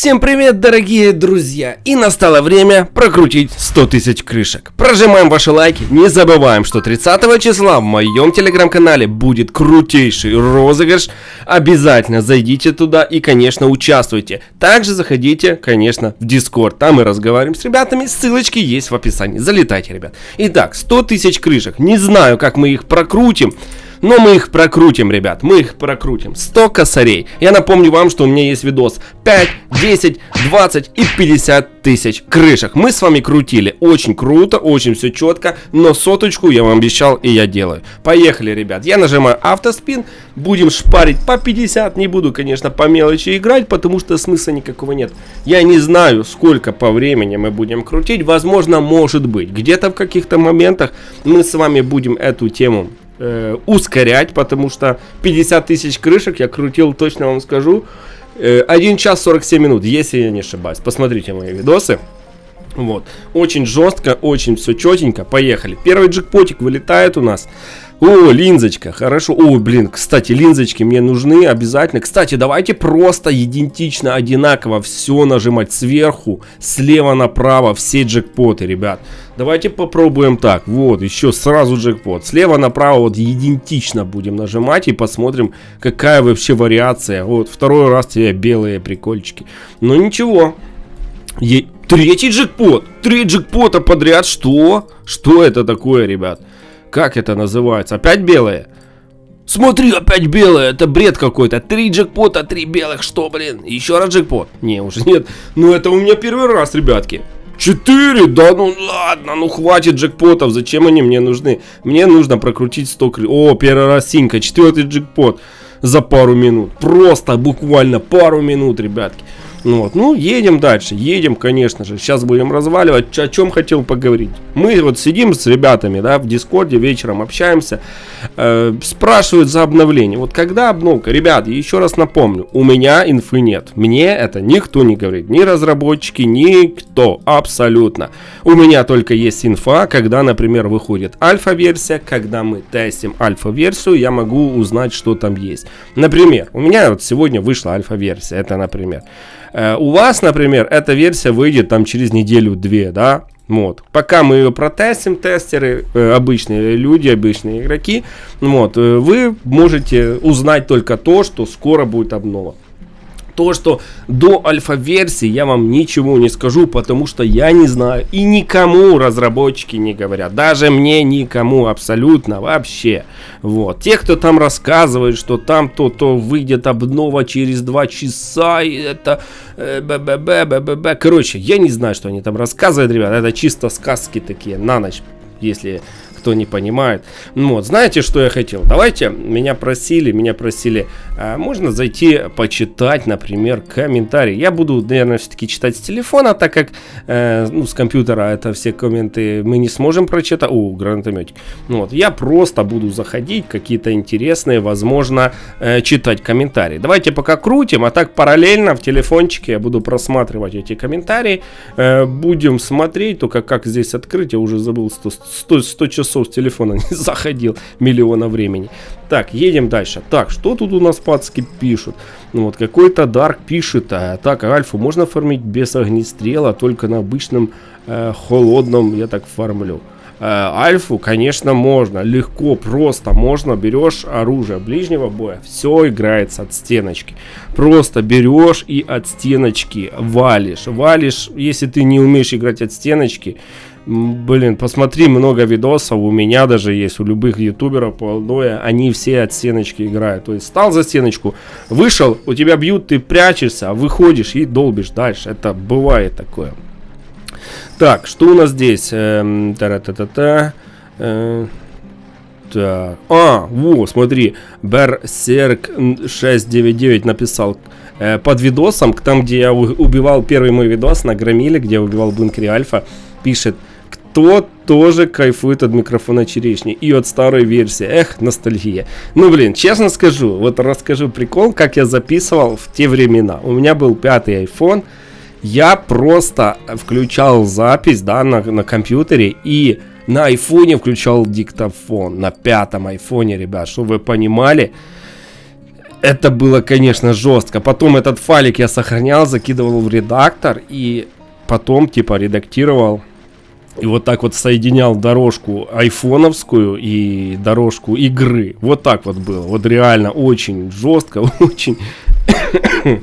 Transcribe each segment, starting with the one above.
Всем привет, дорогие друзья! И настало время прокрутить 100 тысяч крышек. Прожимаем ваши лайки, не забываем, что 30 числа в моем телеграм-канале будет крутейший розыгрыш. Обязательно зайдите туда и, конечно, участвуйте. Также заходите, конечно, в Discord. Там мы разговариваем с ребятами, ссылочки есть в описании. Залетайте, ребят. Итак, 100 тысяч крышек. Не знаю, как мы их прокрутим. Но мы их прокрутим, ребят, мы их прокрутим. 100 косарей. Я напомню вам, что у меня есть видос 5, 10, 20 и 50 тысяч крышек. Мы с вами крутили. Очень круто, очень все четко. Но соточку я вам обещал, и я делаю. Поехали, ребят. Я нажимаю автоспин. Будем шпарить по 50. Не буду, конечно, по мелочи играть, потому что смысла никакого нет. Я не знаю, сколько по времени мы будем крутить. Возможно, может быть. Где-то в каких-то моментах мы с вами будем эту тему ускорять, потому что 50 тысяч крышек я крутил, точно вам скажу, 1 час 47 минут, если я не ошибаюсь. Посмотрите мои видосы. Вот, очень жестко, очень все четенько. Поехали. Первый джекпотик вылетает у нас. О, линзочка, хорошо. О, блин, кстати, линзочки мне нужны обязательно. Кстати, давайте просто идентично, одинаково все нажимать сверху, слева направо, все джекпоты, ребят. Давайте попробуем так. Вот, еще сразу джекпот. Слева направо вот идентично будем нажимать и посмотрим, какая вообще вариация. Вот, второй раз тебе белые прикольчики. Но ничего. Третий джекпот. 3 джекпота подряд. Что? Что это такое, ребят? Как это называется? Опять белые? Смотри, опять белые. Это бред какой-то. 3 джекпота, 3 белых. Что, блин? Еще раз джекпот? Не, уже нет. Ну, это у меня первый раз, ребятки. 4? Да ну ладно, ну хватит джекпотов. Зачем они мне нужны? Мне нужно прокрутить 100 крышек. О, первый раз синька. 4-й джекпот за пару минут. Просто буквально пару минут, ребятки. Вот, ну, едем дальше, едем, конечно же, сейчас будем разваливать. О чем хотел поговорить. Мы вот сидим с ребятами, да, в Дискорде, вечером общаемся, спрашивают за обновление. Вот когда обновка? Ребят, еще раз напомню, у меня инфы нет. Мне это никто не говорит, ни разработчики, никто, абсолютно. У меня только есть инфа, когда, например, выходит альфа-версия, когда мы тестим альфа-версию, я могу узнать, что там есть. Например, у меня вот сегодня вышла альфа-версия, это, например. У вас, например, эта версия выйдет там через неделю-две, да? Вот. Пока мы ее протестим, тестеры, обычные люди, обычные игроки, вот, вы можете узнать только то, что скоро будет обнова. То, что до альфа-версии, я вам ничего не скажу, потому что я не знаю. И никому разработчики не говорят. Даже мне никому абсолютно вообще. Вот. Те, кто там рассказывает, что там то выйдет обнова через 2 часа. И это... Короче, я не знаю, что они там рассказывают, ребят. Это чисто сказки такие на ночь, если... кто не понимает. Вот, знаете, что я хотел? Давайте, меня просили, можно зайти почитать, например, комментарии. Я буду, наверное, все-таки читать с телефона, так как, с компьютера это все комменты мы не сможем прочитать. О, гранатометик. Вот, я просто буду заходить, какие-то интересные, возможно, читать комментарии. Давайте пока крутим, а так параллельно в телефончике я буду просматривать эти комментарии. Будем смотреть, только как здесь открыть, я уже забыл, 100 часов с телефона не заходил миллиона времени. Так, едем дальше. Так, что тут у нас пацки пишут? Ну вот, какой-то Дарк пишет. Так, альфу можно фармить без огнестрела, только на обычном холодном я так фармлю. Альфу, конечно, можно. Легко, просто можно. Берешь оружие ближнего боя, все играется от стеночки. Просто берешь и от стеночки валишь. Валишь, если ты не умеешь играть от стеночки. Блин, посмотри, много видосов, у меня даже есть, у любых ютуберов полное, они все от стеночки играют. То есть стал за стеночку, вышел, у тебя бьют, ты прячешься, выходишь и долбишь дальше. Это бывает такое. Так, что у нас здесь? Так. Вот, смотри, Берсерк 699 написал под видосом, там, где я убивал первый мой видос на Громиле, где я убивал в бункере Альфа, пишет: кто тоже кайфует от микрофона черешни и от старой версии. Эх, ностальгия. Ну, блин, честно скажу, вот расскажу прикол, как я записывал в те времена. У меня был 5-й iPhone, я просто включал запись, да, на компьютере и на айфоне включал диктофон. На 5-м айфоне, ребят, чтобы вы понимали. Это было, конечно, жестко. Потом этот файлик я сохранял, закидывал в редактор и потом, типа, редактировал. И вот так вот соединял дорожку айфоновскую и дорожку игры. Вот так вот было. Вот реально очень жестко, очень,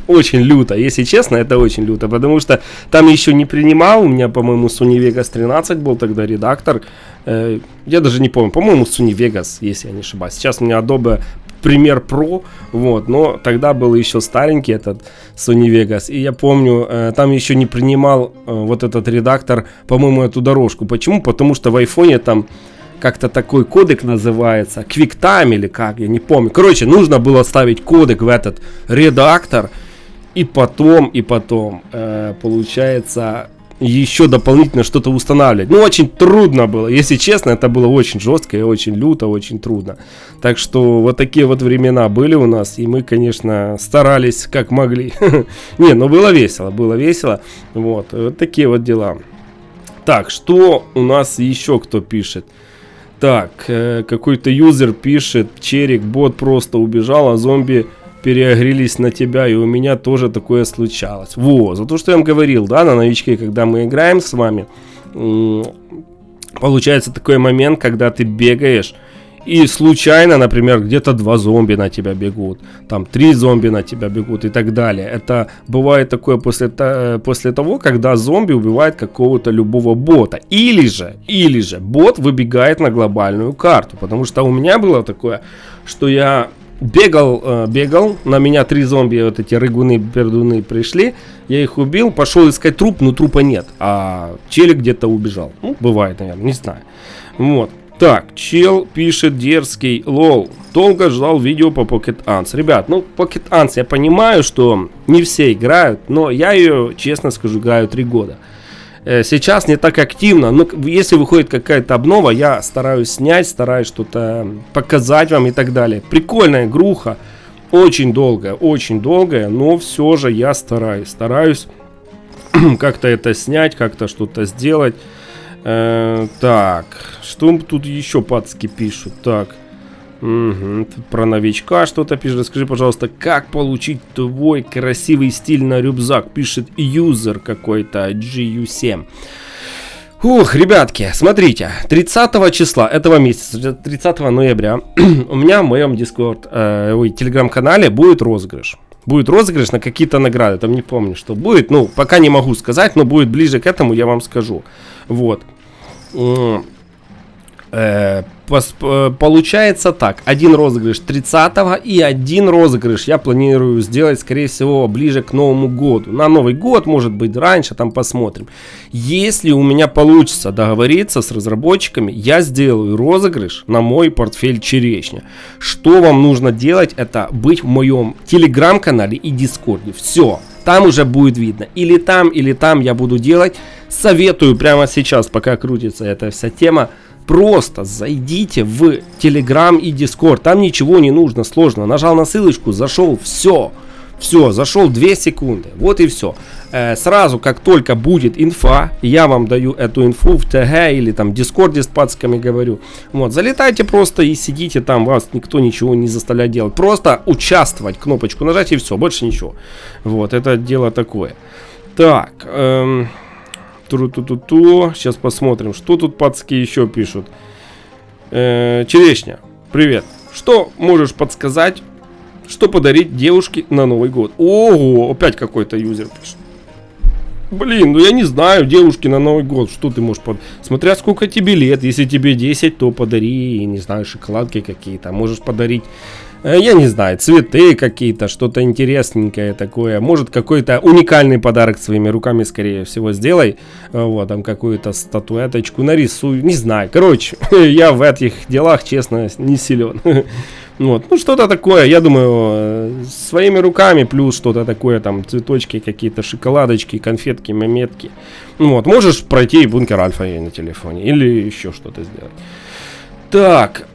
очень люто. Если честно, это очень люто. Потому что там еще не принимал. У меня, по-моему, Sony Vegas 13 был тогда редактор. Я даже не помню. По-моему, Sony Vegas, если я не ошибаюсь. Сейчас у меня Adobe Premiere Pro, вот, но тогда был еще старенький этот Sony Vegas, и я помню, там еще не принимал вот этот редактор, по-моему, эту дорожку. Почему? Потому что в айфоне там как-то такой кодек называется, QuickTime или как, я не помню. Короче, нужно было ставить кодек в этот редактор, и потом, получается, еще дополнительно что-то устанавливать. Ну, очень трудно было, если честно, это было очень жестко и очень люто, очень трудно. Так что вот такие вот времена были у нас, и мы, конечно, старались как могли. Не, ну было весело. Вот такие вот дела. Так, что у нас еще кто пишет? Так, какой-то юзер пишет: Черик, бот просто убежал, а зомби переогрелись на тебя, и у меня тоже такое случалось. Во, за то, что я вам говорил, да, на новичке, когда мы играем с вами, получается такой момент, когда ты бегаешь, и случайно, например, где-то 2 зомби на тебя бегут, там 3 зомби на тебя бегут и так далее. Это бывает такое после того, когда зомби убивает какого-то любого бота. Или же бот выбегает на глобальную карту. Потому что у меня было такое, что я бегал, на меня 3 зомби, вот эти рыгуны-пердуны пришли, я их убил, пошел искать труп, но трупа нет, а челик где-то убежал. Ну, бывает, наверное, не знаю. Вот. Так, чел пишет дерзкий: лол, долго ждал видео по Pocket Ants. Ребят, ну, Pocket Ants, я понимаю, что не все играют, но я ее, честно скажу, играю 3 года. Сейчас не так активно, но если выходит какая-то обнова, я стараюсь снять, стараюсь что-то показать вам и так далее. Прикольная игруха, очень долгая, но все же я стараюсь как-то это снять, как-то что-то сделать. Так, что тут еще пацки пишут? Так, про новичка что-то пишет. Расскажи, пожалуйста, как получить твой красивый стиль на рюкзак? Пишет юзер какой-то GU7. Ух, ребятки, смотрите, 30 числа этого месяца, 30 ноября, у меня в моем телеграм-канале будет розыгрыш. Будет розыгрыш на какие-то награды, там не помню, что будет. Ну, пока не могу сказать, но будет ближе к этому, я вам скажу. Вот. Получается так, один розыгрыш 30-го и один розыгрыш я планирую сделать, скорее всего, ближе к Новому году. На Новый год, может быть, раньше, там посмотрим. Если у меня получится договориться с разработчиками, я сделаю розыгрыш на мой портфель Черешня. Что вам нужно делать, это быть в моем телеграм-канале и дискорде. Все, там уже будет видно. Или там я буду делать. Советую прямо сейчас, пока крутится эта вся тема, просто зайдите в Telegram и Discord. Там ничего не нужно сложно. Нажал на ссылочку, зашел, все, зашел 2 секунды. Вот и все. Сразу, как только будет инфа, я вам даю эту инфу в ТГ или там в Discord с пацками говорю. Вот, залетайте просто и сидите там, вас никто ничего не заставляет делать. Просто участвовать, кнопочку нажать и все, больше ничего. Вот, это дело такое. Так, сейчас посмотрим, что тут пацки еще пишут. Черешня, привет. Что можешь подсказать, что подарить девушке на Новый год? Ого, опять какой-то юзер пишет. Блин, ну я не знаю, девушке на Новый год, что ты можешь смотря сколько тебе лет, если тебе 10, то подари, не знаю, шоколадки какие-то, можешь подарить, я не знаю, цветы какие-то, что-то интересненькое такое, может какой-то уникальный подарок своими руками, скорее всего, сделай, вот, там какую-то статуэточку нарисуй, не знаю, короче, я в этих делах, честно, не силен. Вот, ну что-то такое, я думаю, своими руками, плюс что-то такое, там, цветочки какие-то, шоколадочки, конфетки, маметки. Вот, можешь пройти бункер альфа на телефоне, или еще что-то сделать. Так,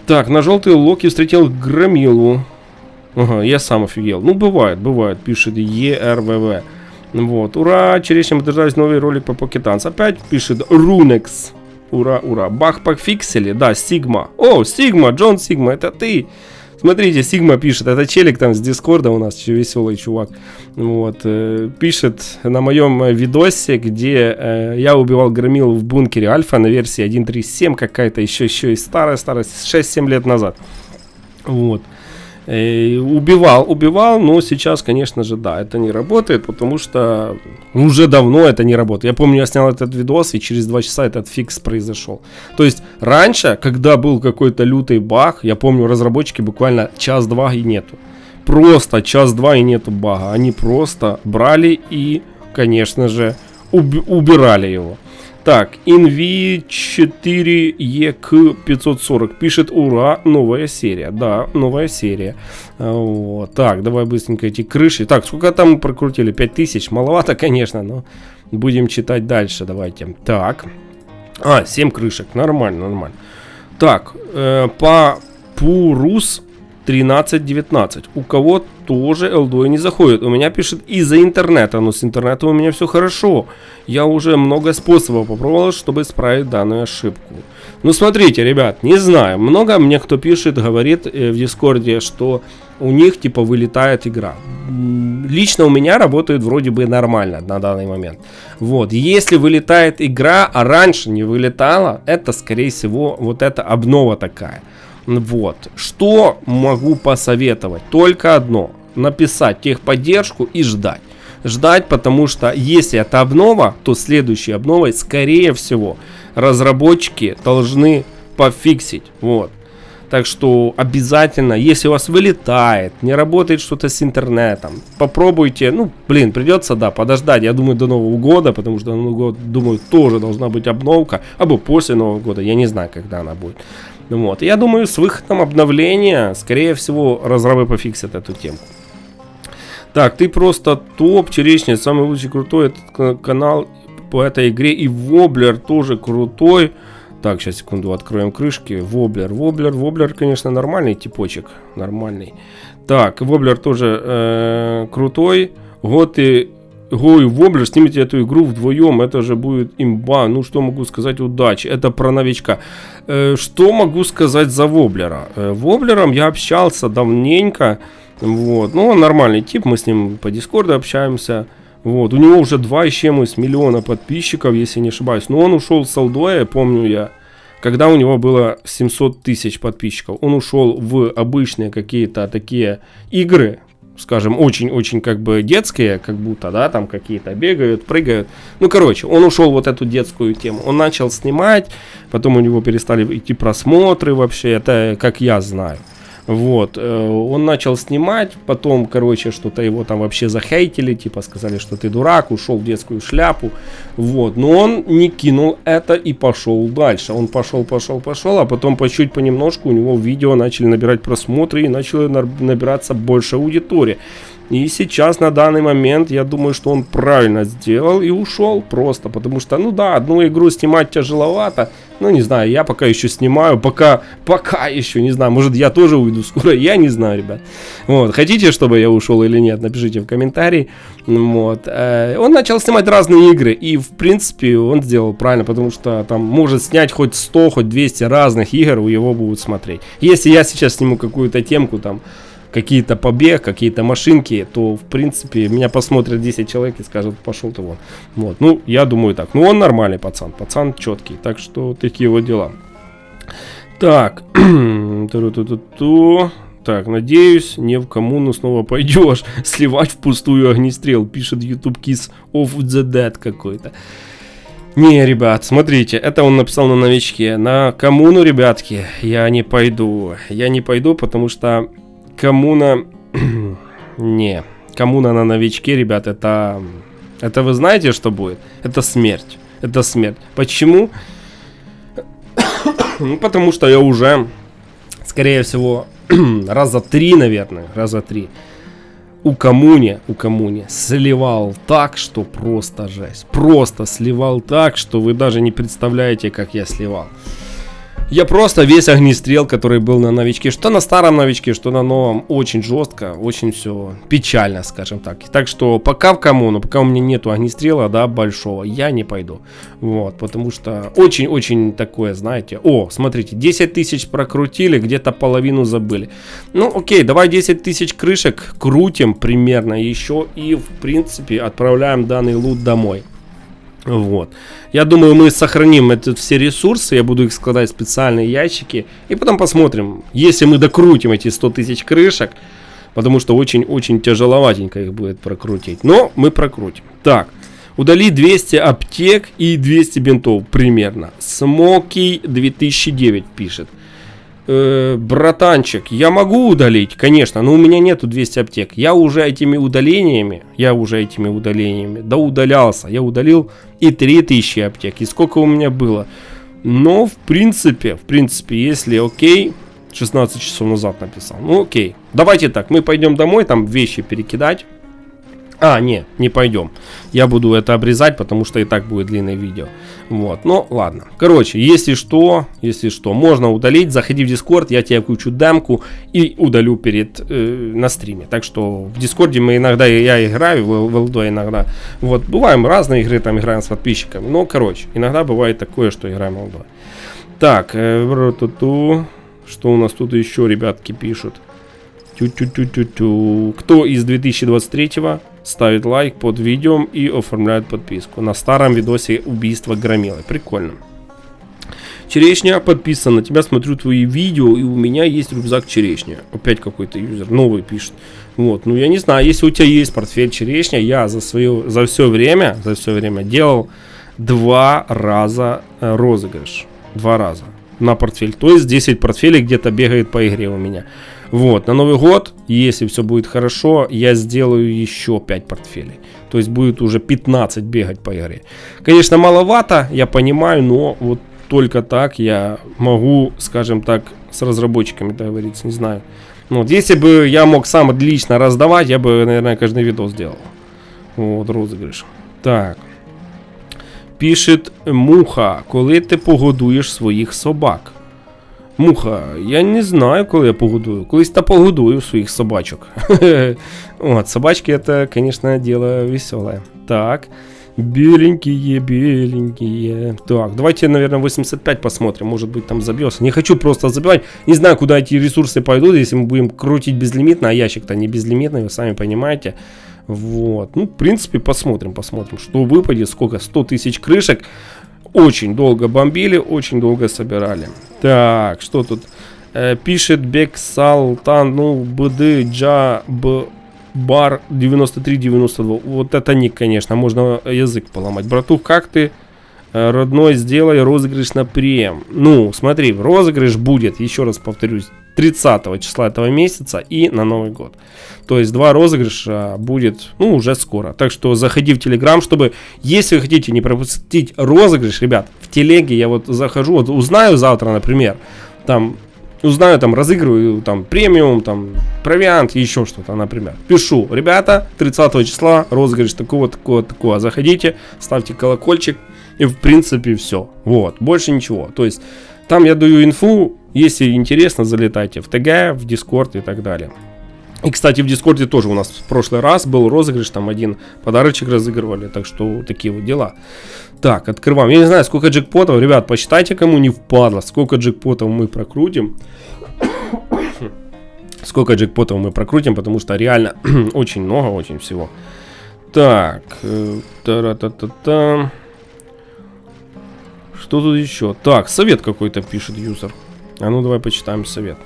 так, на желтый локи встретил громилу. Ага, я сам офигел. Ну, бывает, пишет ERVV. Вот, ура, черешня, мы дождались новый ролик по Pocket Ants. Опять пишет Runex. Ура. Бах пофиксили, да, Сигма. О, Сигма, Джон Сигма, это ты. Смотрите, Сигма пишет, это челик там с Дискорда у нас, веселый чувак. Вот, пишет на моем видосе, где я убивал громилу в бункере альфа на версии 1.3.7, какая-то еще и старая, 6-7 лет назад. Вот. Убивал, но сейчас, конечно же, да, это не работает, потому что уже давно это не работает. Я помню, я снял этот видос, и через 2 часа этот фикс произошел. То есть раньше, когда был какой-то лютый баг, я помню, разработчики буквально час-два и нету. Просто час-два и нету бага. Они просто брали и, конечно же, убирали его. Так, NV4EK540 пишет: ура, новая серия. Да, новая серия. Вот. Так, давай быстренько эти крыши. Так, сколько там мы прокрутили? 5000? Маловато, конечно, но будем читать дальше. Давайте. Так. 7 крышек. Нормально. Так, по Пурус 13-19. У кого тоже LDOI не заходит. У меня пишет из-за интернета. Но с интернетом у меня все хорошо. Я уже много способов попробовал, чтобы исправить данную ошибку. Ну, смотрите, ребят, не знаю. Много мне кто пишет, говорит в Дискорде, что у них типа вылетает игра. Лично у меня работает вроде бы нормально на данный момент. Вот, если вылетает игра, а раньше не вылетала, это скорее всего вот эта обнова такая. Вот, что могу посоветовать? Только одно: написать техподдержку и ждать. Ждать, потому что если это обнова, то следующей обновой, скорее всего, разработчики должны пофиксить. Вот. Так что обязательно, если у вас вылетает, не работает что-то с интернетом, попробуйте, придется, да, подождать, я думаю, до Нового года, потому что на Новый год, думаю, тоже должна быть обновка, або после Нового года, я не знаю, когда она будет. Вот, я думаю, с выходом обновления, скорее всего, разрабы пофиксят эту тему. Так, ты просто топ, Черешня, самый лучший, крутой этот канал по этой игре, и Воблер тоже крутой. Так, сейчас, секунду, откроем крышки. Воблер, конечно, нормальный типочек, нормальный. Так, Воблер тоже крутой. Го и Воблер, снимите эту игру вдвоем, это же будет имба. Ну, что могу сказать, удачи. Это про новичка. Что могу сказать за Воблера? Воблером я общался давненько. Вот, ну, он нормальный тип, мы с ним по Дискорду общаемся. Вот, у него уже 2,7 миллиона подписчиков, если не ошибаюсь. Но он ушел с LDOI, помню я, когда у него было 700 тысяч подписчиков. Он ушел в обычные какие-то такие игры, скажем, очень-очень как бы детские, как будто, да, там какие-то бегают, прыгают. Ну, короче, он ушел в вот эту детскую тему. Он начал снимать, потом у него перестали идти просмотры вообще, это как я знаю. Вот, он начал снимать, потом, короче, что-то его там вообще захейтили, типа сказали, что ты дурак, ушел в детскую шляпу, вот, но он не кинул это и пошел дальше, он пошел, а потом по чуть понемножку у него видео начали набирать просмотры и начали набираться больше аудитории. И сейчас, на данный момент, я думаю, что он правильно сделал и ушел просто, потому что, ну да, одну игру снимать тяжеловато, ну не знаю, я пока еще снимаю, пока еще, не знаю, может я тоже уйду скоро, я не знаю, ребят. Вот, хотите, чтобы я ушел или нет, напишите в комментарии. Вот, он начал снимать разные игры, и в принципе он сделал правильно, потому что там может снять хоть 100, хоть 200 разных игр, у его будут смотреть. Если я сейчас сниму какую-то темку там, какие-то побег, какие-то машинки, то, в принципе, меня посмотрят 10 человек и скажут, пошел ты вон. Вот, ну, я думаю так. Ну, он нормальный пацан четкий, так что такие вот дела. Так, так, надеюсь, не в коммуну снова пойдешь сливать впустую огнестрел, пишет YouTube Kiss of the Dead какой-то. Не, ребят, смотрите, это он написал на новичке. На коммуну, ребятки, я не пойду, потому что коммуна, не, коммуна на новичке, ребят, это вы знаете, что будет? Это смерть. Почему? Ну, потому что я уже, скорее всего, раза три у коммуне сливал так, что просто жесть. Просто сливал так, что вы даже не представляете, как я сливал. Я просто весь огнестрел, который был на новичке, что на старом новичке, что на новом, очень жестко, очень все печально, скажем так. Так что пока в коммуну, пока у меня нету огнестрела, да, большого, я не пойду. Вот, потому что очень-очень такое, знаете. О, смотрите, 10 тысяч прокрутили, где-то половину забыли. Ну, окей, давай 10 тысяч крышек крутим примерно еще и, в принципе, отправляем данный лут домой. Вот. Я думаю, мы сохраним все ресурсы, я буду их складывать в специальные ящики, и потом посмотрим, если мы докрутим эти 100 тысяч крышек, потому что очень-очень тяжеловатенько их будет прокрутить, но мы прокрутим. Так, удали 200 аптек и 200 бинтов примерно. Смоки 2009 пишет. Братанчик, я могу удалить, конечно, но у меня нету 200 аптек. Я уже этими удалениями доудалялся. Я удалил и 3000 аптек. И сколько у меня было? Но в принципе, если окей, 16 часов назад написал. Ну окей, давайте так, мы пойдем домой, там вещи перекидать. А, не пойдем. Я буду это обрезать, потому что и так будет длинное видео. Вот, ну ладно. Короче, если что, можно удалить. Заходи в Discord, я тебе включу демку и удалю на стриме. Так что в Discord мы иногда, я играю, в LD иногда. Вот, бываем разные игры, там играем с подписчиками. Но, короче, иногда бывает такое, что играем в LD. Так, что у нас тут еще, ребятки, пишут? Кто из 2023-го ставит лайк под видео и оформляет подписку? На старом видосе убийство Громилы. Прикольно. Черешня подписан на тебя, смотрю твои видео, и у меня есть рюкзак черешня. Опять какой-то юзер новый пишет. Вот, ну я не знаю, если у тебя есть портфель черешня, я за все время делал 2 раза розыгрыш. 2 раза на портфель. То есть 10 портфелей где-то бегает по игре у меня. Вот, на Новый год, если все будет хорошо, я сделаю еще 5 портфелей. То есть будет уже 15 бегать по игре. Конечно, маловато, я понимаю, но вот только так я могу, скажем так, с разработчиками договориться, не знаю. Вот, если бы я мог сам лично раздавать, я бы, наверное, каждый видос сделал. Вот, розыгрыш. Так. Пишет Муха, коли ти погодуєш своїх собак? Муха, я не знаю, коли я погодую. Колись та погодую своих собачок. Вот, собачки это, конечно, дело веселое. Так, беленькие. Так, давайте, наверное, 85 посмотрим. Может быть, там забьется. Не хочу просто забивать. Не знаю, куда эти ресурсы пойдут, если мы будем крутить безлимитно. А ящик-то не безлимитный, вы сами понимаете. Вот, ну, в принципе, посмотрим, что выпадет. Сколько? 100 тысяч крышек. Очень долго бомбили, очень долго собирали. Так, что тут? Пишет Бексалтан, ну, БД, Джа, Бар 9392. Вот это ник, конечно, можно язык поломать. Братух, как ты, родной, сделай розыгрыш на прем. Ну, смотри, розыгрыш будет, еще раз повторюсь, 30 числа этого месяца и на Новый год. То есть 2 розыгрыша будет, ну, уже скоро. Так что заходи в Telegram, чтобы, если вы хотите не пропустить розыгрыш, ребят, в телеге я вот захожу, вот узнаю завтра, например, там, разыгрываю, там, премиум, там, провиант, еще что-то, например. Пишу, ребята, 30 числа розыгрыш такого. Заходите, ставьте колокольчик, и в принципе все. Вот, больше ничего. То есть там я даю инфу, если интересно, залетайте в ТГ, в Discord и так далее. И, кстати, в Дискорде тоже у нас в прошлый раз был розыгрыш, там один подарочек разыгрывали, так что такие вот дела. Так, открываем. Я не знаю, сколько джекпотов, ребят, посчитайте, кому не впадло, сколько джекпотов мы прокрутим. Потому что реально очень много, очень всего. Так, та-ра-та-та-та. Что тут еще? Так, совет какой-то пишет юзер. А ну давай почитаем совет.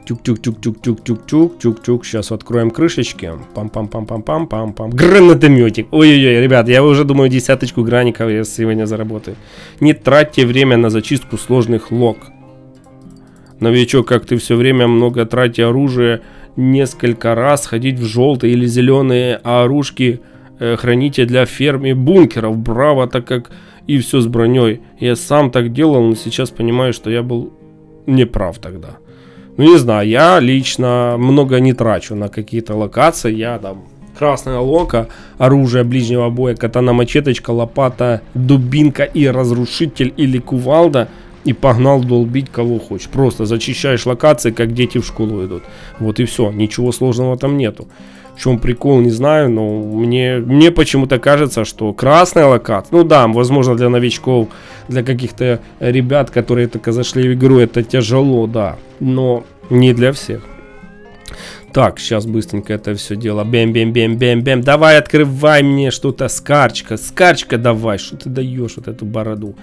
Тюк-тюк-тюк-тюк-тюк-тюк-тюк-тюк. Сейчас откроем крышечки. Пам-пам-пам-пам-пам-пам-пам. Гранатометик. Ой-ой-ой, ребят, я уже думаю, 10 граников я сегодня заработаю. Не тратьте время на зачистку сложных лог. Новичок, как ты все время много тратя оружие, несколько раз ходить в желтые или зеленые оружки храните для ферм и бункеров. Браво, так как и все с броней. Я сам так делал, но сейчас понимаю, что я был неправ тогда. Ну не знаю, я лично много не трачу на какие-то локации. Я там красная лока, оружие ближнего боя, катана, мачеточка, лопата, дубинка и разрушитель или кувалда. и погнал долбить кого хочешь. Просто зачищаешь локации, как дети в школу идут. Вот и все, ничего сложного там нету. В чем прикол, не знаю, но мне почему-то кажется, что красная локация, ну да, возможно для новичков, для каких-то ребят, которые только зашли в игру, это тяжело, да, но не для всех. Так, сейчас быстренько это все дело. Бэм-бэм-бэм-бэм-бэм. Давай, открывай мне что-то. Скарчка. Скарчка давай. Что ты даешь вот эту бороду?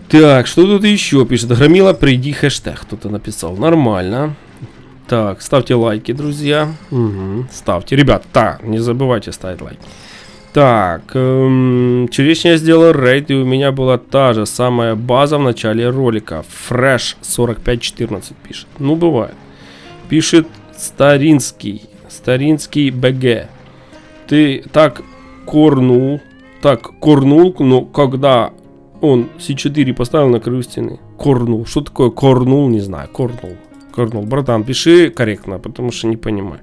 Так, что тут еще пишет? Громила, приди, хэштег. Кто-то написал. Нормально. Так, ставьте лайки, друзья. Угу, ставьте. Ребят, так, не забывайте ставить лайки. Так, черешня я сделал рейд, и у меня была та же самая база в начале ролика. Fresh 4514 пишет. Ну, бывает. Пишет Старинский БГ. Ты так корнул, но когда он C4 поставил на краю стены. Корнул. Что такое корнул? Не знаю. Корнул. Братан, пиши корректно, потому что не понимаю.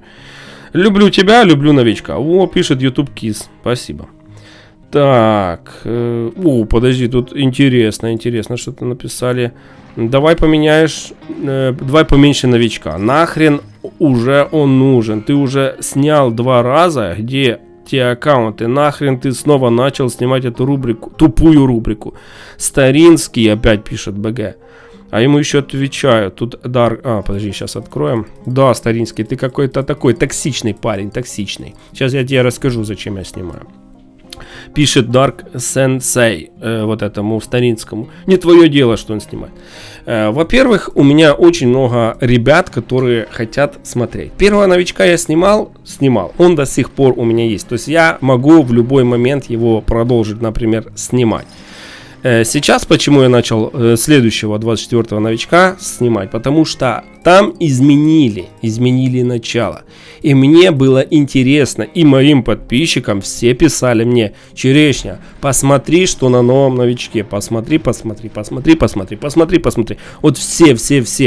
Люблю тебя, люблю новичка. О, пишет YouTube Kiss. Спасибо. Так. Подожди, тут интересно, что-то написали. Давай поменьше новичка. Нахрен уже он нужен. Ты уже снял 2 раза, где те аккаунты. Нахрен ты снова начал снимать эту рубрику, тупую рубрику. Старинский опять пишет БГ. А ему еще отвечаю. Тут Dark... подожди, сейчас откроем. Да, Старинский, ты какой-то такой токсичный парень, токсичный. Сейчас я тебе расскажу, зачем я снимаю. Пишет Dark Sensei, вот этому Старинскому. Не твое дело, что он снимает. Во-первых, у меня очень много ребят, которые хотят смотреть. Первого новичка я снимал. Он до сих пор у меня есть. То есть я могу в любой момент его продолжить, например, снимать. Сейчас почему я начал следующего 24-го новичка снимать? Потому что там изменили начало. И мне было интересно, и моим подписчикам все писали мне: Черешня, посмотри, что на новом новичке. Посмотри. Вот все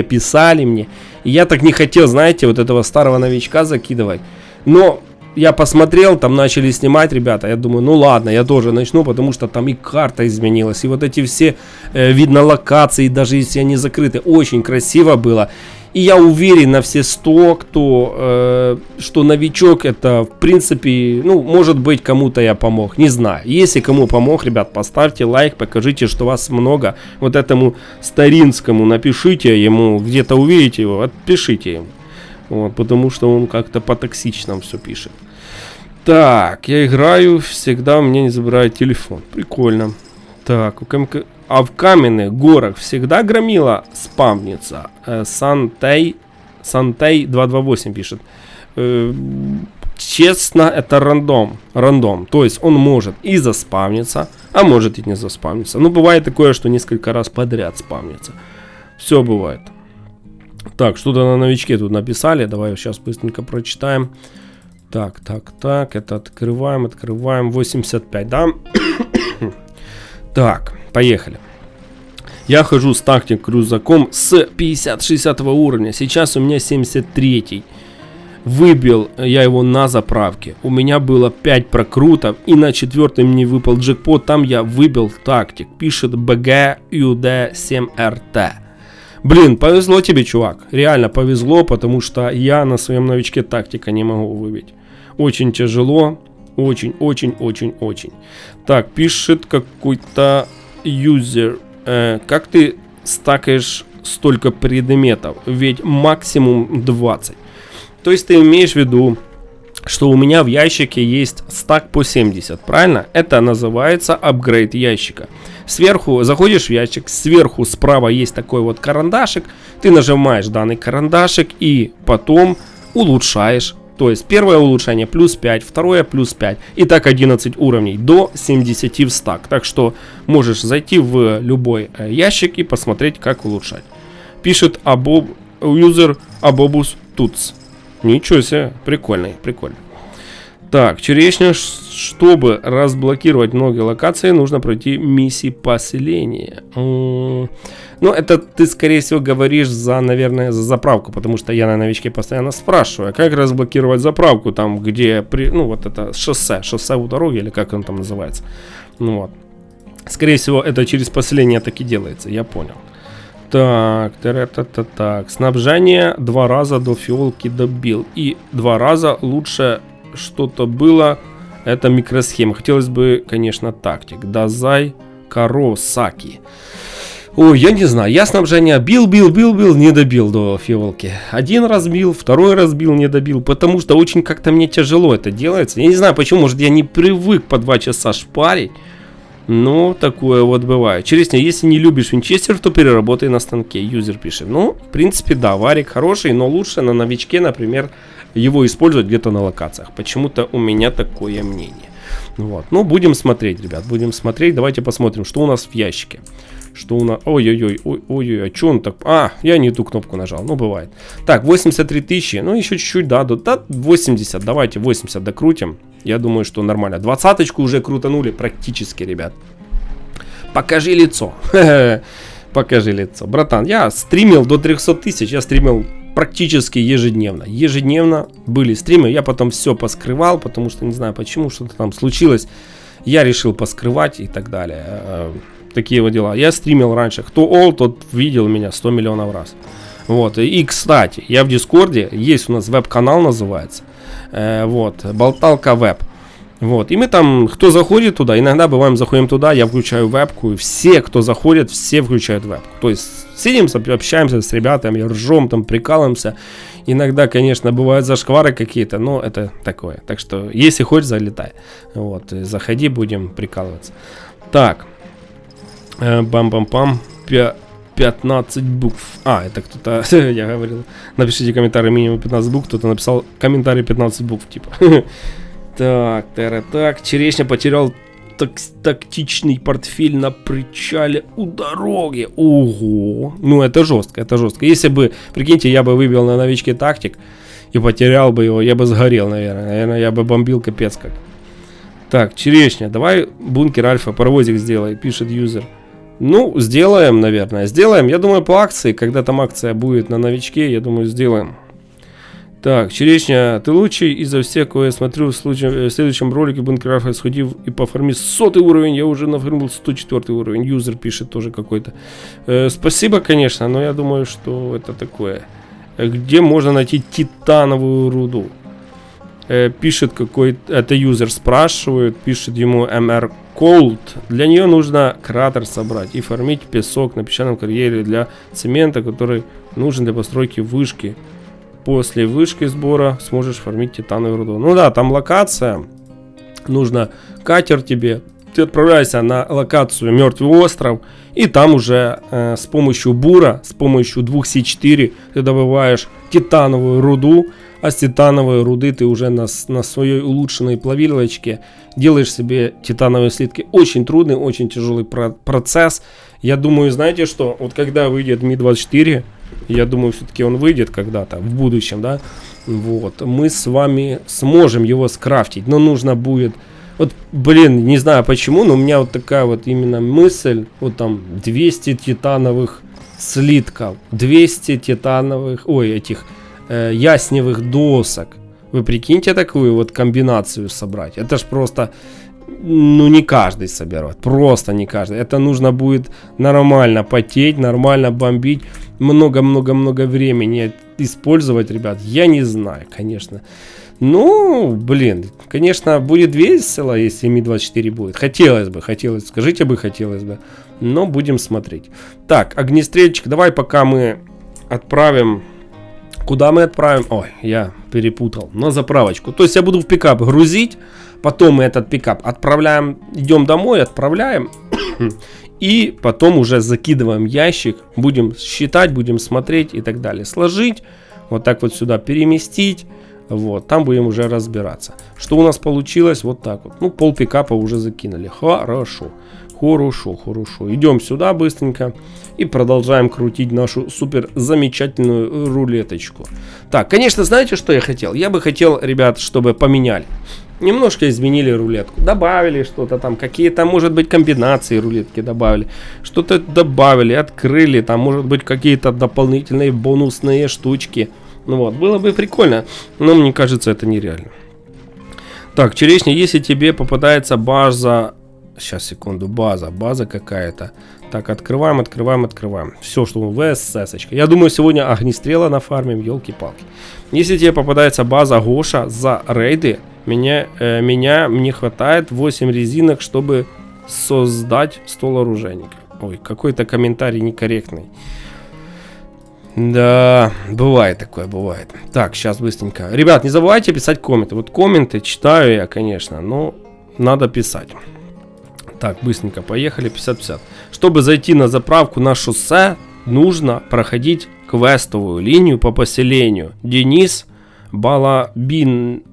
писали мне. И я так не хотел, знаете, вот этого старого новичка закидывать. Но я посмотрел, там начали снимать ребята, я думаю, ну ладно, я тоже начну, потому что там и карта изменилась, и вот эти все, видно, локации, даже если они закрыты, очень красиво было. И я уверен на все 100, что новичок это, в принципе, ну, может быть, кому-то я помог, не знаю. Если кому помог, ребят, поставьте лайк, покажите, что вас много. Вот этому Старинскому напишите ему, где-то увидите его, отпишите ему. Вот, потому что он как-то по-токсичному все пишет. Так, я играю, всегда у меня не забирает телефон. Прикольно. Так, а в каменных горах всегда громила спамнится. Сантей 228 пишет. Честно, это рандом. То есть он может и заспамниться, а может и не заспамниться. Ну, бывает такое, что несколько раз подряд спамнится. Все бывает. Так, что-то на новичке тут написали. Давай сейчас быстренько прочитаем. Так. Это открываем. 85, да? Так, поехали. Я хожу с тактик-крузаком с 50-60 уровня. Сейчас у меня 73. Выбил я его на заправке. У меня было 5 прокрутов. И на 4 мне выпал джекпот. Там я выбил тактик. Пишет БГ UD7RT. Блин, повезло тебе, чувак. Реально повезло, потому что я на своем новичке тактика не могу выбить. Очень тяжело. Очень. Так, пишет какой-то юзер. Как ты стакаешь столько предметов? Ведь максимум 20. То есть ты имеешь в виду, что у меня в ящике есть стак по 70, правильно? Это называется апгрейд ящика. Сверху, заходишь в ящик, сверху справа есть такой вот карандашик. Ты нажимаешь данный карандашик и потом улучшаешь. То есть первое улучшение плюс 5, второе плюс 5. И так 11 уровней до 70 в стак. Так что можешь зайти в любой ящик и посмотреть, как улучшать. Пишет юзер Абобус Туц. Ничего себе, прикольно. Так, черешня, чтобы разблокировать многие локации, нужно пройти миссии поселения. Ну, это ты, скорее всего, говоришь наверное, за заправку, потому что я на новичке постоянно спрашиваю, как разблокировать заправку, там, где, вот это шоссе у дороги, или как он там называется. Ну вот. Скорее всего, это через поселение так и делается, я понял. Так, так, снабжение 2 раза до фиолки добил. И 2 раза лучше что-то было. Это микросхема. Хотелось бы, конечно, тактик. Дазай Каросаки. Ой, я не знаю. Я снабжение бил, не добил до фиолки. 1 раз бил, 2 раз бил, не добил. Потому что очень как-то мне тяжело это делается. Я не знаю почему, может я не привык по 2 часа шпарить. Ну, такое вот бывает. Интересно, если не любишь винчестер, то переработай на станке. Юзер пишет. Ну, в принципе, да, варик хороший, но лучше на новичке, например, его использовать где-то на локациях. Почему-то у меня такое мнение. Вот. Ну, будем смотреть, ребят, будем смотреть. Давайте посмотрим, что у нас в ящике. Что у нас... Ой-ой-ой, а что он так... А, я не ту кнопку нажал, ну, бывает. Так, 83 тысячи, ну, еще чуть-чуть, да, 80, давайте 80 докрутим. Я думаю, что нормально. 20-очку уже крутанули практически, ребят. Покажи лицо. Покажи лицо. Братан, я стримил до 300 тысяч. Я стримил практически ежедневно. Ежедневно были стримы. Я потом все поскрывал, потому что не знаю почему, что-то там случилось. Я решил поскрывать и так далее. Такие вот дела. Я стримил раньше. Кто all, тот видел меня 100 миллионов раз. Вот. И, кстати, я в Дискорде. Есть у нас веб-канал называется. Вот, болталка веб. Вот, и мы там, кто заходит туда, иногда бываем заходим туда, я включаю вебку, и все, кто заходит, все включают вебку. То есть сидим, общаемся с ребятами, ржем, там прикалываемся. Иногда, конечно, бывают зашквары какие-то, но это такое. Так что, если хочешь, залетай. Вот, заходи, будем прикалываться. Так, бам-бам-пам, 15 букв. А, это кто-то, я говорил. Напишите комментарий минимум 15 букв. Кто-то написал комментарий 15 букв, типа. Так. Черешня потерял тактичный портфель на причале у дороги. Ого. Ну, это жестко, это жестко. Если бы, прикиньте, я бы выбил на новичке тактик и потерял бы его, я бы сгорел, наверное. Наверное, я бы бомбил капец как. Так, черешня. Давай бункер альфа, паровозик сделай, пишет юзер. Ну, сделаем, наверное, сделаем. Я думаю, по акции, когда там акция будет на новичке, я думаю, сделаем. Так, черешня, ты лучший изо всех, кого я смотрю в следующем ролике бункер альфа сходил и пофарми 100 уровень, я уже нафармил 104 уровень. Юзер пишет тоже какой-то. Спасибо, конечно, но я думаю, что это такое. Где можно найти титановую руду? Пишет какой-то, это юзер спрашивает, пишет ему MR Cold. Для нее нужно кратер собрать и фармить песок на песчаном карьере для цемента, который нужен для постройки вышки. После вышки сбора сможешь фармить титановую руду. Ну да, там локация. Нужно катер тебе. Ты отправляешься на локацию Мертвый остров. И там уже с помощью бура, с помощью 2C4 ты добываешь титановую руду. А с титановой руды ты уже на своей улучшенной плавилочке делаешь себе титановые слитки. Очень трудный, очень тяжелый процесс. Я думаю, знаете что? Вот когда выйдет Ми-24, я думаю, все-таки он выйдет когда-то в будущем, да? Вот. Мы с вами сможем его скрафтить. Но нужно будет... Вот, блин, не знаю почему, но у меня вот такая вот именно мысль. Вот там 200 титановых слитков. 200 титановых... Ой, этих... ясневых досок. Вы прикиньте такую вот комбинацию собрать. Это ж просто, ну, не каждый соберет. Просто не каждый. Это нужно будет нормально потеть, нормально бомбить. Много-много-много времени использовать, ребят. Я не знаю, конечно. Ну, блин, конечно, будет весело, если Ми-24 будет. Хотелось бы, скажите бы, хотелось бы. Но будем смотреть. Так, огнестрельчик, давай пока мы отправим... Куда мы отправим? Ой, я перепутал. На заправочку. То есть я буду в пикап грузить. Потом мы этот пикап отправляем. Идем домой, отправляем. И потом уже закидываем ящик. Будем считать, будем смотреть и так далее. Сложить. Вот так вот сюда переместить. Вот, там будем уже разбираться. Что у нас получилось? Вот так вот. Ну, пол пикапа уже закинули. Хорошо. Идем сюда быстренько и продолжаем крутить нашу супер замечательную рулеточку. Так, конечно, знаете, что я хотел? Я бы хотел, ребят, чтобы поменяли. Немножко изменили рулетку. Добавили что-то там, какие-то, может быть, комбинации рулетки добавили. Что-то добавили, открыли, там, может быть, какие-то дополнительные бонусные штучки. Ну вот, было бы прикольно, но мне кажется, это нереально. Так, черешня, если тебе попадается база Сейчас, секунду, база какая-то. Так, открываем. Все, что ВСС-очка. Я думаю, сегодня огнестрела нафармим, елки-палки. Если тебе попадается база Гоша за рейды, мне хватает 8 резинок, чтобы создать стол оружейника. Ой, какой-то комментарий некорректный. Да, бывает такое, бывает. Так, сейчас быстренько. Ребят, не забывайте писать комменты. Вот комменты читаю я, конечно, но надо писать. Так, быстренько, поехали, 50-50. Чтобы зайти на заправку на шоссе, нужно проходить квестовую линию по поселению. Денис Балабин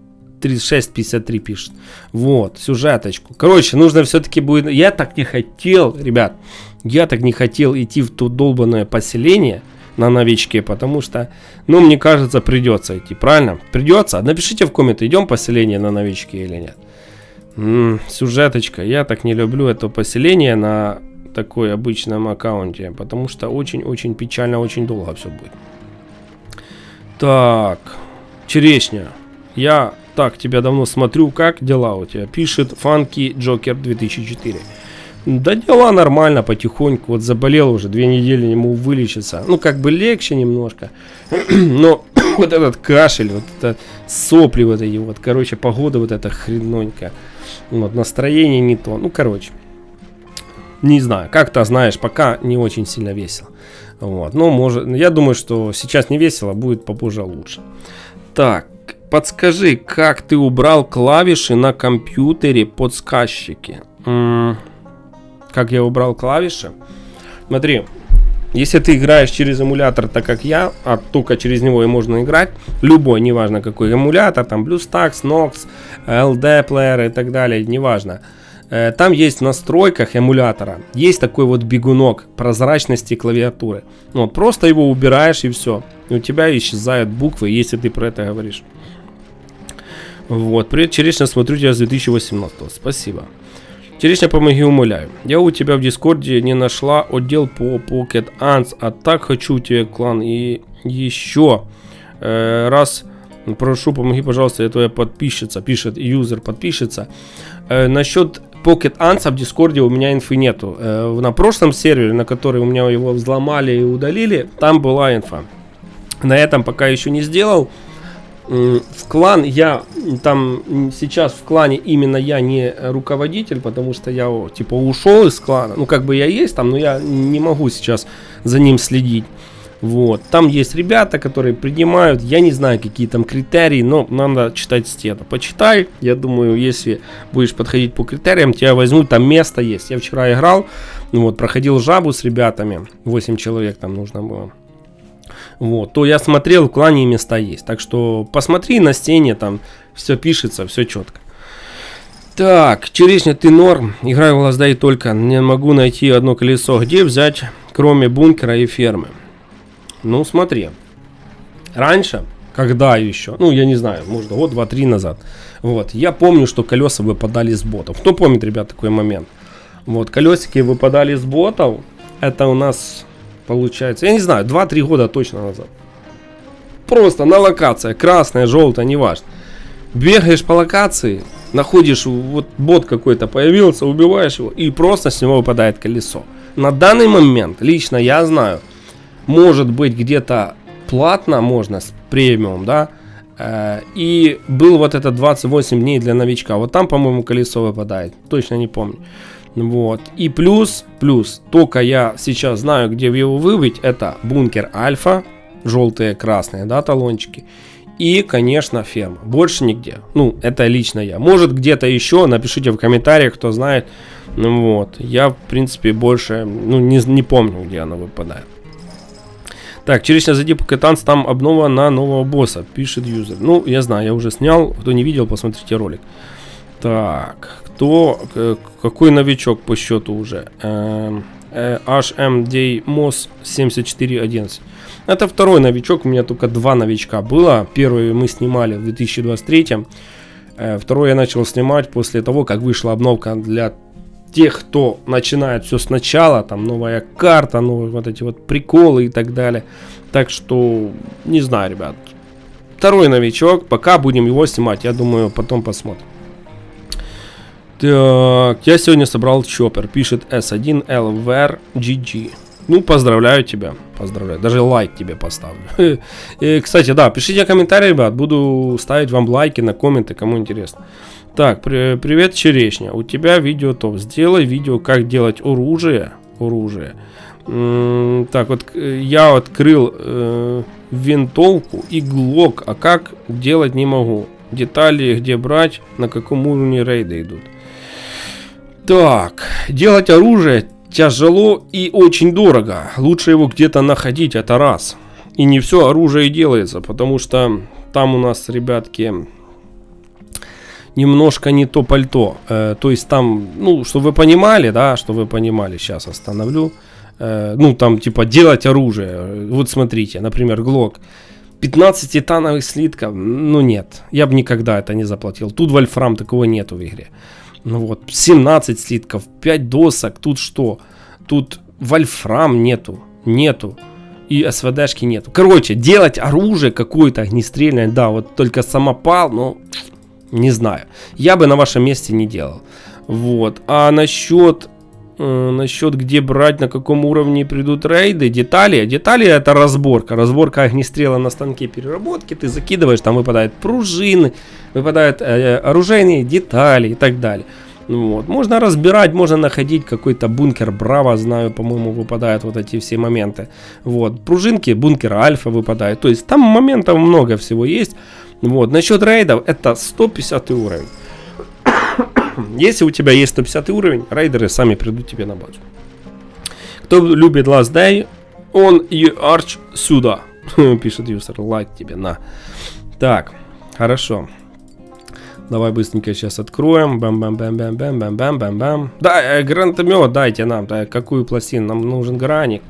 3653 пишет. Вот, сюжеточку. Короче, нужно все-таки будет... Я так не хотел, ребят, идти в то долбанное поселение на новичке, потому что, ну, мне кажется, придется идти, правильно? Придется. Напишите в комменты, идем поселение на новичке или нет. Сюжеточка. Я так не люблю это поселение на такой обычном аккаунте, потому что очень-очень печально, очень долго все будет. Так, черешня. Я так тебя давно смотрю, как дела у тебя? Пишет Funky Joker 2004. Да дела нормально, потихоньку. Вот заболел уже, 2 недели не могу вылечиться. Ну, как бы легче немножко. Но вот этот кашель, вот это сопли вот эти вот. Короче, погода вот эта хренонька. Вот, настроение не то. Ну, короче. Не знаю, как-то, знаешь, пока не очень сильно весело. Вот, но может, я думаю, что сейчас не весело, будет попозже лучше. Так, подскажи, как ты убрал клавиши на компьютере подсказчики? Как я убрал клавиши? Смотри, если ты играешь через эмулятор, так как я, а только через него и можно играть, любой, неважно какой эмулятор, там BlueStacks, Nox, LD Player и так далее, неважно. Там есть в настройках эмулятора, есть такой вот бегунок прозрачности клавиатуры. Вот, просто его убираешь и все. И у тебя исчезают буквы, если ты про это говоришь. Вот, привет, Черешня, смотрю тебя с 2018. Спасибо. Черешня, помоги, умоляю. Я у тебя в Дискорде не нашла отдел по Pocket Ants, а так хочу у тебя клан. И еще раз прошу, помоги, пожалуйста, я твоя подписчица, пишет юзер, подписчица. Насчет Pocket Ants в Дискорде у меня инфы нету. На прошлом сервере, на который у меня его взломали и удалили, там была инфа. На этом пока еще не сделал. В клан я там сейчас в клане именно я не руководитель, потому что я типа ушел из клана. Ну как бы я есть там, но я не могу сейчас за ним следить. Вот. Там есть ребята, которые принимают, я не знаю, какие там критерии, но надо читать стену. Почитай, я думаю, если будешь подходить по критериям, тебя возьмут, там место есть. Я вчера играл, вот, проходил жабу с ребятами, 8 человек там нужно было. Вот, то я смотрел, в клане места есть. Так что посмотри на стене, там все пишется, все четко. Так, Черешня, ты норм. Играю в Last Day только. Не могу найти одно колесо. Где взять, кроме бункера и фермы? Ну, смотри. Раньше, когда еще, ну, я не знаю, может, год, 2-3 назад. Вот, я помню, что колеса выпадали с ботов. Кто помнит, ребят, такой момент? Вот, колесики выпадали с ботов. Это у нас... Получается, я не знаю, 2-3 года точно назад. Просто на локация, красная, желтая, неважно. Бегаешь по локации, находишь, вот бот какой-то появился, убиваешь его, и просто с него выпадает колесо. На данный момент, лично я знаю, может быть где-то платно можно с премиум, да, и был вот это 28 дней для новичка. Вот там, по-моему, колесо выпадает, точно не помню. Вот. И плюс, только я сейчас знаю, где его выбить, это бункер альфа, желтые, красные, да, талончики. И, конечно, ферма. Больше нигде. Ну, это лично я. Может, где-то еще, напишите в комментариях, кто знает. Ну, вот. Я, в принципе, больше, ну, не помню, где она выпадает. Так, Черешня, зайди по Катанс, там обнова на нового босса, пишет юзер. Ну, я знаю, я уже снял. Кто не видел, посмотрите ролик. Так, какой новичок по счету уже? HMD MOS 7411. Это второй новичок, у меня только 2 новичка было. Первый мы снимали в 2023. Второй я начал снимать после того, как вышла обновка для тех, кто начинает все сначала. Там новая карта, новые вот эти вот приколы и так далее. Так что, не знаю, ребят. Второй новичок, пока будем его снимать, я думаю, потом посмотрим. Так, я сегодня собрал чоппер, пишет S1 LVR GG. Ну, поздравляю тебя, поздравляю, даже лайк тебе поставлю. И, кстати, да, пишите комментарии, ребят, буду ставить вам лайки на комменты, кому интересно. Так, привет, черешня, у тебя видео топ, сделай видео, как делать оружие. Так, вот я открыл винтовку и глок, а как делать не могу. Детали, где брать, на каком уровне рейды идут. Так, делать оружие тяжело и очень дорого. Лучше его где-то находить, это раз. И не все оружие делается, потому что там у нас, ребятки, немножко не то пальто. То есть там, ну, чтобы вы понимали, да, сейчас остановлю. Ну, там, типа, делать оружие. Вот смотрите, например, глок. 15 титановых слитков, ну нет, я бы никогда это не заплатил. Тут вольфрам, такого нету в игре. Ну вот, 17 слитков, 5 досок, тут что? Тут вольфрам нету. И СВДшки нету. Короче, делать оружие какое-то огнестрельное, да, вот только самопал, ну, не знаю. Я бы на вашем месте не делал. Вот, а насчет где брать, на каком уровне придут рейды, детали это разборка огнестрела на станке переработки, ты закидываешь, там выпадают пружины, выпадают оружейные детали и так далее. Вот. Можно разбирать, можно находить какой-то бункер Браво, знаю, по-моему, выпадают вот эти все моменты. Вот. Пружинки бункера Альфа выпадают, то есть там моментов много всего есть. Вот. Насчет рейдов, это 150 уровень. Если у тебя есть 150 уровень, рейдеры сами придут тебе на базу. Кто любит Last Day, он и Arch сюда. Пишет юзер, лайк тебе, на. Так, хорошо. Давай быстренько сейчас откроем. Бам-бам-бам-бам-бам-бам-бам-бам. Да, гранатомет дайте нам. Да, какую пластину? Нам нужен граник.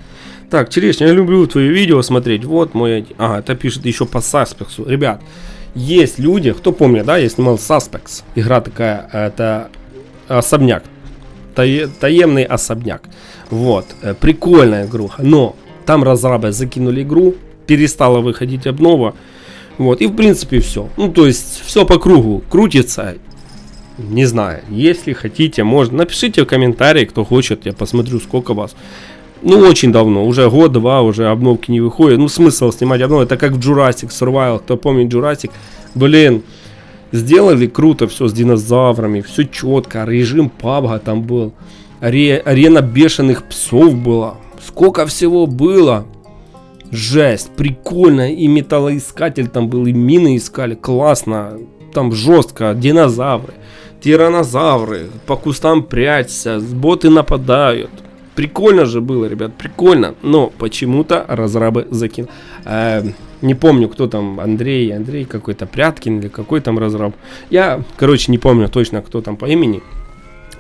Так, черешня, я люблю твои видео смотреть. Вот мой... Ага, это пишет еще по Suspects. Ребят, есть люди, кто помнит, да, я снимал Suspects. Игра такая, это особняк. Таемный особняк. Вот, прикольная игруха. Но там разрабы закинули игру, перестала выходить обнова. Вот, и в принципе все. Ну, то есть, все по кругу крутится. Не знаю, если хотите, можно. Напишите в комментарии, кто хочет, я посмотрю, сколько вас. Ну, очень давно, уже год-два, уже обновки не выходят. Ну, смысл снимать обновки, это как в Jurassic Survival, кто помнит Jurassic. Блин, сделали круто все с динозаврами, все четко, режим PUBG там был, арена бешеных псов была, сколько всего было. Жесть, прикольно, и металлоискатель там был, и мины искали, классно, там жестко, динозавры, тиранозавры, по кустам прячься, боты нападают. Прикольно же было, ребят, прикольно, но почему-то разрабы закинули. Не помню, кто там, Андрей какой-то, Пряткин или какой там разраб. Я, короче, не помню точно, кто там по имени.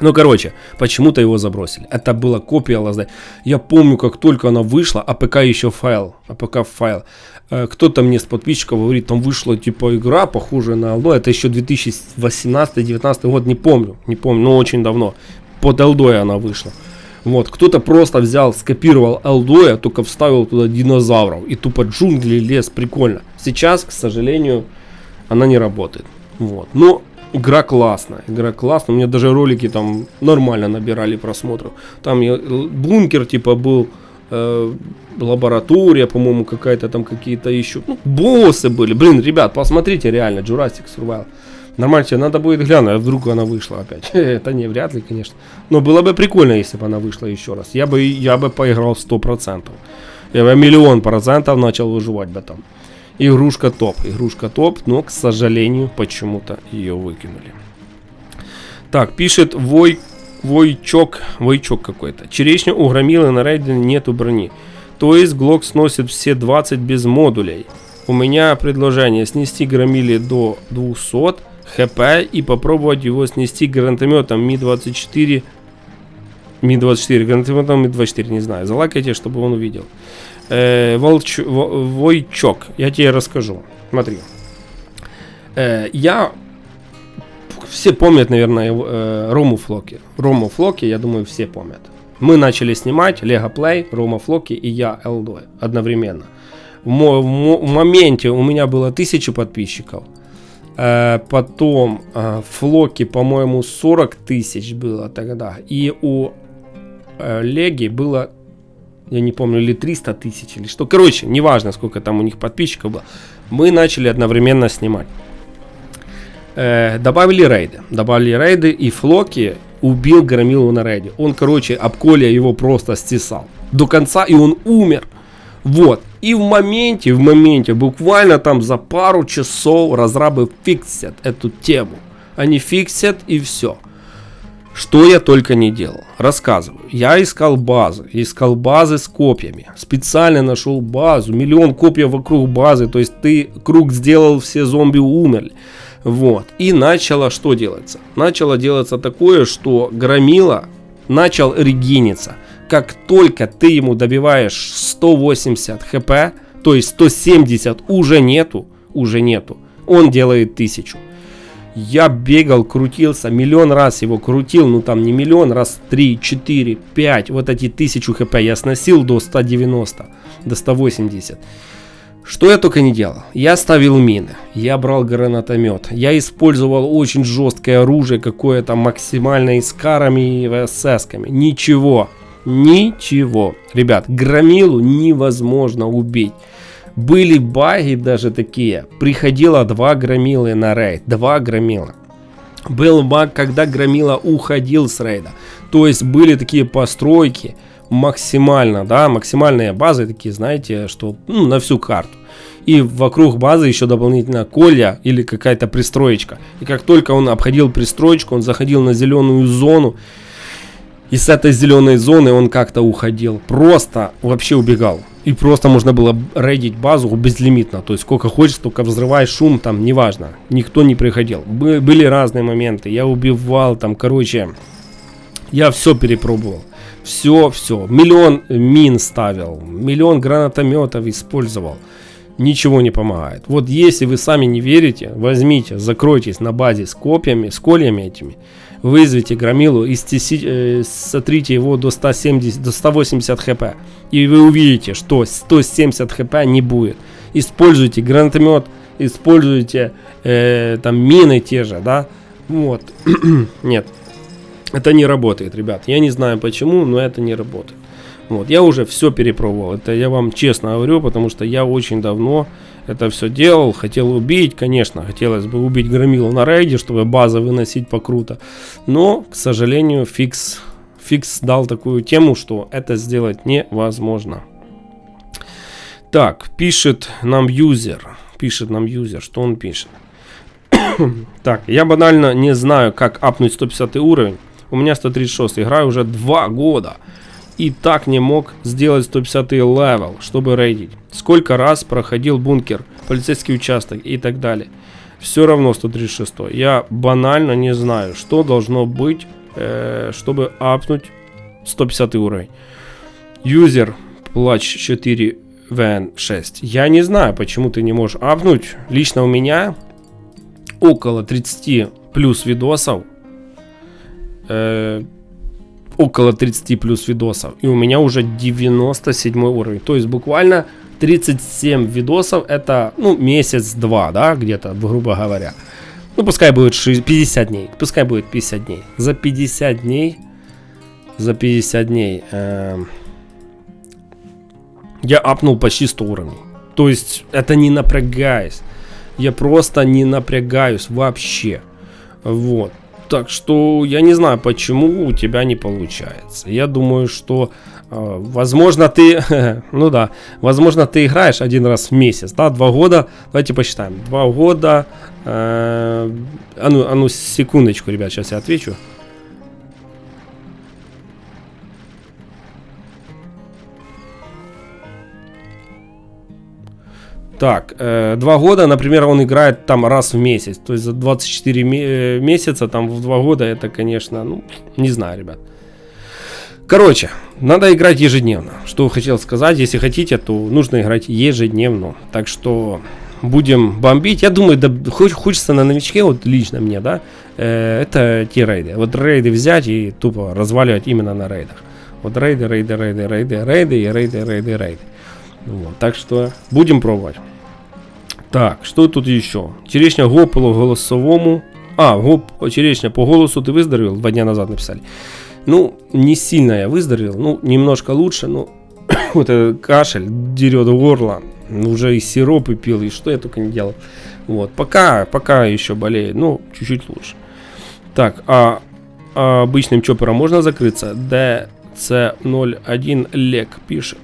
Ну, короче, почему-то его забросили. Это была копия Last Day. Я помню, как только она вышла, АПК еще файл. Кто-то мне с подписчиков говорит, там вышла типа игра, похожая на Алдой. Это еще 2018-2019 год, не помню, но очень давно. Под Алдой она вышла. Вот, кто-то просто взял, скопировал Алдоя, только вставил туда динозавров. И тупо джунгли, лес, прикольно. Сейчас, к сожалению, она не работает. Вот, но... Игра классная. У меня даже ролики там нормально набирали просмотров. Там бункер типа был, лаборатория, по-моему, какая-то там, какие-то еще. Ну, боссы были. Блин, ребят, посмотрите реально, Jurassic Survival. Нормально, тебе надо будет глянуть, а вдруг она вышла опять. Это не, вряд ли, конечно. Но было бы прикольно, если бы она вышла еще раз. Я бы поиграл 100%. Я бы 1000000% начал выживать бы там. Игрушка топ, но, к сожалению, почему-то ее выкинули. Так, пишет Войчок какой-то. Черешня у громилы на рейде нету брони. То есть Глок сносит все 20 без модулей. У меня предложение снести громиле до 200 хп и попробовать его снести гранатометом Ми-24. Гранатометом Ми-24, не знаю. Залайкайте, чтобы он увидел. Войчок, я тебе расскажу. Смотри. Все помнят, наверное, Рому Флоки, я думаю, все помнят. Мы начали снимать Lego Play, Рома Флоки и я, Элдой, одновременно. В моменте у меня было 1000 подписчиков. Потом Флоки, по-моему, 40 тысяч было тогда. И у Леги было, я не помню, или 300 тысяч, или что. Короче, неважно, сколько там у них подписчиков было. Мы начали одновременно снимать. Добавили рейды, и Флоки убил Громилу на рейде. Он, короче, об Коля его просто стесал до конца, и он умер. Вот. И в моменте, буквально там за пару часов разрабы фиксят эту тему. Они фиксят, и все. Что я только не делал. Рассказываю. Я искал базы с копьями. Специально нашел базу. 1 000 000 копий вокруг базы. То есть ты круг сделал, все зомби умерли. Вот. И начало что делаться? Начало делаться такое, что Громила начал регениться. Как только ты ему добиваешь 180 хп, то есть 170 уже нету, он делает 1000. Я бегал, крутился, 1 000 000 раз его крутил, ну там не 1 000 000, раз 3, 4, 5, вот эти 1000 хп я сносил до 190, до 180. Что я только не делал. Я ставил мины, я брал гранатомет, я использовал очень жесткое оружие, какое-то максимально и с карами, и ВСС-ками. Ничего. Ребят, Громилу невозможно убить. Были баги даже такие. Приходило 2 Громилы на рейд. 2 Громила. Был баг, когда Громила уходил с рейда. То есть были такие постройки максимально, да, максимальные базы такие, знаете, что на всю карту. И вокруг базы еще дополнительно колья или какая-то пристроечка. И как только он обходил пристроечку, он заходил на зеленую зону. И с этой зеленой зоны он как-то уходил. Просто вообще убегал. И просто можно было рейдить базу безлимитно. То есть сколько хочешь, столько взрывай, шум там, неважно. Никто не приходил. Были разные моменты. Я убивал там, короче. Я все перепробовал. Все. 1 000 000 мин ставил. 1 000 000 гранатометов использовал. Ничего не помогает. Вот если вы сами не верите, возьмите, закройтесь на базе с копьями, с кольями этими. Вызовите Громилу и сотрите его до 180 хп. И вы увидите, что 170 хп не будет. Используйте гранатомет, используйте там мины те же, да. Вот. Нет. Это не работает, ребят. Я не знаю почему, но это не работает. Вот. Я уже все перепробовал. Это я вам честно говорю, потому что я очень давно это все делал. Хотел убить, конечно. Хотелось бы убить Громилу на рейде, чтобы базы выносить покруто. Но, к сожалению, фикс дал такую тему, что это сделать невозможно. Так, пишет нам юзер. Что он пишет? Так, я банально не знаю, как апнуть 150 уровень. У меня 136, играю уже 2 года. И так не мог сделать 150 левел, чтобы рейдить. Сколько раз проходил бункер, полицейский участок и так далее. Все равно 136. Я банально не знаю, что должно быть, чтобы апнуть 150 уровень. Юзер Плач 4 VN6. Я не знаю, почему ты не можешь апнуть. Лично у меня около 30 плюс видосов. Около 30 плюс видосов. И у меня уже 97 уровень. То есть буквально 37 видосов. Это, месяц-два, да, где-то, грубо говоря. Пускай будет 50 дней. Пускай будет 50 дней. За 50 дней я апнул почти 100 уровней. То есть это не напрягаясь. Я просто не напрягаюсь вообще. Вот. Так что я не знаю, почему у тебя не получается. Я думаю, что возможно ты, возможно ты играешь один раз в месяц, да, 2 года, давайте посчитаем, 2 года, секундочку, ребят, сейчас я отвечу. Так, 2 года, например, он играет там раз в месяц. То есть за 24 месяца, там в 2 года, это, конечно, не знаю, ребят. Короче, надо играть ежедневно. Что хотел сказать, если хотите, то нужно играть ежедневно. Так что будем бомбить. Я думаю, да, хочется на новичке, вот лично мне, да, это те рейды. Вот рейды взять и тупо разваливать именно на рейдах. Вот рейды. Вот, так что будем пробовать. Так, что тут еще? Черешня го по голосовому. Черешня по голосу ты выздоровел? 2 дня назад написали. Ну, не сильно я выздоровел. Ну, немножко лучше, но вот этот кашель дерет горло. Уже и сиропы пил, и что я только не делал. Вот, пока еще болеет, ну, чуть-чуть лучше. Так, обычным чопером можно закрыться? DC01 Лек пишет.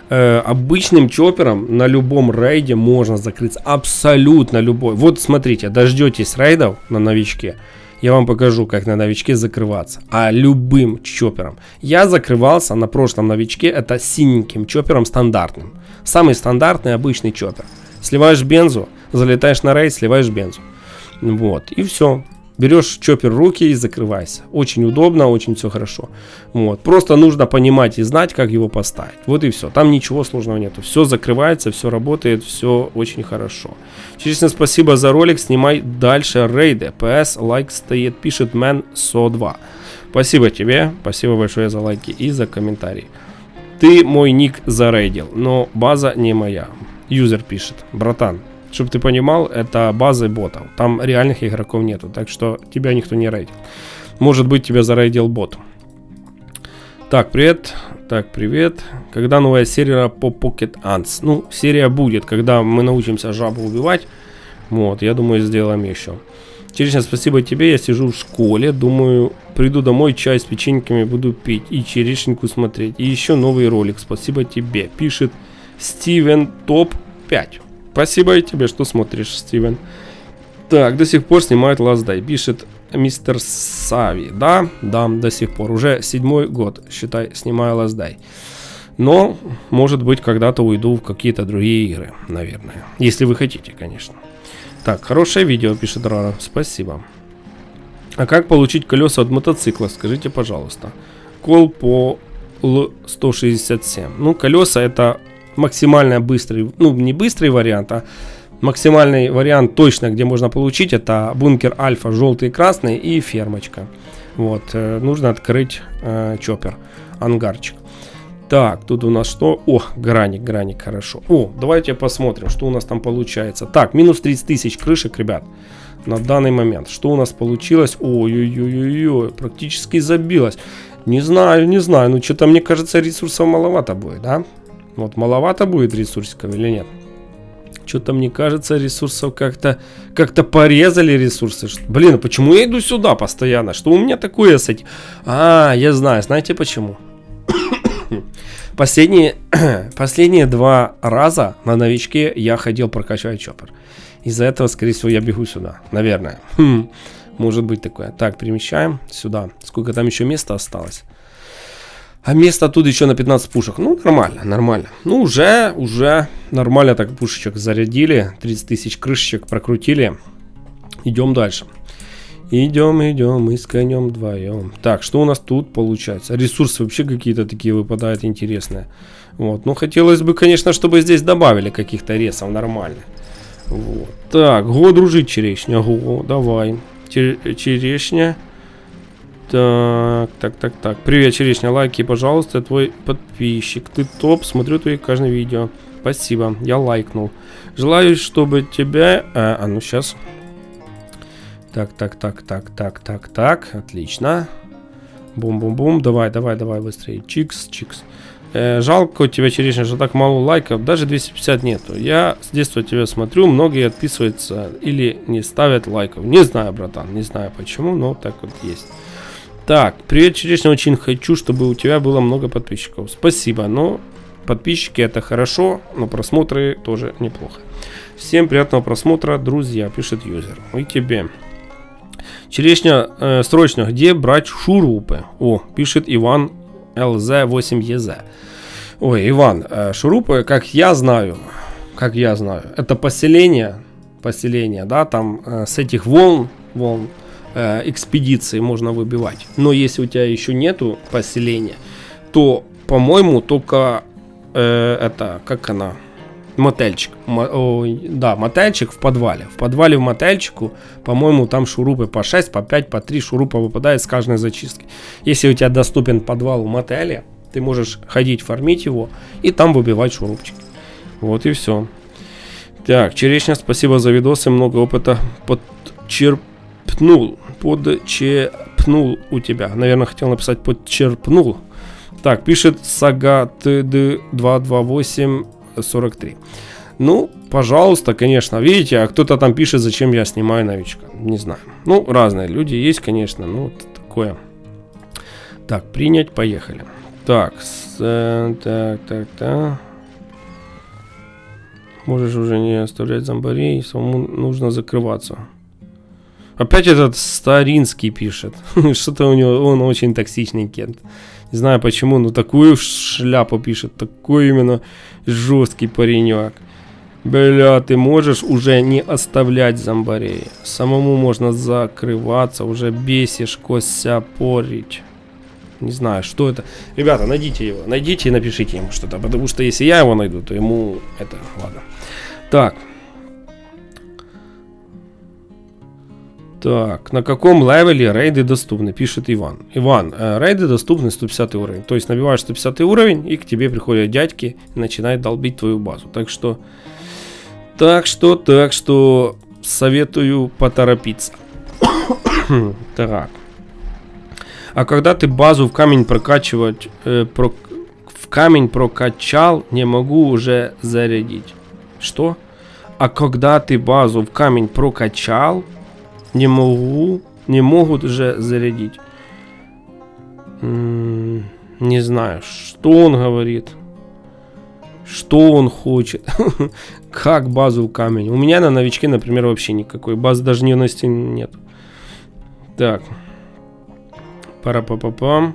Обычным чопером на любом рейде можно закрыться. Абсолютно любой. Вот смотрите, дождетесь рейдов на новичке. Я вам покажу, как на новичке закрываться. А любым чопером. Я закрывался на прошлом новичке. Это синеньким чопером стандартным. Самый стандартный обычный чопер. Сливаешь бензу, залетаешь на рейд, сливаешь бензу. Вот, и все. Берешь чоппер в руки и закрывайся. Очень удобно, очень все хорошо. Вот. Просто нужно понимать и знать, как его поставить. Вот и все. Там ничего сложного нету. Все закрывается, все работает, все очень хорошо. Честно, спасибо за ролик. Снимай дальше рейды. ПС, лайк стоит, пишет Мэн 102. Спасибо тебе. Спасибо большое за лайки и за комментарии. Ты мой ник зарейдил, но база не моя. Юзер пишет. Братан. Чтобы ты понимал, это база ботов. Там реальных игроков нету, так что тебя никто не рейдил. Может быть, тебя зарейдил бот. Так, привет. Так, привет. Когда новая серия по Pocket Ants? Ну, серия будет, когда мы научимся жабу убивать. Вот, я думаю, сделаем еще. Черешня, спасибо тебе. Я сижу в школе. Думаю, приду домой, чай с печеньками буду пить и черешеньку смотреть. И еще новый ролик. Спасибо тебе. Пишет Стивен Топ 5. Спасибо и тебе, что смотришь, Стивен. Так, до сих пор снимает Last Day. Пишет мистер Сави. Да, до сих пор. Уже 7-й год, считай, снимаю Last Day. Но, может быть, когда-то уйду в какие-то другие игры, наверное. Если вы хотите, конечно. Так, хорошее видео, пишет Рара. Спасибо. А как получить колеса от мотоцикла? Скажите, пожалуйста. Кол по L167. Ну, колеса это... максимально быстрый, ну не быстрый вариант, а максимальный вариант точно, где можно получить, это бункер Альфа, желтый и красный и фермочка. Вот, нужно открыть чоппер, ангарчик. Так, тут у нас что? О, граник, хорошо. О, давайте посмотрим, что у нас там получается. Так, минус 30 тысяч крышек, ребят, на данный момент. Что у нас получилось? Ой-ой-ой-ой, практически забилось. Не знаю, ну что-то мне кажется, ресурсов маловато будет, да? Вот маловато будет ресурсиков или нет? Что-то мне кажется, ресурсов как-то порезали ресурсы. Блин, почему я иду сюда постоянно? Что у меня такое с этим? Я знаю, знаете почему? Последние 2 раза на новичке я ходил прокачивать чоппер. Из-за этого, скорее всего, я бегу сюда. Наверное. Может быть такое. Так, перемещаем сюда. Сколько там еще места осталось? А место тут еще на 15 пушек. Ну, нормально. Ну, уже нормально так пушечек зарядили. 30 тысяч крышечек прокрутили. Идем дальше. Идем и с конем вдвоем. Так, что у нас тут получается? Ресурсы вообще какие-то такие выпадают интересные. Вот, ну, хотелось бы, конечно, чтобы здесь добавили каких-то ресов нормальных. Вот. Так, дружить черешня. Давай. Черешня. Так. Привет, черешня, лайки, пожалуйста, твой подписчик. Ты топ, смотрю твои каждое видео. Спасибо, я лайкнул. Желаю, чтобы тебя... ну сейчас. Так. Отлично. Бум-бум-бум. Давай, быстрее. Чикс. Жалко у тебя, черешня, что так мало лайков. Даже 250 нету. Я с детства тебя смотрю, многие отписываются или не ставят лайков. Не знаю, братан, не знаю почему, но так вот есть. Так, привет, черешня, очень хочу, чтобы у тебя было много подписчиков. Спасибо, но подписчики это хорошо, но просмотры тоже неплохо. Всем приятного просмотра, друзья, пишет юзер. И тебе. Черешня, срочно, где брать шурупы? О, пишет Иван ЛЗ8ЕЗ. Ой, Иван, шурупы, как я знаю, это поселение, да, там с этих волн экспедиции можно выбивать. Но если у тебя еще нету поселения, то, по-моему, только мотельчик. Мотельчик в подвале. В подвале в мотельчику, по-моему, там шурупы по 6, по 5, по 3 шурупа выпадает с каждой зачистки. Если у тебя доступен подвал в мотеле, ты можешь ходить, фармить его и там выбивать шурупчик. Вот и все. Так, Черешня, спасибо за видосы, много опыта подчерпнул у тебя. Наверное, хотел написать подчерпнул. Так, пишет Сага TD22843. Ну, пожалуйста, конечно, видите, а кто-то там пишет, зачем я снимаю новичка. Не знаю. Ну, разные люди есть, конечно, ну, вот такое. Так, принять, поехали. Так, так. Можешь уже не оставлять зомбарей, самому нужно закрываться. Опять этот Старинский пишет. Что-то у него, он очень токсичный кент. Не знаю почему, но такую шляпу пишет. Такой именно жесткий паренек. Бля, ты можешь уже не оставлять зомбарей. Самому можно закрываться, уже бесишь, кося порить. Не знаю, что это. Ребята, найдите его, найдите и напишите ему что-то. Потому что если я его найду, то ему это, ладно. Так. Так, на каком левеле рейды доступны, пишет Иван. Иван, рейды доступны 150 уровень. То есть набиваешь 150 уровень, и к тебе приходят дядьки и начинают долбить твою базу. Так что советую поторопиться. Так. А когда ты базу в камень прокачивать, в камень прокачал, не могу уже зарядить. Что? А когда ты базу в камень прокачал, не могут уже зарядить. Не знаю, что он говорит. Что он хочет. Как базу в камень. У меня на новичке, например, вообще никакой. Базы даже ни на стене нет. Так. Пара-па-па-пам.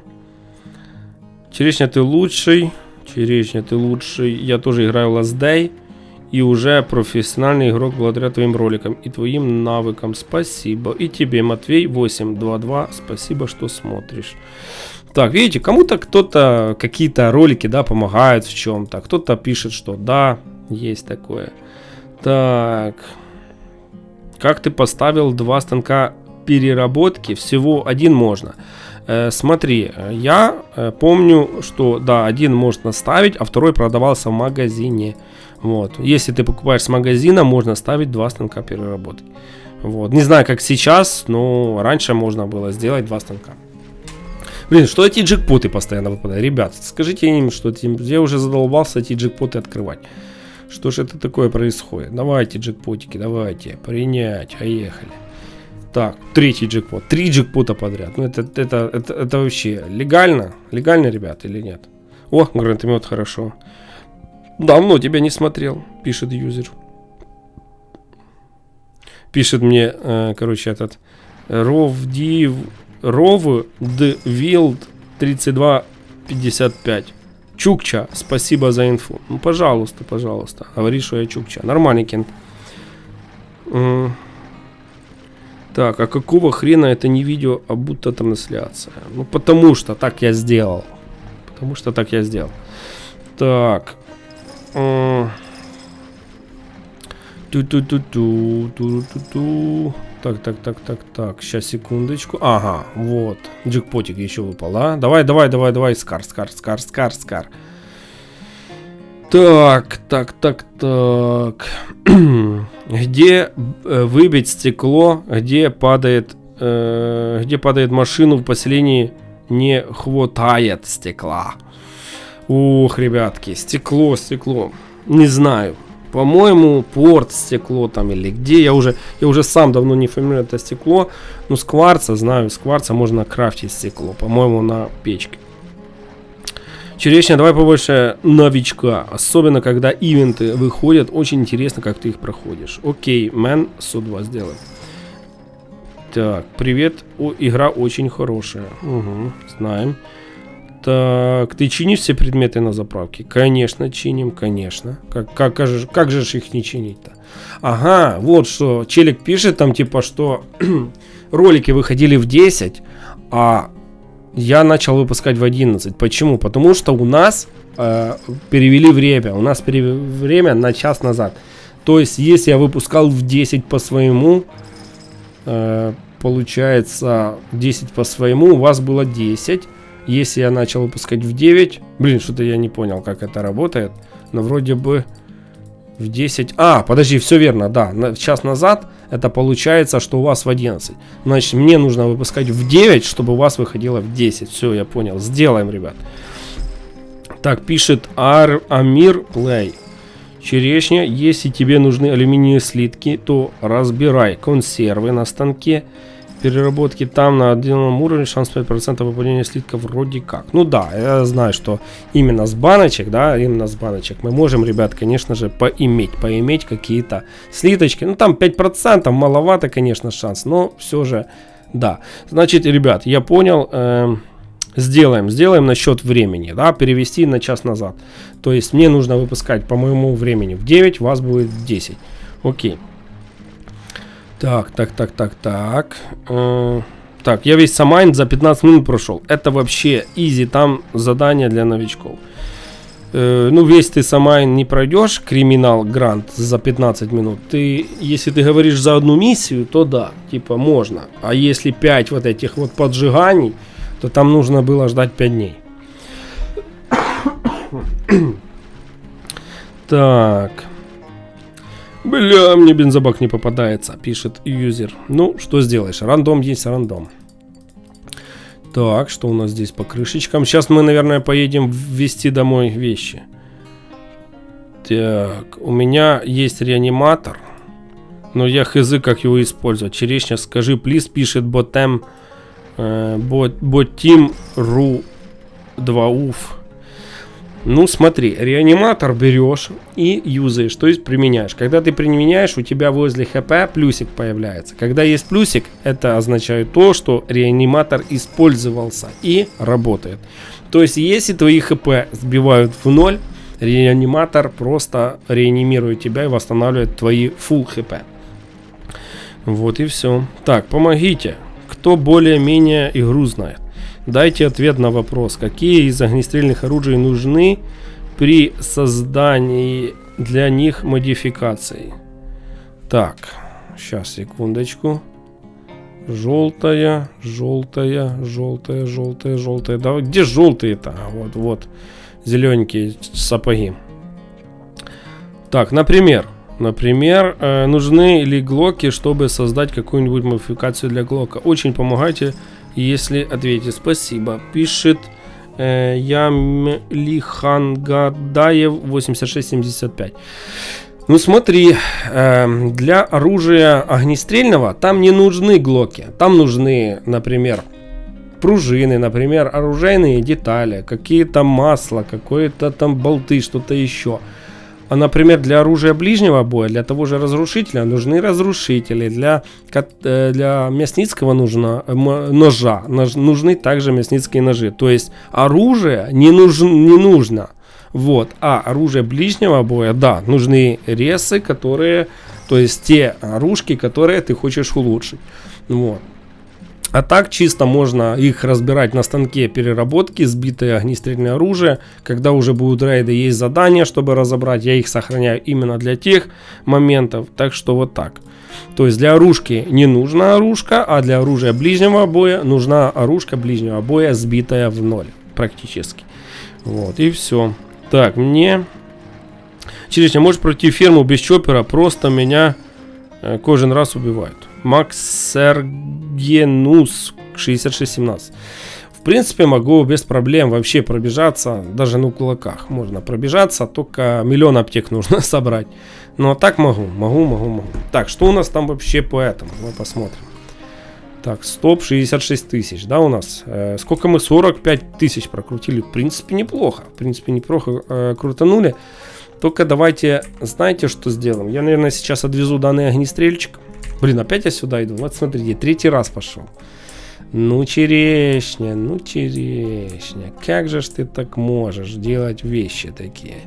Черешня, ты лучший. Черешня, ты лучший. Я тоже играю в Last Day. И уже профессиональный игрок благодаря твоим роликам и твоим навыкам. Спасибо. И тебе, Матвей 822. Спасибо, что смотришь. Так, видите, кому-то кто-то какие-то ролики, да, помогают в чем-то. Кто-то пишет, что да, есть такое. Так. Как ты поставил 2 станка переработки? Всего один можно. Смотри, я помню, что да, один можно ставить, а второй продавался в магазине. Вот. Если ты покупаешь с магазина, можно ставить 2 станка переработки. Вот. Не знаю, как сейчас, но раньше можно было сделать 2 станка. Блин, что эти джекпоты постоянно выпадают? Ребят, скажите им, что я уже задолбался эти джекпоты открывать. Что ж это такое происходит? Давайте джекпотики, давайте. Принять, поехали. Так, 3-й джекпот. 3 джекпота подряд. Ну это вообще легально? Легально, ребят, или нет? О, гранатомет, хорошо. Давно тебя не смотрел, пишет юзер. Пишет мне, короче, этот Rovdwild 3255. Чукча, спасибо за инфу. Ну, пожалуйста, пожалуйста. Говори, что я Чукча. Нормальный кент. Так, а какого хрена это не видео, а будто трансляция? Ну, потому что так я сделал. Так. Так. Сейчас, секундочку. Ага, вот. Джекпотик еще выпал, а? Давай. Скар. Так. Где выбить стекло, где падает машину в поселении, не хватает стекла. Ох, ребятки, стекло. Не знаю. По-моему, порт стекло там или где. Я уже сам давно не фамилию это стекло. Но с кварца, знаю, с кварца можно крафтить стекло. По-моему, на печке. Черешня, давай побольше новичка. Особенно, когда ивенты выходят. Очень интересно, как ты их проходишь. Окей, мэн, 102 сделаем. Так, привет. Игра очень хорошая. Угу, знаем. Так, ты чинишь все предметы на заправке? Конечно, чиним, конечно. Как же их не чинить-то? Ага, вот что. Челик пишет там, типа, что ролики выходили в 10, а я начал выпускать в 11. Почему? Потому что у нас перевели время. У нас перевели время на час назад. То есть, если я выпускал в 10 по своему, получается 10 по своему, у вас было 10. Если я начал выпускать в 9, блин, что-то я не понял, как это работает, но вроде бы В 10. А, подожди, все верно, да. Час назад это получается, что у вас в 11. Значит, мне нужно выпускать в 9, чтобы у вас выходило в 10. Все, я понял. Сделаем, ребят. Так, пишет Амир Плей. Черешня, если тебе нужны алюминиевые слитки, то разбирай консервы на станке переработки. Там на отдельном уровне шанс 5% выпадения слитков вроде как. Ну да, я знаю, что именно с баночек, да, именно с баночек мы можем, ребят, конечно же, поиметь какие-то слиточки. Ну там 5%, маловато, конечно, шанс, но все же, да. Значит, ребят, я понял, сделаем насчет времени, да, перевести на час назад. То есть мне нужно выпускать по моему времени в 9, у вас будет в 10. Окей. Так. Так, я весь Самайн за 15 минут прошел. Это вообще изи, там задание для новичков. Ну, весь ты Самайн не пройдешь, криминал грант за 15 минут. Если ты говоришь за одну миссию, то да, типа можно. А если 5 вот этих вот поджиганий, то там нужно было ждать 5 дней. Так. Бля, мне бензобак не попадается, пишет юзер. Ну, что сделаешь, рандом есть рандом. Так, что у нас здесь по крышечкам? Сейчас мы, наверное, поедем ввести домой вещи. Так, у меня есть реаниматор, но я хз, как его использовать. Черешня, скажи, плиз, пишет ботем, ботим.ру 2уф. Ну смотри, реаниматор берешь и юзаешь, то есть применяешь. Когда ты применяешь, у тебя возле хп плюсик появляется. Когда есть плюсик, это означает то, что реаниматор использовался и работает. То есть если твои хп сбивают в 0, реаниматор просто реанимирует тебя и восстанавливает твои full хп. Вот и все. Так, помогите. Кто более-менее игру знает? Дайте ответ на вопрос, какие из огнестрельных оружий нужны при создании для них модификаций. Так, сейчас, секундочку. Желтая. Да, где желтые-то? Вот, зелененькие сапоги. Так, например, нужны ли глоки, чтобы создать какую-нибудь модификацию для глока? Очень помогайте, если ответите. Спасибо. Пишет Ямлихангадаев 8675. Ну смотри, для оружия огнестрельного там не нужны глоки. Там нужны, например, пружины, например, оружейные детали, какие-то масла, какие-то там болты, что-то еще. А, например, для оружия ближнего боя, для того же разрушителя нужны разрушители. Для мясницкого ножа нужны также мясницкие ножи. То есть оружие не нужно. Вот. А оружие ближнего боя, да, нужны ресы, которые, то есть те оружки, которые ты хочешь улучшить. Вот. А так чисто можно их разбирать на станке переработки, сбитое огнестрельное оружие. Когда уже будут рейды, есть задания, чтобы разобрать. Я их сохраняю именно для тех моментов. Так что вот так. То есть для оружки не нужна оружка, а для оружия ближнего боя нужна оружка ближнего боя, сбитая в 0 практически. Вот и все. Так, мне... Черешня, можешь пройти ферму без чоппера, просто меня кожен раз убивают. Макс Сергенус 6617. В принципе, могу без проблем вообще пробежаться. Даже на кулаках можно пробежаться. Только 1 000 000 аптек нужно собрать. Но так могу. Так, что у нас там вообще по этому? Мы посмотрим. Так, стоп, 66 тысяч, да, у нас? Сколько мы? 45 тысяч прокрутили. В принципе, неплохо. Крутанули. Только давайте, знаете, что сделаем? Я, наверное, сейчас отвезу данный огнестрельчик. Блин, опять я сюда иду. Вот смотрите, 3-й раз пошел. Ну, черешня. Как же ж ты так можешь делать вещи такие?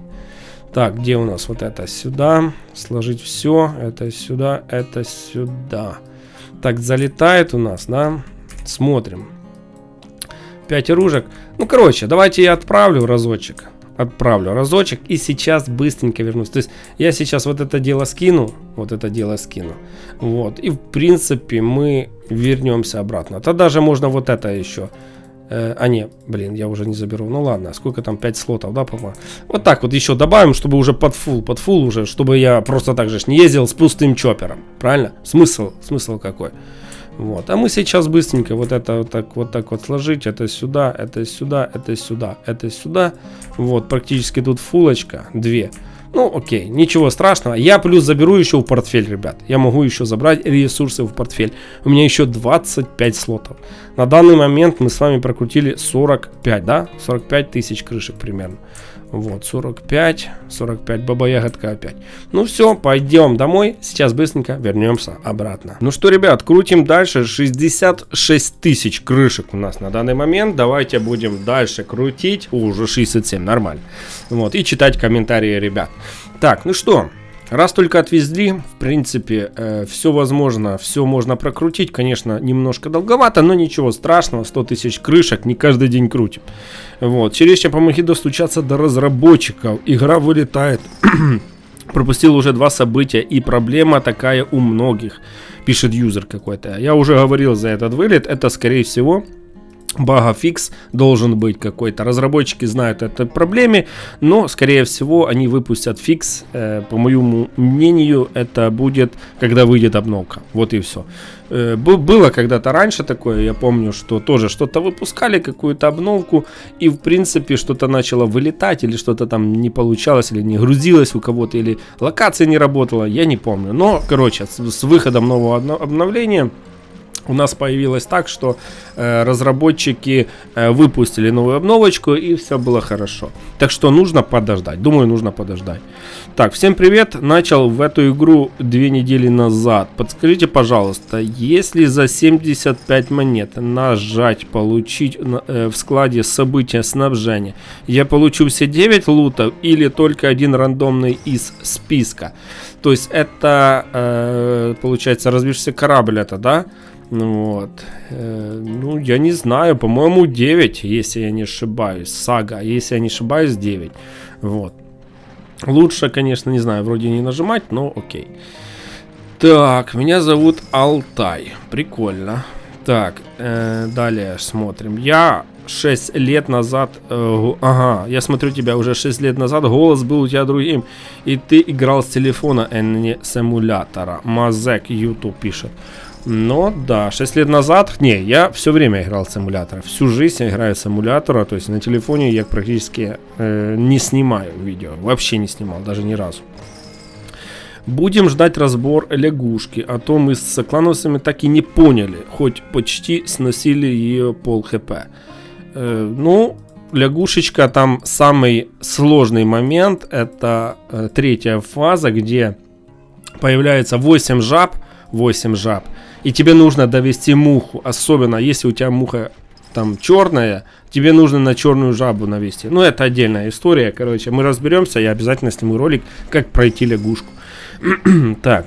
Так, где у нас вот это? Сюда. Сложить все. Это сюда, это сюда. Так, залетает у нас, да? Смотрим. 5 оружек. Ну, короче, давайте я отправлю разочек и сейчас быстренько вернусь. То есть я сейчас вот это дело скину. Вот. И в принципе мы вернемся обратно. То даже можно вот это еще Не, блин, я уже не заберу. Ну ладно, сколько там, 5 слотов, да, по-моему? Вот так вот еще добавим, чтобы уже под фул уже, чтобы я просто так же не ездил с пустым чопером. Правильно? Смысл какой? Вот. А мы сейчас быстренько вот это вот так вот сложить. Это сюда, это сюда, это сюда, это сюда. Вот, практически тут фулочка, 2. Ну, окей, ничего страшного. Я плюс заберу еще в портфель, ребят. Я могу еще забрать ресурсы в портфель. У меня еще 25 слотов. На данный момент мы с вами прокрутили 45, да? 45 тысяч крышек примерно. Вот, 45, баба-ягодка опять. Ну все, пойдем домой. Сейчас быстренько вернемся обратно. Ну что, ребят, крутим дальше. 66 тысяч крышек у нас на данный момент. Давайте будем дальше крутить. Уже 67, нормально. Вот, и читать комментарии ребят. Так, ну что, раз только отвезли, в принципе, все возможно, все можно прокрутить. Конечно, немножко долговато, но ничего страшного. 100 тысяч крышек не каждый день крутим. Вот, чересчур помоги достучаться до разработчиков. Игра вылетает. Пропустил уже 2 события, и проблема такая у многих, пишет юзер какой-то. Я уже говорил за этот вылет, это скорее всего багафикс должен быть какой-то. Разработчики знают о этой проблеме, но скорее всего они выпустят фикс. По моему мнению, это будет, когда выйдет обновка. Вот и все. Было когда-то раньше такое, я помню, что тоже что-то выпускали, какую-то обновку, и в принципе что-то начало вылетать, или что-то там не получалось, или не грузилось у кого-то, или локация не работала, я не помню. Но, короче, с выходом нового обновления у нас появилось так, что разработчики выпустили новую обновочку, и все было хорошо. Так что нужно подождать. Думаю, нужно подождать. Так, всем привет. Начал в эту игру 2 недели назад. Подскажите, пожалуйста, если за 75 монет нажать «Получить» в складе события снабжения, я получу все 9 лутов или только один рандомный из списка? То есть это, получается, разбившийся корабль это, да? Ну вот, ну я не знаю, по-моему 9, если я не ошибаюсь, сага, если я не ошибаюсь 9, вот. Лучше, конечно, не знаю, вроде не нажимать, но окей. Так, меня зовут Алтай, прикольно. Так, далее смотрим, я 6 лет назад, ага, я смотрю тебя уже 6 лет назад, голос был у тебя другим, и ты играл с телефона, а не с эмулятора, Мазек YouTube пишет. Но да, 6 лет назад, не, я все время играл с эмулятора, всю жизнь я играю с эмулятора, то есть на телефоне я практически не снимаю видео, вообще не снимал, даже ни разу. Будем ждать разбор лягушки, а то мы с соклановцами так и не поняли, хоть почти сносили ее пол хп. Ну, лягушечка, там самый сложный момент, это 3-я фаза, где появляется 8 жаб, и тебе нужно довести муху, особенно если у тебя муха там черная, тебе нужно на черную жабу навести. Ну, это отдельная история, короче, мы разберемся, я обязательно сниму ролик, как пройти лягушку. Так,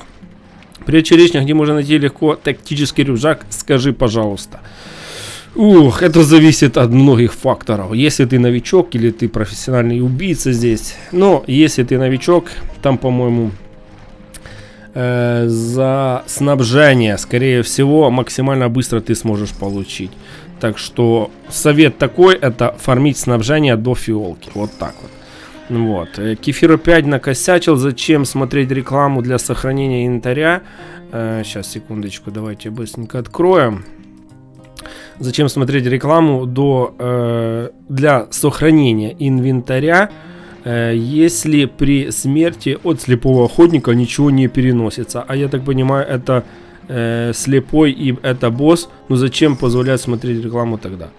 привет, черешня, где можно найти легко тактический рюкзак, скажи, пожалуйста. Ух, это зависит от многих факторов. Если ты новичок или ты профессиональный убийца здесь, но если ты новичок, там, по-моему, за снабжение, скорее всего, максимально быстро ты сможешь получить. Так что совет такой, это фармить снабжение до фиолки. Вот так вот. Вот. Кефир опять накосячил. Зачем смотреть рекламу для сохранения инвентаря? Сейчас, секундочку, давайте быстренько откроем. Зачем смотреть рекламу для сохранения инвентаря, если при смерти от слепого охотника ничего не переносится? А я так понимаю, это слепой и это босс. Ну зачем позволять смотреть рекламу тогда?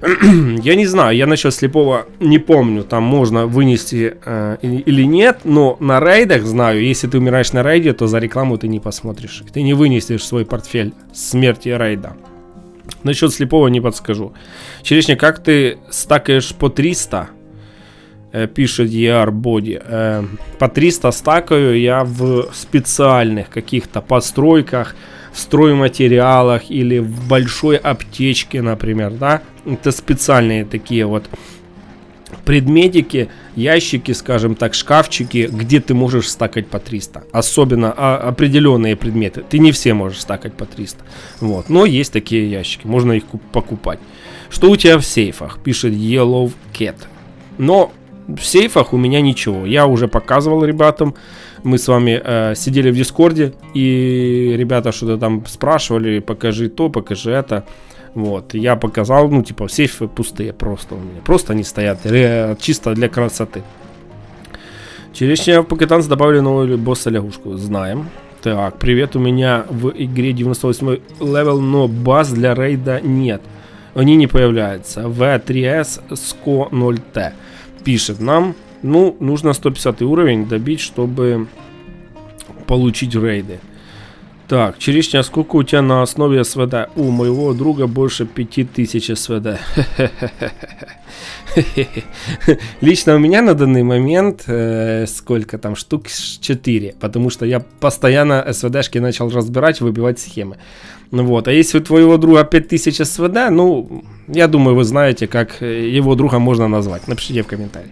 Я не знаю, я насчет слепого не помню, там можно вынести или нет, но на рейдах знаю, если ты умираешь на рейде, то за рекламу ты не посмотришь. Ты не вынесешь свой портфель смерти рейда. Насчет слепого не подскажу. Черешня, как ты стакаешь по 300? Пишет ER Body. По 300 стакаю я в специальных каких-то постройках, в стройматериалах или в большой аптечке, например, да. Это специальные такие вот предметики, ящики, скажем так, шкафчики, где ты можешь стакать по 300. Особенно определенные предметы. Ты не все можешь стакать по 300. Вот. Но есть такие ящики, можно их покупать. Что у тебя в сейфах? Пишет Yellow Cat. Но в сейфах у меня ничего. Я уже показывал ребятам. Мы с вами сидели в Дискорде, и ребята что-то там спрашивали, покажи то, покажи это. Вот, я показал, ну, типа, сейфы пустые просто у меня. Просто они стоят чисто для красоты. Черешня в Покетанс добавили новую босса-лягушку. Знаем. Так, привет, у меня в игре 98 левел, но баз для рейда нет. Они не появляются. V3S SCO 0T пишет нам, ну, нужно 150 уровень добить, чтобы получить рейды. Так, Черешня, сколько у тебя на основе СВД? У моего друга больше 5000 СВД. Лично у меня на данный момент сколько там, штук 4. Потому что я постоянно СВДшки начал разбирать, выбивать схемы. Вот, а если у твоего друга 5000 СВД, ну, я думаю, вы знаете, как его друга можно назвать. Напишите в комментариях.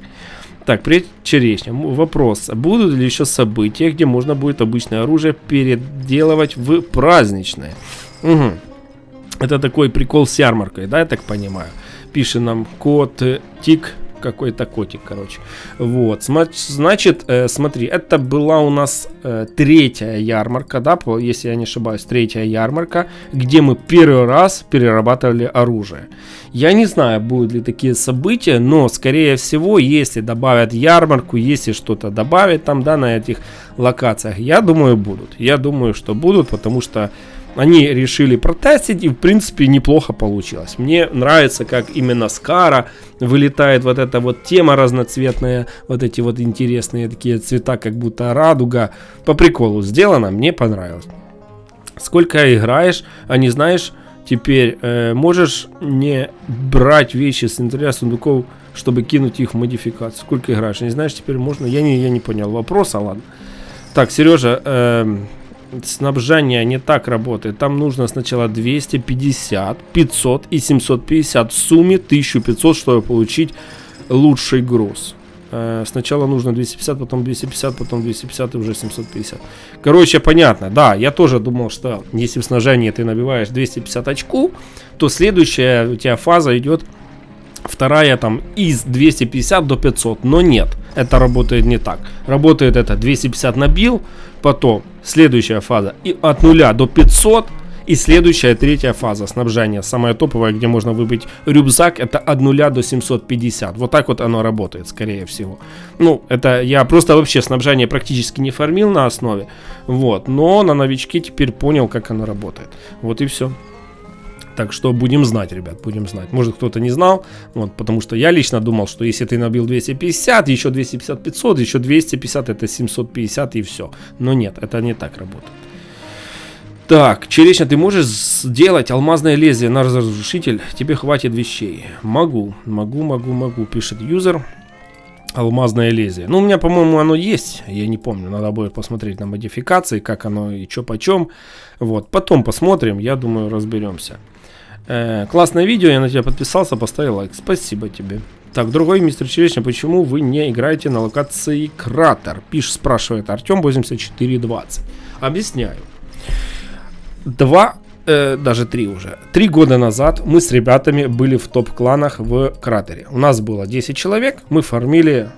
Так, привет, Черешня. Вопрос. Будут ли еще события, где можно будет обычное оружие переделывать в праздничное? Угу. Это такой прикол с ярмаркой, да, я так понимаю? Пишет нам кот Тик, какой-то котик, короче. Вот, значит, смотри, это была у нас третья ярмарка, да, если я не ошибаюсь, третья ярмарка, где мы первый раз перерабатывали оружие. Я не знаю, будут ли такие события, но, скорее всего, если добавят ярмарку, если что-то добавят там, да, на этих локациях, я думаю, будут. Я думаю, что будут, потому что они решили протестить, и в принципе неплохо получилось. Мне нравится, как именно с Кара вылетает вот эта вот тема разноцветная, вот эти вот интересные такие цвета, как будто радуга. По приколу сделано, мне понравилось. Сколько играешь, а не знаешь, теперь можешь не брать вещи с инвентаря сундуков, чтобы кинуть их в модификацию. Сколько играешь, не знаешь, теперь можно. Я не понял вопроса, ладно. Так, Сережа, снабжение не так работает. Там нужно сначала 250, 500 и 750. В сумме 1500, чтобы получить лучший груз. Сначала нужно 250, потом 250, потом 250 и уже 750. Короче, понятно. Да, я тоже думал, что если в снабжении ты набиваешь 250 очков, то следующая у тебя фаза идет вторая там из 250 до 500. Но нет, это работает не так. Работает это 250 набил, потом следующая фаза и от 0 до 500. И следующая, третья фаза снабжения, самая топовая, где можно выбить рюкзак, это от 0 до 750. Вот так вот оно работает, скорее всего. Ну, это я просто вообще снабжение практически не фармил на основе. Вот, но на новичке теперь понял, как оно работает. Вот и все. Так что будем знать, ребят, будем знать. Может, кто-то не знал, вот, потому что я лично думал, что если ты набил 250, еще 250, 500, еще 250, это 750 и все. Но нет, это не так работает. Так, Черешня, ты можешь сделать алмазное лезвие на разрушитель? Тебе хватит вещей. Могу, пишет юзер. Алмазное лезвие. Ну, у меня, по-моему, оно есть. Я не помню, надо будет посмотреть на модификации, как оно и чё почем. Вот, потом посмотрим, я думаю, разберемся. Классное видео, я на тебя подписался, поставил лайк. Спасибо тебе. Так, другой мистер Черешня, почему вы не играете на локации Кратер? Спрашивает Артем 8420. Объясняю. Даже 3 уже. 3 года назад мы с ребятами были в топ-кланах в Кратере. У нас было 10 человек, мы фармили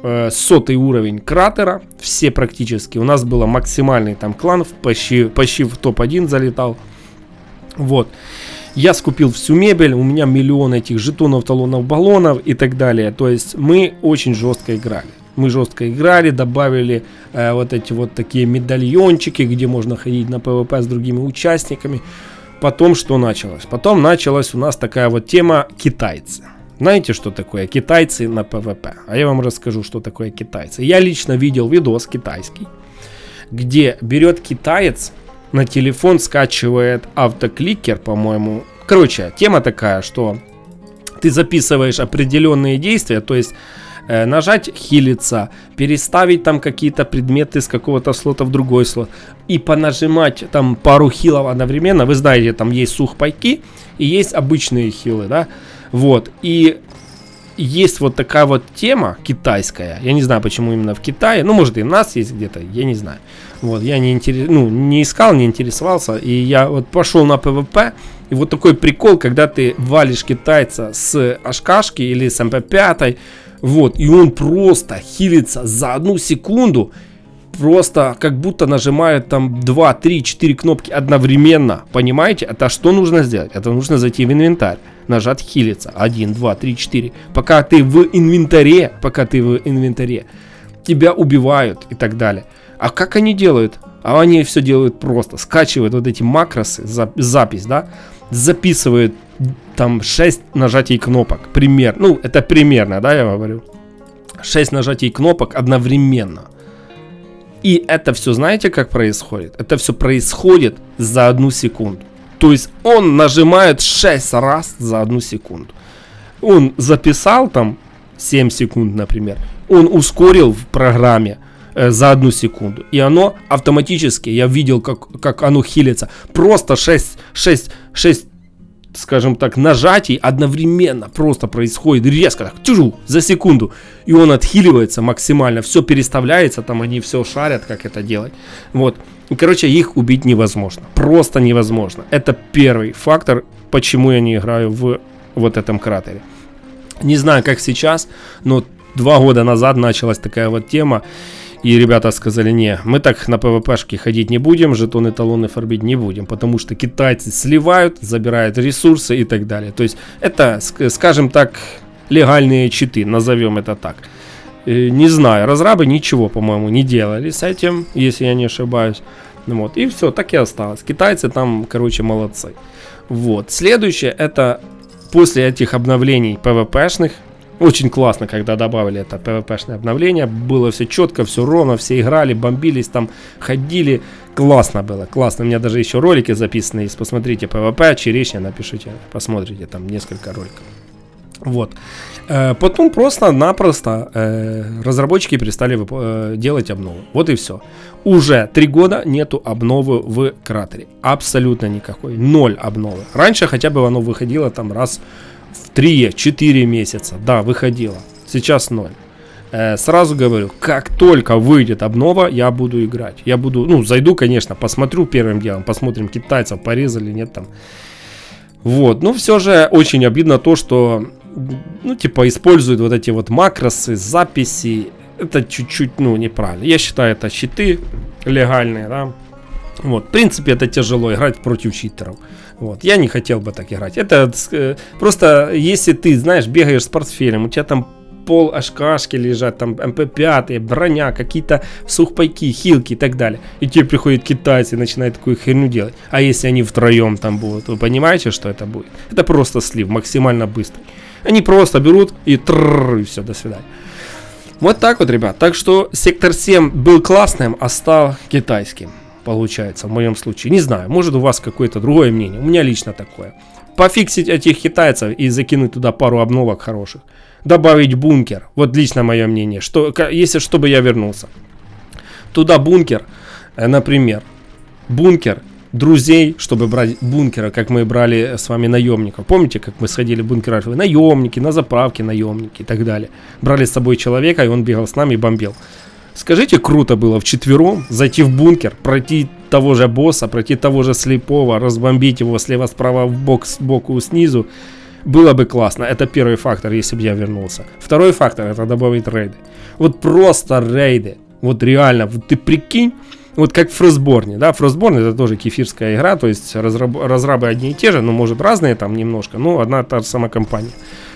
100-й уровень Кратера, все практически. У нас был максимальный там клан, почти в топ-1 залетал. Вот. Я скупил всю мебель, у меня миллион этих жетонов, талонов, баллонов и так далее. То есть мы очень жестко играли. Добавили вот эти вот такие медальончики, где можно ходить на ПВП с другими участниками. Потом что началось? Потом началась у нас такая вот тема китайцы. Знаете, что такое китайцы на ПВП? А я вам расскажу, что такое китайцы. Я лично видел видос китайский, где берет китаец, на телефон скачивает автокликер, по-моему. Короче, тема такая, что ты записываешь определенные действия, то есть нажать хилиться, переставить там какие-то предметы с какого-то слота в другой слот и понажимать там пару хилов одновременно. Вы знаете, там есть сухпайки и есть обычные хилы, да? Вот, и есть вот такая вот тема китайская. Я не знаю, почему именно в Китае. Ну, может, и у нас есть где-то, я не знаю. Вот, я не искал, не интересовался. И я вот пошел на ПВП. И вот такой прикол, когда ты валишь китайца с АШКшки или с МП5. Вот, и он просто хилится за 1 секунду. Просто как будто нажимает там 2, 3, 4 кнопки одновременно. Понимаете? Это что нужно сделать? Это нужно зайти в инвентарь. Нажать хилиться. 1, 2, 3, 4. Пока ты в инвентаре, тебя убивают и так далее. А как они делают? А они все делают просто. Скачивают вот эти макросы, запись, да? Записывают там 6 нажатий кнопок. Ну, это примерно, да, я говорю. 6 нажатий кнопок одновременно. И это все, знаете, как происходит? Это все происходит за 1 секунду. То есть он нажимает 6 раз за 1 секунду. Он записал там 7 секунд, например. Он ускорил в программе за 1 секунду. И оно автоматически, я видел, как оно хилится. Просто 6, скажем так, нажатий одновременно просто происходит резко, так, за секунду. И он отхиливается максимально, все переставляется, там они все шарят, как это делать. Вот. И, короче, их убить невозможно. Просто невозможно. Это первый фактор, почему я не играю в вот этом кратере. Не знаю, как сейчас, но 2 года назад началась такая вот тема. И ребята сказали, не, мы так на ПВПшке ходить не будем, жетоны, талоны фарбить не будем, потому что китайцы сливают, забирают ресурсы и так далее. То есть это, скажем так, легальные читы, назовем это так. Не знаю, разрабы ничего, по-моему, не делали с этим, если я не ошибаюсь. Вот, и все, так и осталось. Китайцы там, короче, молодцы. Вот, следующее, это после этих обновлений ПВПшных. Очень классно, когда добавили это PvP-шное обновление. Было все четко, все ровно, все играли, бомбились, там ходили. Классно было, классно. У меня даже еще ролики записаны есть. Посмотрите PvP, черешня, напишите, посмотрите, там несколько роликов. Вот. Потом просто-напросто разработчики перестали делать обновы. Вот и все. Уже 3 года нету обновы в кратере. Абсолютно никакой. 0 обновы. Раньше хотя бы оно выходило там раз в 3-4 месяца. Да, выходило. Сейчас 0. Сразу говорю, как только выйдет обнова, я буду играть. Я буду, зайду, конечно, посмотрю первым делом. Посмотрим, китайцев порезали, нет там. Вот, все же очень обидно то, что, используют вот эти вот макросы, записи. Это чуть-чуть, неправильно. Я считаю, это читы легальные, да. Вот, в принципе, это тяжело играть против читеров. Вот, я не хотел бы так играть. Это просто, если ты, знаешь, бегаешь с портфелем, у тебя там пол АШКшки лежат, там МП5, броня, какие-то сухпайки, хилки и так далее. И тебе приходят китайцы и начинают такую херню делать. А если они втроем там будут, вы понимаете, что это будет? Это просто слив, максимально быстрый. Они просто берут и все, до свидания. Вот так вот, ребят. Так что сектор 7 был классным, а стал китайским. Получается, в моем случае. Не знаю, может у вас какое-то другое мнение. У меня лично такое. Пофиксить этих китайцев и закинуть туда пару обновок хороших. Добавить бункер. Вот лично мое мнение. Чтобы я вернулся. Туда бункер, например. Бункер друзей, чтобы брать бункера, как мы брали с вами наемников. Помните, как мы сходили в бункера? Наемники, на заправке наемники и так далее. Брали с собой человека, и он бегал с нами и бомбил. Скажите, круто было вчетвером зайти в бункер, пройти того же босса, пройти того же слепого, разбомбить его слева-справа, в бок, сбоку, снизу. Было бы классно. Это первый фактор, если бы я вернулся. Второй фактор, это добавить рейды. Вот просто рейды. Вот реально, вот ты прикинь, вот как в Frostborn, да, Frostborn это тоже кефирская игра, то есть разрабы одни и те же, но может разные там немножко, но одна та же самая компания.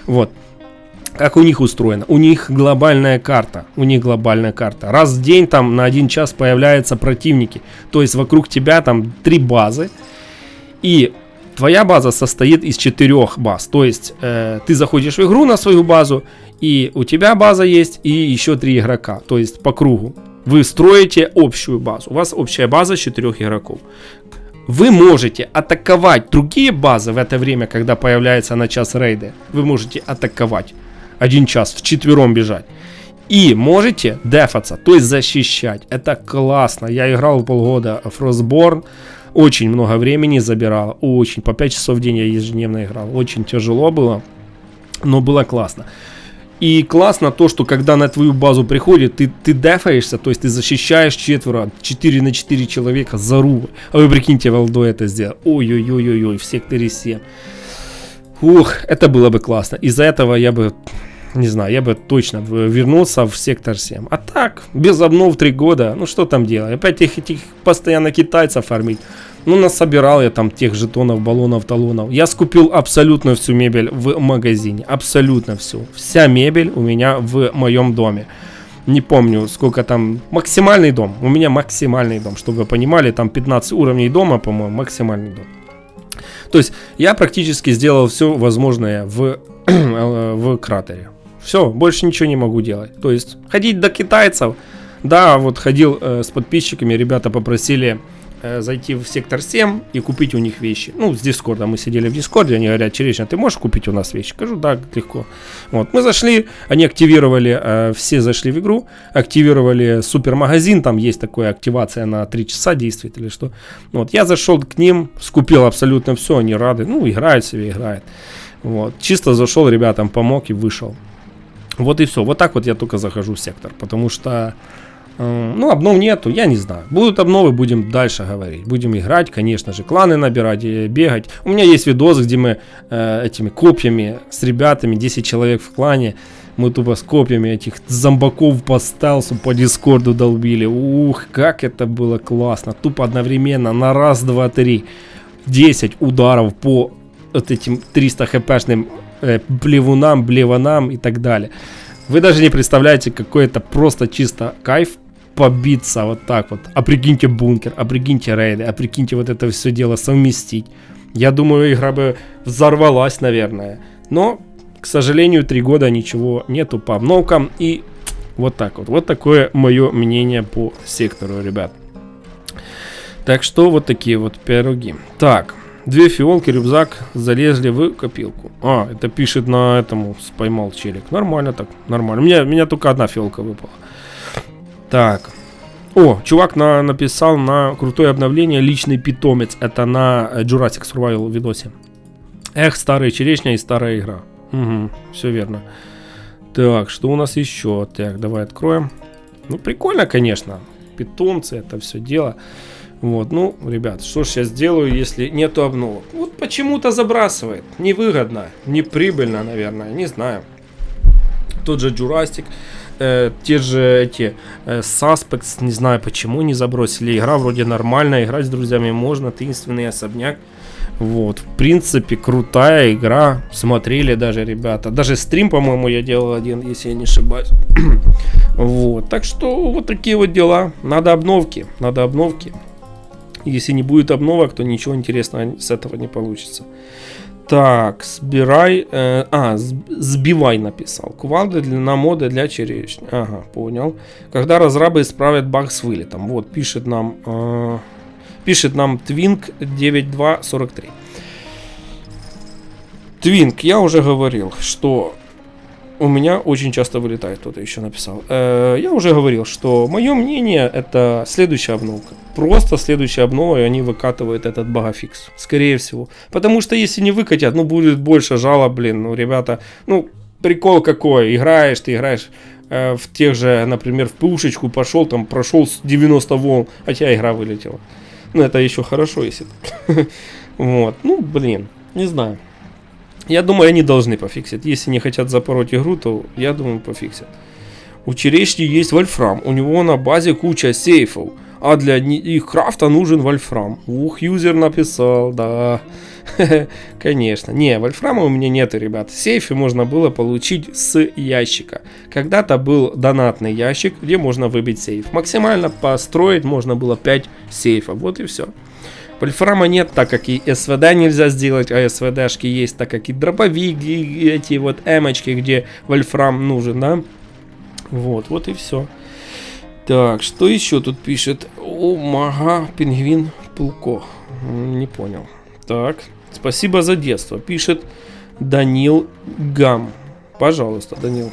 Вот. Как у них устроено? У них глобальная карта. Раз в день там на 1 час появляются противники. То есть вокруг тебя там 3 базы. И твоя база состоит из 4 баз. То есть ты заходишь в игру на свою базу, и у тебя база есть, и еще 3 игрока. То есть по кругу. Вы строите общую базу. У вас общая база 4 игроков. Вы можете атаковать другие базы в это время, когда появляются на час рейды. Вы можете атаковать. 1 час вчетвером бежать. И можете дефаться, то есть защищать. Это классно. Я играл полгода в Frostborn. Очень много времени забирал. Очень. По 5 часов в день я ежедневно играл. Очень тяжело было. Но было классно. И классно то, что когда на твою базу приходит, ты дефаешься, то есть ты защищаешь 4 на 4 человека за рубы. А вы прикиньте, Валдой это сделал. Ой-ой-ой-ой-ой, в секторе 7. Ух, это было бы классно. Из-за этого я бы, не знаю, я бы точно вернулся в сектор 7. А так, без обнов 3 года, ну что там делать? Опять этих постоянно китайцев фармить. Ну, насобирал я там тех жетонов, баллонов, талонов. Я скупил абсолютно всю мебель в магазине. Абсолютно всю. Вся мебель у меня в моем доме. Не помню, сколько там. Максимальный дом. У меня максимальный дом. Чтобы вы понимали, там 15 уровней дома, по-моему, максимальный дом. То есть, я практически сделал все возможное в кратере. Все, больше ничего не могу делать. То есть, ходить до китайцев. Да, вот ходил с подписчиками, ребята попросили зайти в сектор 7 и купить у них вещи. Ну, с Дискорда, мы сидели в Дискорде, они говорят: Черешня, ты можешь купить у нас вещи? Скажу, да, легко. Вот, мы зашли, они активировали, все зашли в игру, активировали супермагазин, там есть такая активация на 3 часа действует или что. Вот, я зашел к ним, скупил абсолютно все, они рады, ну, играют себе, играют. Вот, чисто зашел, ребятам помог и вышел. Вот и все, вот так вот я только захожу в сектор, потому что ну, обнов нету, я не знаю. Будут обновы, будем дальше говорить. Будем играть, конечно же, кланы набирать, бегать. У меня есть видос, где мы этими копьями с ребятами, 10 человек в клане, мы тупо с копьями этих зомбаков по стелсу, по дискорду долбили. Ух, как это было классно. Тупо одновременно на раз, два, три 10 ударов по вот этим 300 хпшным плевунам, блеванам и так далее. Вы даже не представляете, какой это просто чисто кайф побиться вот так вот. А прикиньте бункер, а прикиньте рейды, а прикиньте вот это все дело совместить. Я думаю, игра бы взорвалась, наверное. Но, к сожалению, 3 года ничего нету по обновкам. И вот так вот. Вот такое мое мнение по сектору, ребят. Так что вот такие вот пироги. Так. 2 фиолки, рюкзак, залезли в копилку. А, это пишет на этому, поймал челик. Нормально так, нормально. У меня только 1 фиолка выпала. Так. О, чувак написал на крутое обновление личный питомец. Это на Jurassic Survival видосе. Эх, старая черешня и старая игра. Угу, все верно. Так, что у нас еще? Так, давай откроем. Ну, прикольно, конечно. Питомцы, это все дело. Вот, ну, ребят, что ж я сделаю, если нету обновок? Вот почему-то забрасывает. Невыгодно, неприбыльно, наверное, не знаю. Тот же Jurassic, те же эти Suspects, не знаю почему не забросили. Игра вроде нормальная, играть с друзьями можно, таинственный особняк. Вот, в принципе, крутая игра. Смотрели даже ребята. Даже стрим, по-моему, я делал один, если я не ошибаюсь. Вот, так что вот такие вот дела. Надо обновки, надо обновки. Если не будет обновок, то ничего интересного с этого не получится. Так, сбивай написал. Кувалды на моды для черешни. Ага, понял. Когда разрабы исправят баг с вылетом. Вот, пишет нам Twink 9243. Twink, я уже говорил, что у меня очень часто вылетает, кто-то еще написал. Я уже говорил, что мое мнение, это следующая обновка. Просто следующая обнова, и они выкатывают этот багафикс. Скорее всего. Потому что если не выкатят, ну будет больше жалоб, блин. Ну, ребята, ну, прикол какой. Играешь, ты играешь в тех же, например, в пушечку пошел, там прошел с 90 волн, а у тебя игра вылетела. Ну, это еще хорошо, если так. Вот, ну, блин, не знаю. Я думаю, они должны пофиксить. Если не хотят запороть игру, то я думаю, пофиксят. У черешни есть вольфрам. У него на базе куча сейфов. А для их крафта нужен вольфрам. Ух, юзер написал, да. Конечно. Не, вольфрама у меня нету, ребят. Сейфы можно было получить с ящика. Когда-то был донатный ящик, где можно выбить сейф. Максимально построить можно было 5 сейфов. Вот и все. Вольфрама нет, так как и СВД нельзя сделать, а СВДшки есть, так как и дробовик, и эти вот эмочки, где вольфрам нужен, да? Вот и все. Так, что еще тут пишет? О, мага, пингвин, пулко. Не понял. Так, спасибо за детство, пишет Данил Гам. Пожалуйста, Данил.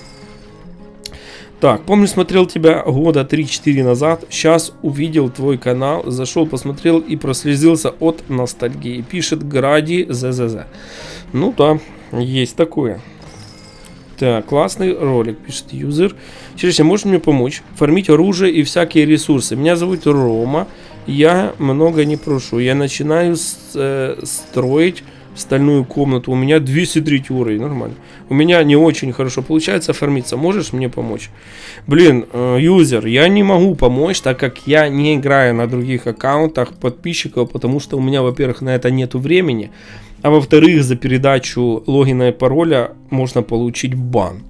Так, помню, смотрел тебя года 3-4 назад, сейчас увидел твой канал, зашел, посмотрел и прослезился от ностальгии. Пишет Гради ЗЗЗ. Ну да, есть такое. Так, классный ролик, пишет юзер. Черешня, можешь мне помочь? Фармить оружие и всякие ресурсы. Меня зовут Рома. Я много не прошу. Я начинаю строить стальную комнату. У меня 203 уровень, нормально. У меня не очень хорошо получается фармиться. Можешь мне помочь? Блин, юзер, я не могу помочь, так как я не играю на других аккаунтах подписчиков, потому что у меня, во-первых, на это нету времени, а во-вторых, за передачу логина и пароля можно получить бан.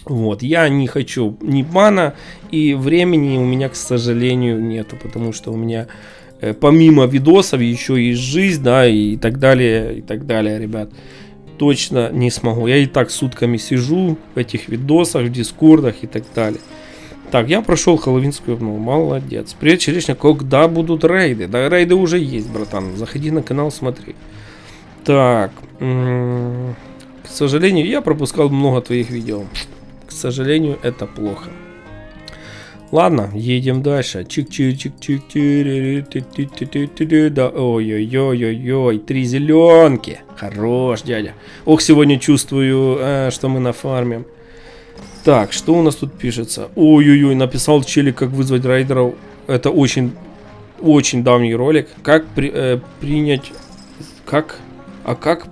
Вот, я не хочу ни бана, и времени у меня, к сожалению, нету, потому что у меня помимо видосов еще есть жизнь, да, и так далее, ребят. Точно не смогу. Я и так сутками сижу в этих видосах, в дискордах и так далее. Так, я прошел хэллоуинскую обнову. Молодец. Привет, Черешня. Когда будут рейды? Да, рейды уже есть, братан. Заходи на канал, смотри. Так. К сожалению, я пропускал много твоих видео. К сожалению, это плохо. Ладно, едем дальше. Чик-чик-чик-чик. Да, ой-ой-ой-ой-ой. 3 зеленки. Хорош, дядя. Ох, сегодня чувствую, что мы нафармим. Так, что у нас тут пишется? Ой-ой-ой, написал челик, как вызвать рейдеров. Это очень, очень давний ролик. Как принять... Как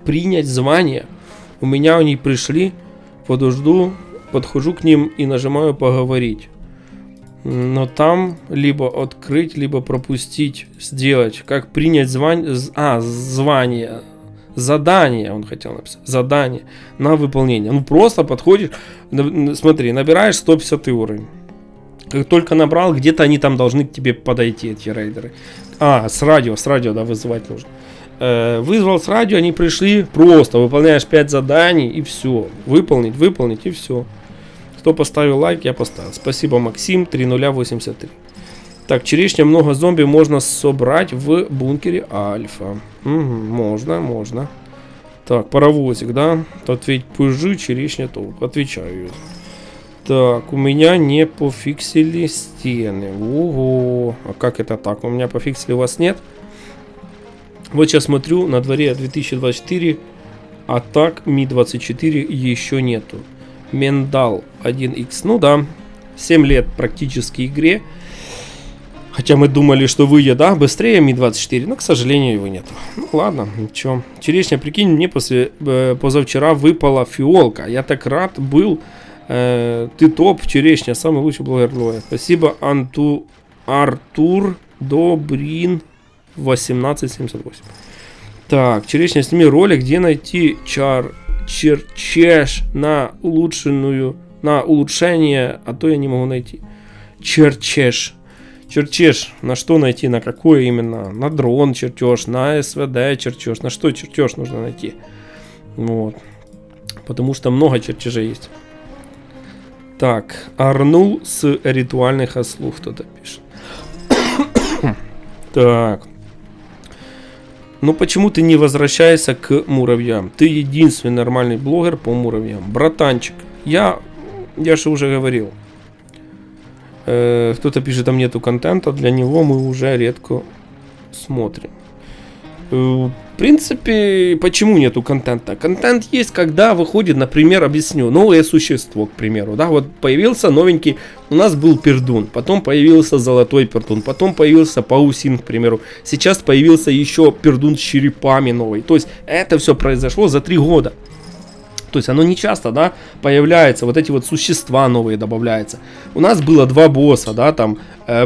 принять звание? У меня они пришли. Подхожу к ним и нажимаю поговорить. Но там либо открыть, либо пропустить, сделать. Как принять звание. Звание. Задание, он хотел написать. Задание на выполнение. Ну просто подходишь. Смотри, набираешь 150 уровень. Как только набрал, где-то они там должны к тебе подойти, эти рейдеры. С радио, да, вызывать нужно. Вызвал с радио, они пришли. Просто выполняешь 5 заданий и все. Выполнить и все. Кто поставил лайк, я поставил. Спасибо, Максим, 3083. Так, черешня, много зомби можно собрать в бункере Альфа. Угу, можно. Так, паровозик, да? Ответь, пыжи, черешня, то. Отвечаю. Так, у меня не пофиксили стены. Ого. А как это так? У меня пофиксили, у вас нет? Вот сейчас смотрю, на дворе 2024, а так Ми-24 еще нету. Мендал 1Х, ну да, 7 лет практически игре. Хотя мы думали, что выйдет, да, быстрее Ми-24, но, к сожалению, его нету. Ну ладно, ничего. Черешня, прикинь, мне позавчера выпала фиолка. Я так рад был. Ты топ, Черешня, самый лучший блогер. Спасибо, Артур Добрин 1878. Так, Черешня, сними ролик, где найти черчеш на улучшение, а то я не могу найти. Черчеш, на что найти, на какое именно? На дрон чертеж, на СВД чертеж, на что чертеж нужно найти? Вот. Потому что много чертежей есть. Так, Арнул с ритуальных ослов кто-то пишет. Так. Ну почему ты не возвращаешься к муравьям? Ты единственный нормальный блогер по муравьям. Братанчик, я же уже говорил. Кто-то пишет, там нету контента, для него мы уже редко смотрим. В принципе, почему нету контента? Контент есть, когда выходит, например, объясню, новое существо, к примеру, да, вот появился новенький, у нас был пердун, потом появился золотой пердун, потом появился паусин, к примеру, сейчас появился еще пердун с черепами новый, то есть это все произошло за 3 года. То есть оно не часто, да, появляется, вот эти вот существа новые добавляются. У нас было 2 босса, да, там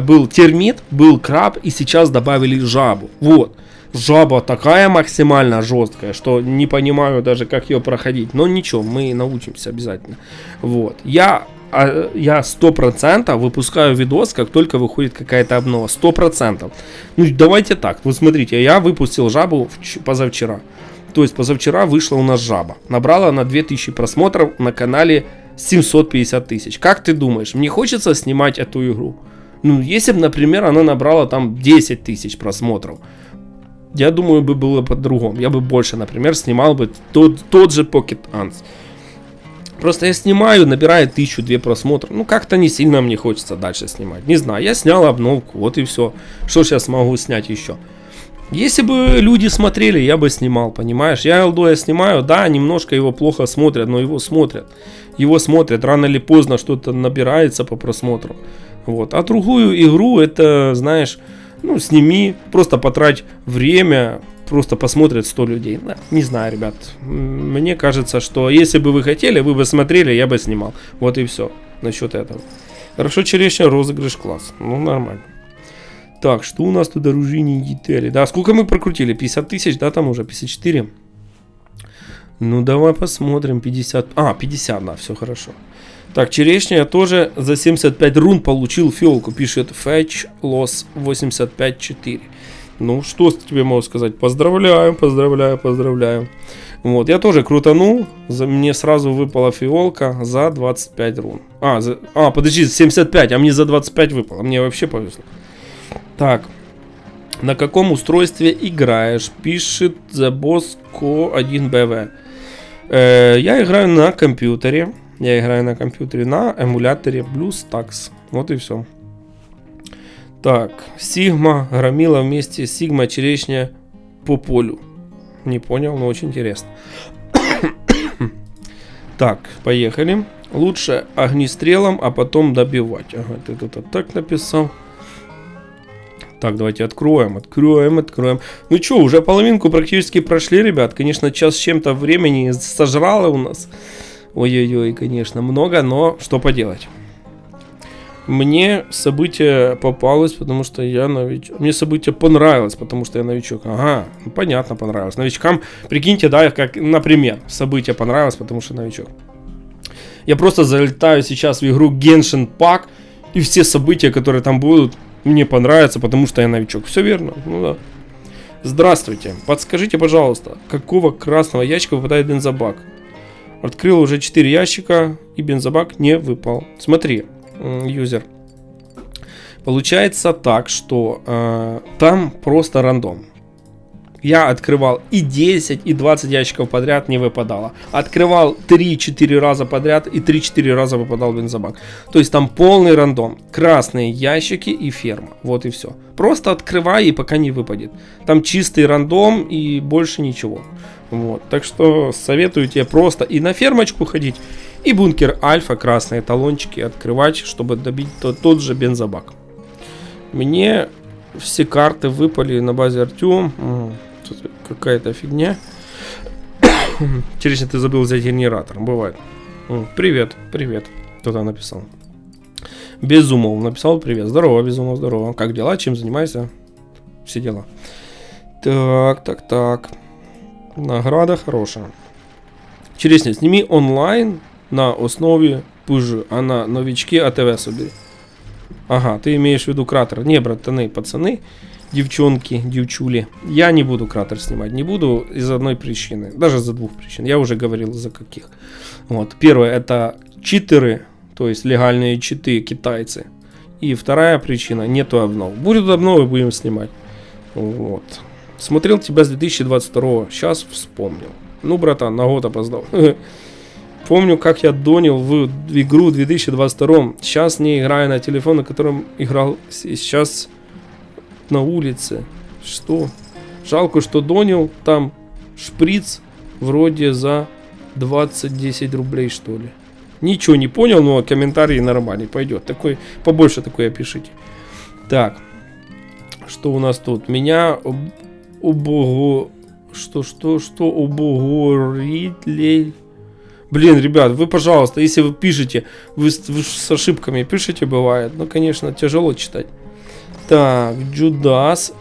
был термит, был краб, и сейчас добавили жабу, вот. Жаба такая максимально жесткая, что не понимаю даже, как ее проходить. Но ничего, мы научимся обязательно. Вот. Я 100% выпускаю видос, как только выходит какая-то обнова. 100%. Ну, давайте так. Вот смотрите, я выпустил жабу позавчера. То есть позавчера вышла у нас жаба. Набрала она 2000 просмотров на канале 750 тысяч. Как ты думаешь, мне хочется снимать эту игру? Ну, если бы, например, она набрала там 10 тысяч просмотров. Я думаю, бы было по-другому. Я бы больше, например, снимал бы тот же Pocket Ants. Просто я снимаю, набираю 1000-2 просмотра. Ну, как-то не сильно мне хочется дальше снимать. Не знаю, я снял обновку, вот и все. Что сейчас могу снять еще? Если бы люди смотрели, я бы снимал, понимаешь? Я Элдоя снимаю, да, немножко его плохо смотрят, но его смотрят. Его смотрят, рано или поздно что-то набирается по просмотру. Вот. А другую игру, это, знаешь, ну, сними, просто потрать время, просто посмотрят 100 людей. Да, не знаю, ребят. Мне кажется, что если бы вы хотели, вы бы смотрели, я бы снимал. Вот и все насчет этого. Хорошо, черешня, розыгрыш, класс. Ну, нормально. Так, что у нас тут оружейные детали? Да, сколько мы прокрутили? 50 тысяч, да, там уже 54. Ну, давай посмотрим. 50. А, 50, да, все хорошо. Так, черешня я тоже за 75 рун получил фиолку. Пишет Fetch Loss 85-4. Ну, что тебе могу сказать? Поздравляю, поздравляю, поздравляю. Вот, я тоже крутанул. Мне сразу выпала фиолка за 25 рун. Подожди, 75, а мне за 25 выпало. Мне вообще повезло. Так, на каком устройстве играешь? Пишет The Boss Co 1BV. Я играю на компьютере. Я играю на компьютере на эмуляторе BlueStacks. Вот и все. Так, Сигма громила вместе с Сигма черешня по полю. Не понял, но очень интересно. Так, поехали. Лучше огнестрелом, а потом добивать. Ага, ты тут так написал. Так, давайте откроем. Ну что, уже половинку практически прошли, ребят. Конечно, час с чем-то времени сожрало у нас. Ой-ой-ой, конечно, много, но что поделать. Мне событие попалось, потому что я новичок. Мне событие понравилось, потому что я новичок. Ага, ну, понятно, понравилось. Новичкам, прикиньте, да, как, например, событие понравилось, потому что новичок. Я просто залетаю сейчас в игру Genshin Impact, и все события, которые там будут, мне понравятся, потому что я новичок. Все верно? Ну да. Здравствуйте. Подскажите, пожалуйста, какого красного ящика выпадает бензобак? Открыл уже 4 ящика, и бензобак не выпал. Смотри, юзер. Получается так, что там просто рандом. Я открывал и 10, и 20 ящиков подряд, не выпадало. Открывал 3-4 раза подряд, и 3-4 раза выпадал бензобак. То есть там полный рандом. Красные ящики и ферма. Вот и все. Просто открывай, и пока не выпадет. Там чистый рандом, и больше ничего. Вот. Так что советую тебе просто и на фермочку ходить, и бункер Альфа, красные талончики открывать, чтобы добить тот же бензобак. Мне все карты выпали на базе Артем. Какая-то фигня. Интересно, ты забыл взять генератор. Бывает. Привет, привет. Кто-то написал. Безумов написал привет. Здорово, Безумов, здорово. Как дела? Чем занимаешься? Все дела. Так. Награда хорошая. Чересня, сними онлайн на основе пыжи, а на новички АТВ собери. Ага, ты имеешь в виду кратер. Не, братаны, пацаны, девчонки, девчули. Я не буду кратер снимать. Не буду из одной причины. Даже за двух причин. Я уже говорил, за каких. Вот. Первое, это читеры, то есть легальные читы, китайцы. И вторая причина, нету обнов. Будут обновы, будем снимать. Вот. Смотрел тебя с 2022. Сейчас вспомнил. Ну, братан, на год опоздал. Помню, как я донил в игру в 2022. Сейчас не играю на телефон, на котором играл сейчас на улице. Что? Жалко, что донил. Там шприц вроде за 20-10 рублей, что ли. Ничего не понял, но комментарий нормальный пойдет. Такой, побольше такое пишите. Так. Что у нас тут? Меня обогорили. Блин, ребят, вы, пожалуйста, если вы пишете, вы с ошибками пишете, бывает. Ну, конечно, тяжело читать. Так, Джудас,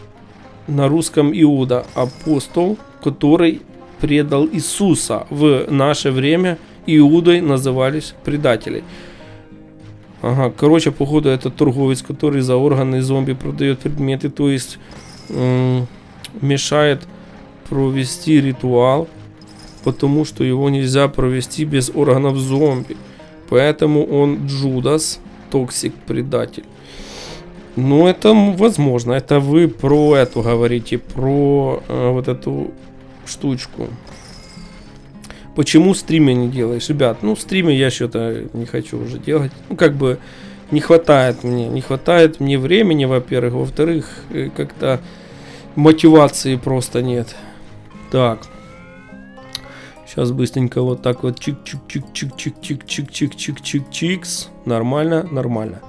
на русском Иуда, апостол, который предал Иисуса. В наше время Иудой назывались предатели. Ага, короче, походу, это торговец, который за органы зомби продает предметы, то есть мешает провести ритуал, потому что его нельзя провести без органов зомби. Поэтому он Джудас, токсик, предатель. Ну, это возможно. Это вы про эту говорите, про вот эту штучку. Почему стримы не делаешь? Ребят, ну, стримы я что-то не хочу уже делать. Ну, как бы не хватает мне времени, во-первых. Во-вторых, как-то мотивации просто нет. Так. Сейчас быстренько вот так вот чик-чик-чик-чик-чик-чик-чик-чик-чик-чикс. Нормально, нормально.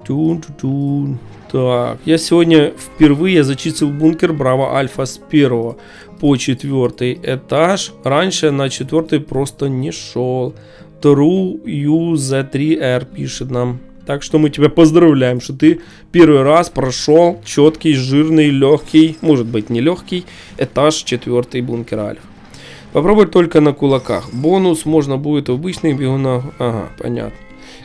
Тун-тун-тун. Так, я сегодня впервые зачистил бункер Браво Альфа с 1 по 4 этаж. Раньше на 4 просто не шел. True UZ3R пишет нам. Так что мы тебя поздравляем, что ты первый раз прошел четкий, жирный, легкий, может быть не легкий, этаж 4 бункера Альфа. Попробуй только на кулаках. Бонус можно будет в обычных бегунах. Ага, понятно.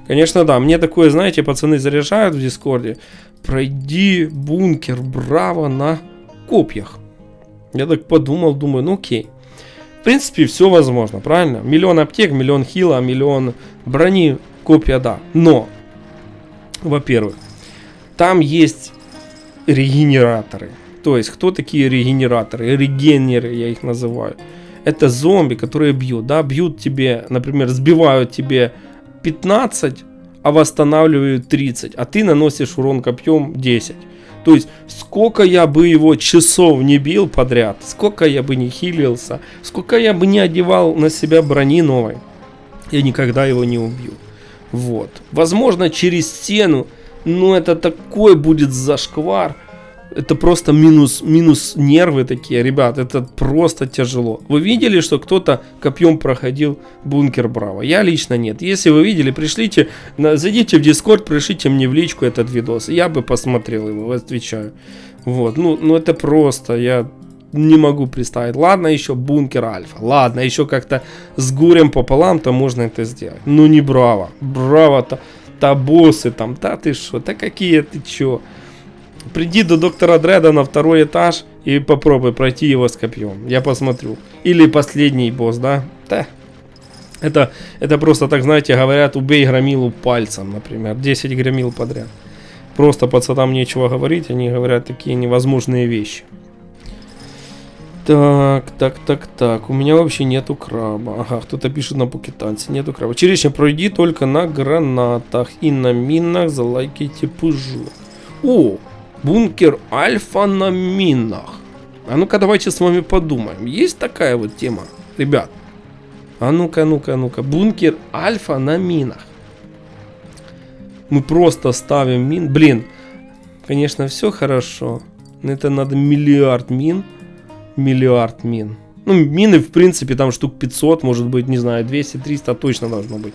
Конечно, да. Мне такое, знаете, пацаны заряжают в Дискорде. Пройди бункер Браво на копьях. Я так подумал, думаю, ну окей. В принципе, все возможно, правильно? Миллион аптек, миллион хила, миллион брони, копья, да. Но, во-первых, там есть регенераторы. То есть, кто такие регенераторы? Регенеры, я их называю. Это зомби, которые бьют, да, бьют тебе, например, сбивают тебе 15, а восстанавливают 30, а ты наносишь урон копьем 10. То есть, сколько я бы его часов не бил подряд, сколько я бы не хилился, сколько я бы не одевал на себя брони новой, я никогда его не убью. Вот. Возможно, через стену, но это такой будет зашквар. Это просто минус нервы такие, ребят, это просто тяжело. Вы видели, что кто-то копьем проходил бункер Браво? Я лично нет. Если вы видели, пришлите, зайдите в Discord, пришлите мне в личку этот видос. Я бы посмотрел его, отвечаю. Вот, ну это просто, я не могу представить. Ладно, еще бункер Альфа. Ладно, еще как-то с горем пополам-то можно это сделать. Ну не Браво. Браво-то боссы там, да ты шо, да какие ты чё? Приди до доктора Дреда на 2 этаж и попробуй пройти его с копьем. Я посмотрю. Или последний босс, да? Да. Это просто так, знаете, говорят, убей громилу пальцем, например. 10 громил подряд. Просто пацанам нечего говорить, они говорят такие невозможные вещи. Так. У меня вообще нету краба. Ага, кто-то пишет на покетанце. Нету краба. Черешня, пройди только на гранатах и на минах залайкайте пыжу. О! Бункер Альфа на минах. А ну-ка давайте с вами подумаем. Есть такая вот тема, ребят? А ну-ка. Бункер Альфа на минах. Мы просто ставим мин. Блин, конечно, все хорошо. Но это надо миллиард мин. Ну, мины, в принципе, там штук 500, может быть, не знаю, 200-300 точно должно быть.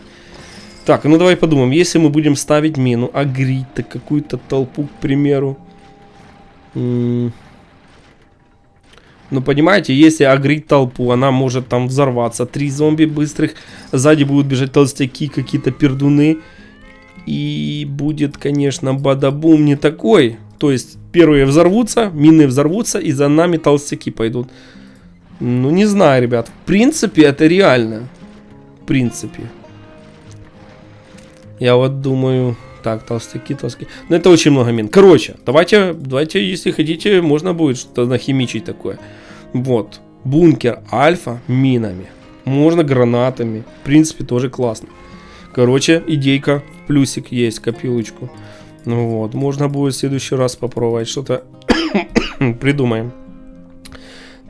Так, ну давай подумаем. Если мы будем ставить мину, агрить-то какую-то толпу, к примеру. Ну, понимаете, если агрить толпу, она может там взорваться. 3 зомби быстрых, сзади будут бежать толстяки, какие-то пердуны. И будет, конечно, бадабум не такой. То есть, первые взорвутся, мины взорвутся, и за нами толстяки пойдут. Ну, не знаю, ребят. В принципе, это реально. В принципе. Я вот думаю... Так, толстяки. Но это очень много мин. Короче, давайте, если хотите, можно будет что-то нахимичить такое. Вот. Бункер Альфа минами. Можно гранатами. В принципе, тоже классно. Короче, идейка. Плюсик есть, копилочку. Ну вот. Можно будет в следующий раз попробовать. Что-то придумаем.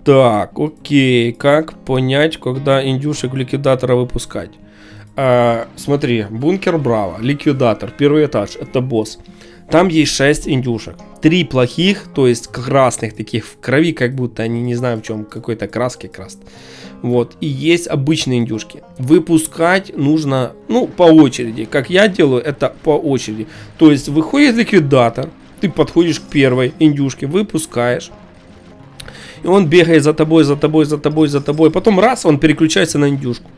Так, окей. Как понять, когда индюшек в ликвидатора выпускать? Смотри, бункер Браво, ликвидатор, 1 этаж, это босс. Там есть 6 индюшек. 3 плохих, то есть красных, таких в крови, как будто они не знаю в чем, какой-то краски красят. Вот, и есть обычные индюшки. Выпускать нужно, ну, по очереди. Как я делаю, это по очереди. То есть выходит ликвидатор, ты подходишь к первой индюшке, выпускаешь. И он бегает за тобой. Потом раз, он переключается на индюшку.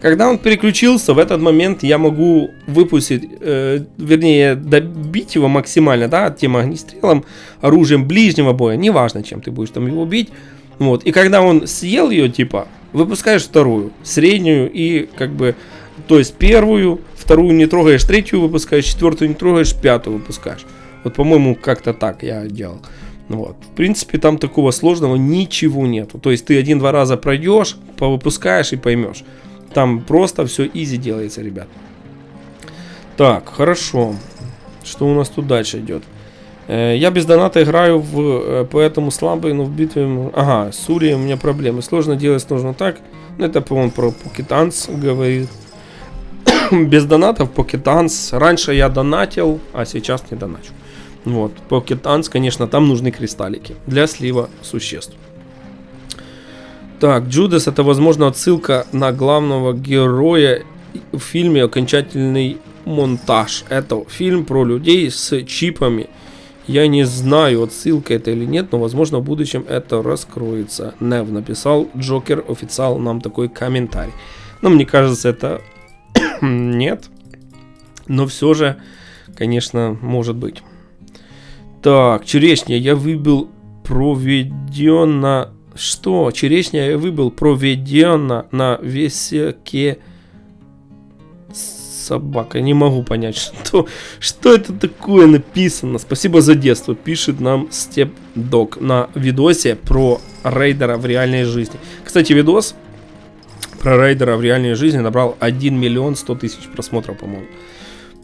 Когда он переключился, в этот момент я могу выпустить, вернее, добить его максимально, да, тем огнестрелом, оружием ближнего боя, неважно, чем ты будешь там его бить. Вот, и когда он съел ее, типа, выпускаешь вторую, среднюю и, как бы, то есть первую, вторую не трогаешь, третью выпускаешь, четвертую не трогаешь, пятую выпускаешь. Вот, по-моему, как-то так я делал. Вот. В принципе, там такого сложного ничего нету. То есть ты 1-2 раза пройдешь, повыпускаешь и поймешь. Там просто все изи делается, ребят. Так, хорошо. Что у нас тут дальше идет? Я без доната играю, поэтому слабый, но в битве... Ага, с Сурией у меня проблемы. Сложно делать, сложно так. Ну, это, по-моему, про Покетанс говорит. Без донатов Покетанс. Раньше я донатил, а сейчас не доначу. Вот. Покетанс, конечно, там нужны кристаллики для слива существ. Так, Джудас — это, возможно, отсылка на главного героя в фильме «Окончательный монтаж». Это фильм про людей с чипами. Я не знаю, отсылка это или нет, но, возможно, в будущем это раскроется. Нев написал, Джокер официал нам такой комментарий. Но мне кажется, это нет. Но все же, конечно, может быть. Так, черешня я выбил проведенно... Что? Черешня я выбил проведенно на весеке... Собака, не могу понять, что это такое написано. Спасибо за детство, пишет нам Степдог на видосе про рейдера в реальной жизни. Кстати, видос про рейдера в реальной жизни набрал 1 миллион 100 тысяч просмотров, по-моему.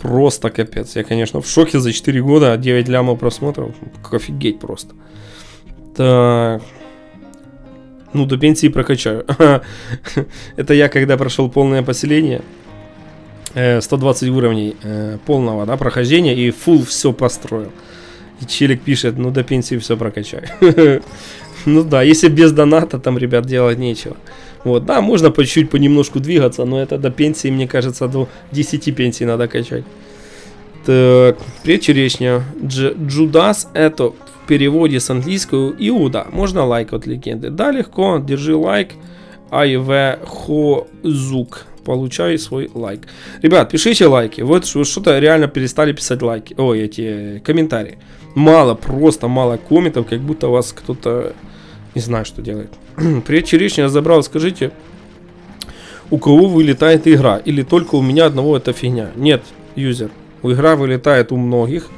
Просто капец. Я, конечно, в шоке за 4 года, 9 лямов просмотров. Офигеть просто. Так. Ну, до пенсии прокачаю. Это я, когда прошел полное поселение. 120 уровней полного, да, прохождения и фул все построил. И челик пишет, ну до пенсии все прокачай. Ну да, если без доната, там, ребят, делать нечего. Вот, да, можно по чуть-чуть понемножку двигаться, но это до пенсии, мне кажется, до 10 пенсий надо качать. Так, привет, черешня. Джудас — это в переводе с английского Иуда. Можно лайк от легенды? Да, легко, держи лайк. Айве Хозук. Получай свой лайк. Ребят, пишите лайки. Вот что-то реально перестали писать лайки. Ой, эти комментарии. Мало, просто мало комментов, как будто вас кто-то не знаю, что делает. Привет, черешня, я забрал. Скажите, у кого вылетает игра? Или только у меня одного это фигня? Нет, юзер. Игра вылетает у многих.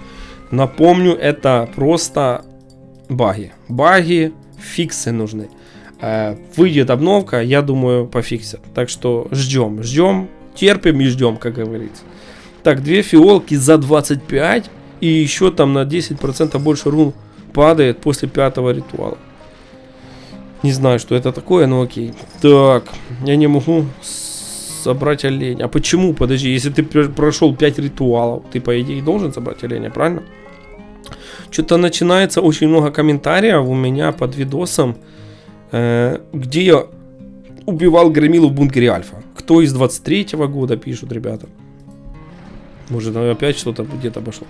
Напомню, это просто баги. Баги, фиксы нужны. Выйдет обновка, я думаю, пофиксят. Так что ждем, терпим и ждем, как говорится. Так, 2 фиолки за 25. И еще там на 10% больше рун падает после 5-го ритуала. Не знаю, что это такое, но окей. Так, я не могу собрать оленя. А почему? Подожди, если ты прошел 5 ритуалов, ты, по идее, должен собрать оленя, правильно? Что-то начинается очень много комментариев у меня под видосом, где я убивал Громилу в бункере Альфа. Кто из 23-го года пишут, ребята? Может, опять что-то где-то пошло.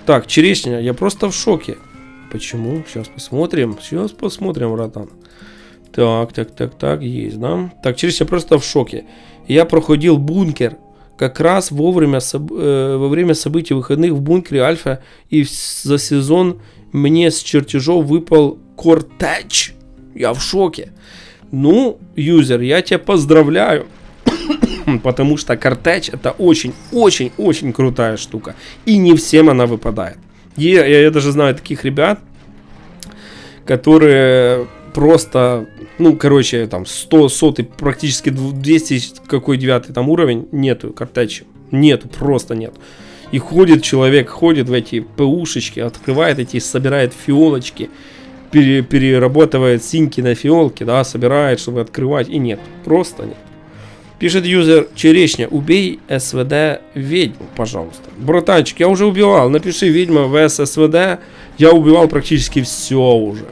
Так, черешня, я просто в шоке. Почему? Сейчас посмотрим, братан. Так, есть, да? Так, черешня просто в шоке. Я проходил бункер как раз во время событий выходных в бункере Альфа, и за сезон мне с чертежов выпал Кортеч. Я в шоке. Ну, юзер, я тебя поздравляю. Потому что Кортеч — это очень крутая штука. И не всем она выпадает. Я даже знаю таких ребят, которые просто, ну, короче, там 100, практически 200, какой 9 там уровень, нету Кортеча. Нету, просто нет. И человек ходит в эти ПУшечки, открывает эти, собирает фиолочки, перерабатывает синьки на фиолки, да, собирает, чтобы открывать, и нет, просто нет. Пишет юзер черешня, убей СВД ведьму, пожалуйста. Братанчик, я уже убивал, напиши ведьма vs СВД, я убивал практически все уже.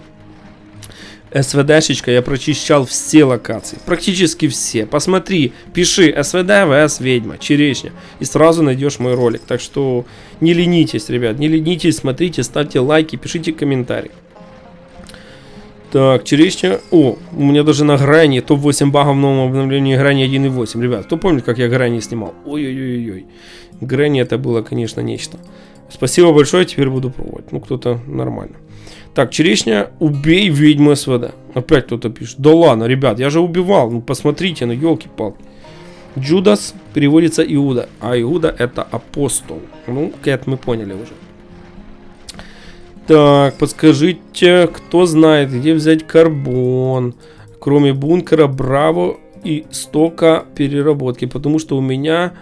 СВДшечка, я прочищал все локации, практически все. Посмотри, пиши СВД vs ведьма, черешня, и сразу найдешь мой ролик. Так что не ленитесь, ребят, не ленитесь, смотрите, ставьте лайки, пишите комментарии. Так, черешня. О, у меня даже на грани топ-8 багов в новом обновлении грани 1.8. Ребят, кто помнит, как я грани снимал? Ой-ой-ой-ой. Грани это было, конечно, нечто. Спасибо большое, теперь буду пробовать. Ну, кто-то нормально. Так, черешня, убей ведьму СВД. Опять кто-то пишет. Да ладно, ребят, я же убивал. Ну, посмотрите, ну, елки-палки. Джудас переводится Иуда, а Иуда это апостол. Ну, это мы поняли уже. Так, подскажите, кто знает, где взять карбон, кроме бункера, Браво и стока переработки, потому что у меня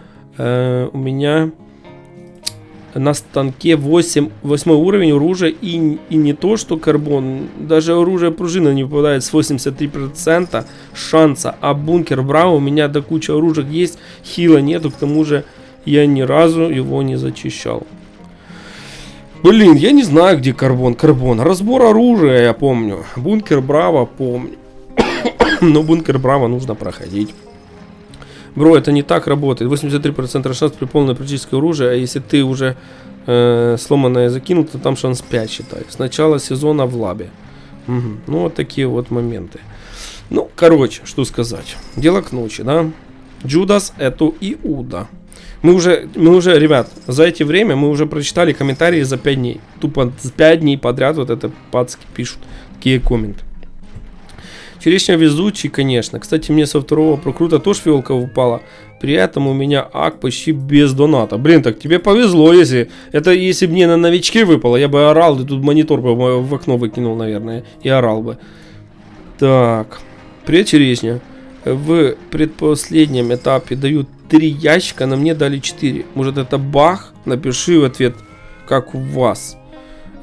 на станке 8 уровень оружия и не то что карбон, даже оружие пружина не попадает с 83% шанса, а бункер Браво у меня до кучи оружия есть, хила нету, к тому же я ни разу его не зачищал. Блин, я не знаю, где карбон. Разбор оружия я помню, бункер Браво помню, но бункер Браво нужно проходить. Бро, это не так работает. 83% шанс при полной практической оружии, а если ты уже сломанное закинул, то там шанс 5, считай. С начала сезона в лабе. Угу. Ну, вот такие вот моменты. Ну, короче, что сказать. Дело к ночи, да? Джудас это Иуда. Мы уже, ребят, за эти время мы уже прочитали комментарии за 5 дней. Тупо 5 дней подряд вот это пацки пишут такие комменты. Черешня везучий, конечно. Кстати, мне со второго прокрута тоже фиолка упала. При этом у меня ак почти без доната. Блин, так тебе повезло, если бы мне на новичке выпало, я бы орал, и тут монитор бы в окно выкинул, наверное, и орал бы. Так, привет, черешня. В предпоследнем этапе дают 3 ящика, на мне дали 4. Может, это баг? Напиши в ответ, как у вас.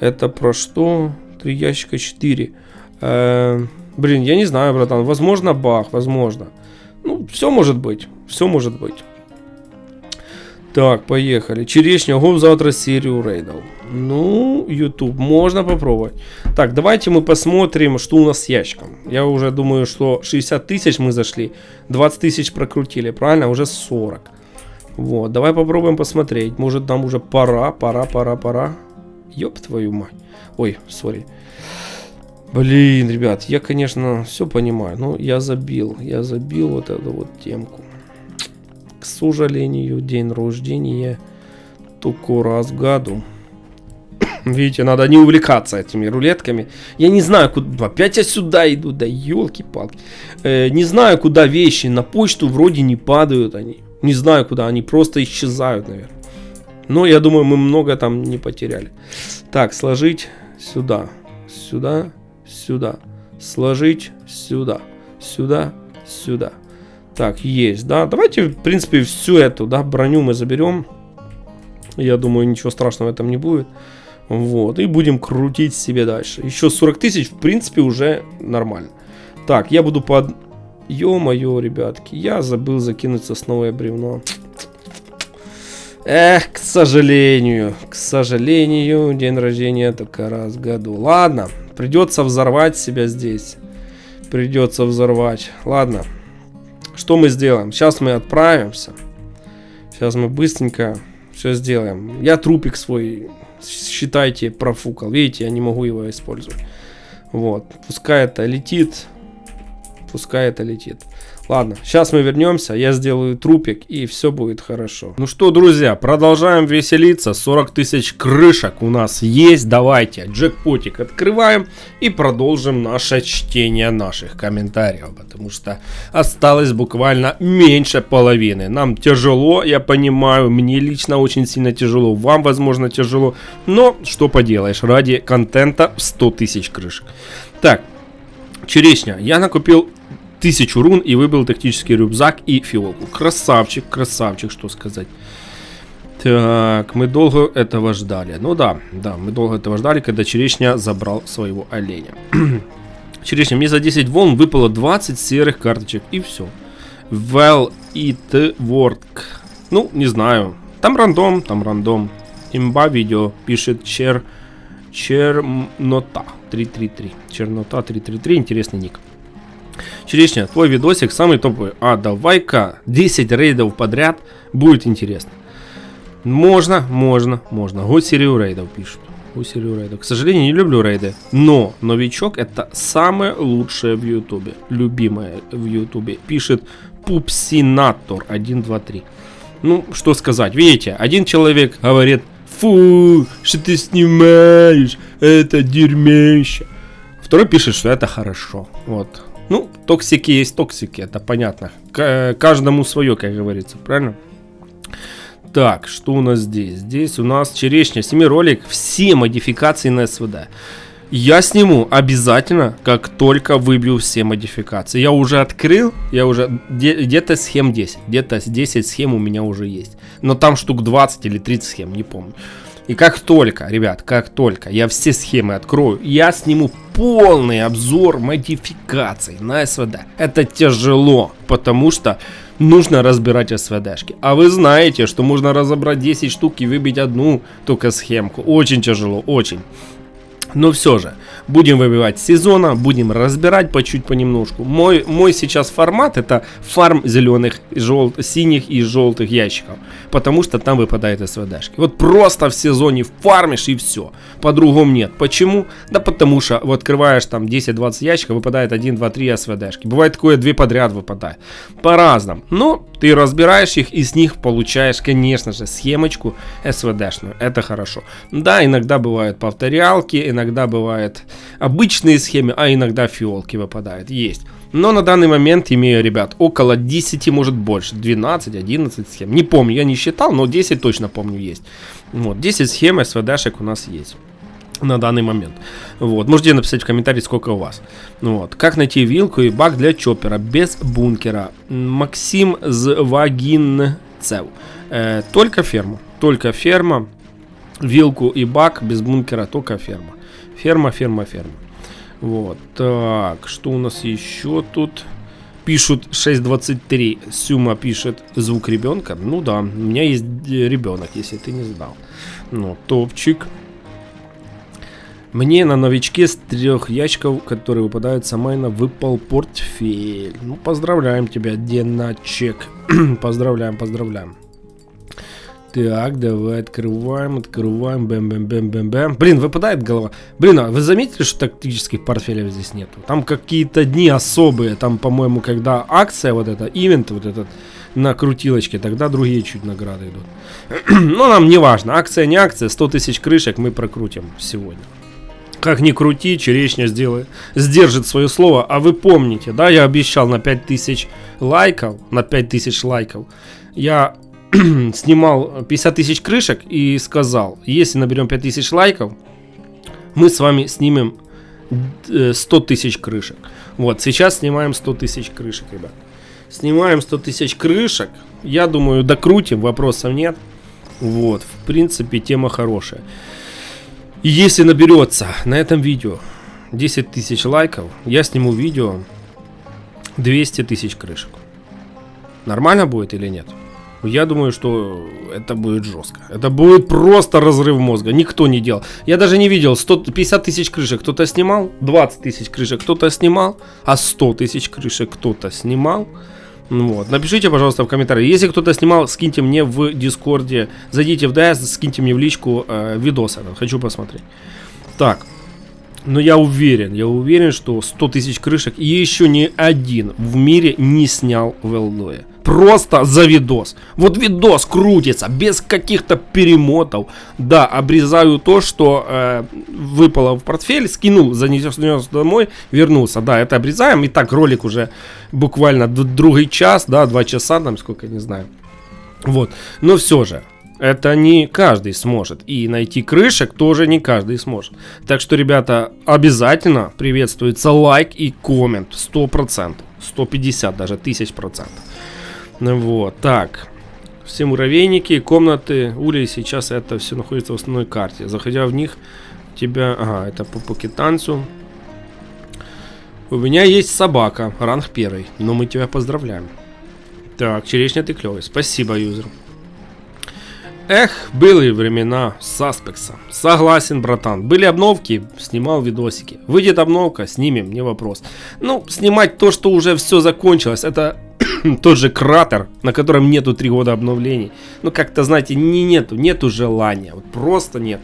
Это про что? 3 ящика 4. Блин, я не знаю, братан. Возможно, баг, возможно. Ну, все может быть. Все может быть. Так, поехали. Черешня, гов завтра серию рейдов. Ну, YouTube, можно попробовать. Так, давайте мы посмотрим, что у нас с ящиком. Я уже думаю, что 60 тысяч мы зашли. 20 тысяч прокрутили, правильно? Уже 40. Вот, давай попробуем посмотреть. Может, нам уже пора. Ёб твою мать. Ой, сори. Блин, ребят, я, конечно, все понимаю, но я забил вот эту вот темку. К сожалению, день рождения только раз в году. Видите, надо не увлекаться этими рулетками. Я не знаю, куда, опять я сюда иду, да елки-палки. Не знаю, куда вещи, на почту вроде не падают они. Не знаю, куда, они просто исчезают, наверное. Но я думаю, мы много там не потеряли. Так, сложить сюда, сюда, сложить сюда, сюда. Так, есть, да. Давайте, в принципе, всю эту, да, броню мы заберем. Я думаю, ничего страшного в этом не будет. Вот, и будем крутить себе дальше. Еще 40 тысяч, в принципе, уже нормально. Так, я буду под... Ё-моё, ребятки, я забыл закинуть сосновое бревно. Эх, к сожалению, день рождения только раз в году. Ладно, придется взорвать себя здесь. Придется взорвать. Ладно, что мы сделаем? Сейчас мы отправимся. Сейчас мы быстренько все сделаем. Я трупик свой, считайте, профукал. Видите, я не могу его использовать. Вот, пускай это летит. Ладно, сейчас мы вернемся, я сделаю трупик и все будет хорошо. Ну что, друзья, продолжаем веселиться. 40 тысяч крышек у нас есть. Давайте джекпотик открываем и продолжим наше чтение наших комментариев. Потому что осталось буквально меньше половины. Нам тяжело, я понимаю, мне лично очень сильно тяжело. Вам, возможно, тяжело. Но что поделаешь, ради контента 100 тысяч крышек. Так, черешня, я накупил 1000 рун и выбил тактический рюкзак и фиолку. Красавчик, что сказать. Так, мы долго этого ждали. Ну да, мы долго этого ждали, когда черешня забрал своего оленя. Черешня, мне за 10 волн выпало 20 серых карточек и все. Well, it work. Ну, не знаю. Там рандом. Имба видео пишет Чернота 333. Чернота 333, интересный ник. Черешня, твой видосик самый топовый. А давай-ка 10 рейдов подряд, будет интересно. Можно. Год серию рейдов пишут. К сожалению, не люблю рейды. Но новичок это самое лучшее в ютубе. Любимое в ютубе. Пишет Пупсинатор 123. Ну, что сказать. Видите, один человек говорит: фу, что ты снимаешь, это дерьмище. Второй пишет, что это хорошо. Вот. Ну, токсики есть токсики, это понятно. Каждому свое, как говорится, правильно? Так, что у нас здесь? Здесь у нас черешня, 7 ролик, все модификации на СВД. Я сниму обязательно, как только выбью все модификации. Я уже открыл, я уже где-то схем 10. Где-то 10 схем у меня уже есть. Но там штук 20 или 30 схем, не помню. И как только, ребят, как только я все схемы открою, я сниму полный обзор модификаций на СВД. Это тяжело, потому что нужно разбирать СВДшки. А вы знаете, что можно разобрать 10 штук и выбить одну только схемку. Очень тяжело, очень. Но все же, будем выбивать сезона, будем разбирать по чуть понемножку. Мой сейчас формат — это фарм зеленых, синих и желтых ящиков. Потому что там выпадают СВДшки. Вот просто в сезоне фармишь и все. По-другому нет. Почему? Да потому что открываешь там 10-20 ящиков, выпадает 1, 2, 3 СВДшки. Бывает такое, 2 подряд выпадает. По-разному. Но ты разбираешь их и с них получаешь, конечно же, схемочку СВДшную. Это хорошо. Да, иногда бывают повторялки, иногда бывают обычные схемы, а иногда фиолки выпадают. Есть. Но на данный момент имею, ребят, около 10, может больше, 12-11 схем. Не помню, я не считал, но 10 точно помню есть. Вот, 10 схем СВДшек у нас есть на данный момент. Вот, можете написать в комментарии, сколько у вас. Вот, как найти вилку и бак для чоппера без бункера. Максим Звагинцев. Только ферма. Вилку и бак без бункера, только ферма. Ферма. Вот, так, что у нас еще тут? Пишут 6.23, Сюма пишет звук ребенка. Ну да, у меня есть ребенок, если ты не знал. Ну, топчик. Мне на новичке с 3 ящиков, которые выпадают с майна, выпал портфель. Ну, поздравляем тебя, Деначек. Поздравляем. Так, давай открываем, бэм. Блин, выпадает голова. Блин, а вы заметили, что тактических портфелей здесь нету? Там какие-то дни особые, там, по-моему, когда акция вот эта, ивент вот этот на крутилочке, тогда другие чуть награды идут. Но нам не важно, акция не акция, 100 тысяч крышек мы прокрутим сегодня. Как ни крути, черешня сдержит свое слово. А вы помните, да, я обещал на 5000 лайков, я снимал 50 тысяч крышек и сказал, если наберем 5000 лайков, мы с вами снимем 100 тысяч крышек. Вот, сейчас снимаем 100 тысяч крышек, ребят. Снимаем 100 тысяч крышек. Я думаю, докрутим, вопросов нет. Вот, в принципе, тема хорошая. И если наберется на этом видео 10 тысяч лайков, я сниму видео 200 тысяч крышек. Нормально будет или нет? Я думаю, что это будет жестко. Это будет просто разрыв мозга. Никто не делал. Я даже не видел 150 тысяч крышек кто-то снимал, 20 тысяч крышек кто-то снимал, а 100 тысяч крышек кто-то снимал. Вот. Напишите, пожалуйста, в комментарии. Если кто-то снимал, скиньте мне в Дискорде. Зайдите в ДС, скиньте мне в личку видосы. Хочу посмотреть. Так. Но я уверен, что 100 тысяч крышек и еще ни один в мире не снял в Элдое. Просто за видос. Вот видос крутится, без каких-то перемотов. Да, обрезаю то, что выпало в портфель, скинул, занес домой, вернулся. Да, это обрезаем. И так ролик уже буквально другой час, да, 2 часа, там сколько, не знаю. Вот, но все же. Это не каждый сможет. И найти крышек тоже не каждый сможет. Так что, ребята, обязательно приветствуется лайк и коммент. 100%. 150 даже, 1000%. Вот, так. Все муравейники, комнаты, улей. Сейчас это все находится в основной карте. Заходя в них, у тебя... Ага, это по покетанцу. У меня есть собака, ранг 1. Но мы тебя поздравляем. Так, черешня, ты клевый. Спасибо, юзер. Эх, были времена Саспекса. Согласен, братан. Были обновки, снимал видосики. Выйдет обновка, снимем, не вопрос. Ну, снимать то, что уже все закончилось, это тот же кратер, на котором нету 3 года обновлений. Ну, как-то, знаете, нету желания. Вот просто нету.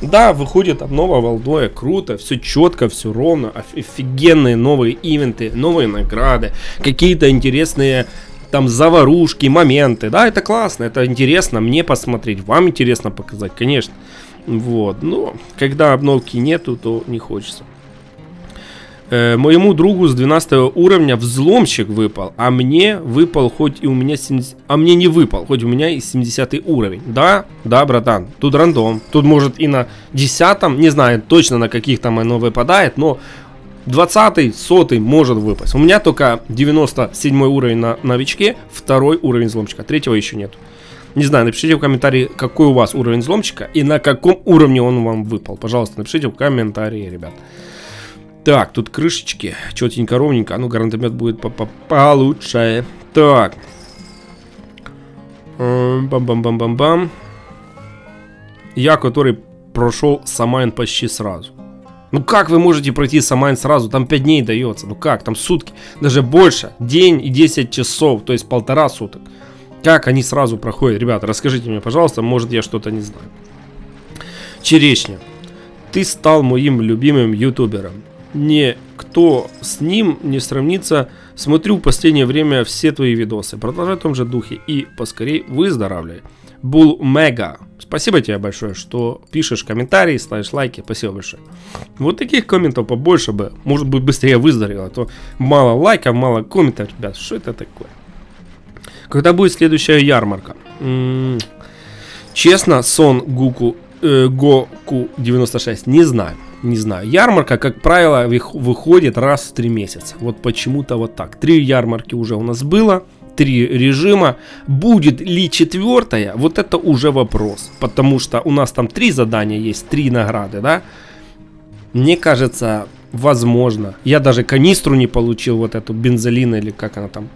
Да, выходит обнова в Элдое, круто, все четко, все ровно. Офигенные новые ивенты, новые награды, какие-то интересные... Там заварушки, моменты, да, это классно, это интересно мне посмотреть, вам интересно показать, конечно. Вот, но когда обновки нету, то не хочется. Моему другу с 12 уровня взломщик выпал, а мне выпал хоть и у меня 70... А мне не выпал, хоть у меня и 70 уровень. Да, братан, тут рандом. Тут может и на 10-м, не знаю точно на каких там оно выпадает, но 20-й, 100-й может выпасть. У меня только 97 уровень на новичке, 2-й уровень взломщика, 3-го еще нет. Не знаю, напишите в комментарии, какой у вас уровень взломщика и на каком уровне он вам выпал. Пожалуйста, напишите в комментарии, ребят. Так, тут крышечки, четенько, ровненько. Ну, гранатомет будет получше. Так. Бам-бам-бам-бам-бам. Я, который прошел Самайн почти сразу. Ну как вы можете пройти Самайн сразу? Там 5 дней дается. Ну как? Там сутки. Даже больше. День и 10 часов. То есть 1,5 суток. Как они сразу проходят? Ребята, расскажите мне, пожалуйста. Может, я что-то не знаю. Черешня. Ты стал моим любимым ютубером. Никто с ним не сравнится. Смотрю в последнее время все твои видосы. Продолжай в том же духе и поскорей выздоравливай. Был мега. Спасибо тебе большое, что пишешь комментарии, ставишь лайки. Спасибо большое. Вот таких комментов побольше бы. Может быть, быстрее выздоровел. А то мало лайков, мало комментов. Ребят, что это такое? Когда будет следующая ярмарка? Честно, сон Гоку 96 не знаю. Не знаю. Ярмарка, как правило, выходит раз в 3 месяца. Вот почему-то вот так. 3 ярмарки уже у нас было. 3 режима. Будет ли 4-я? Вот это уже вопрос. Потому что у нас там 3 задания есть, 3 награды, да? Мне кажется, возможно. Я даже канистру не получил, вот эту бензолин или как она там,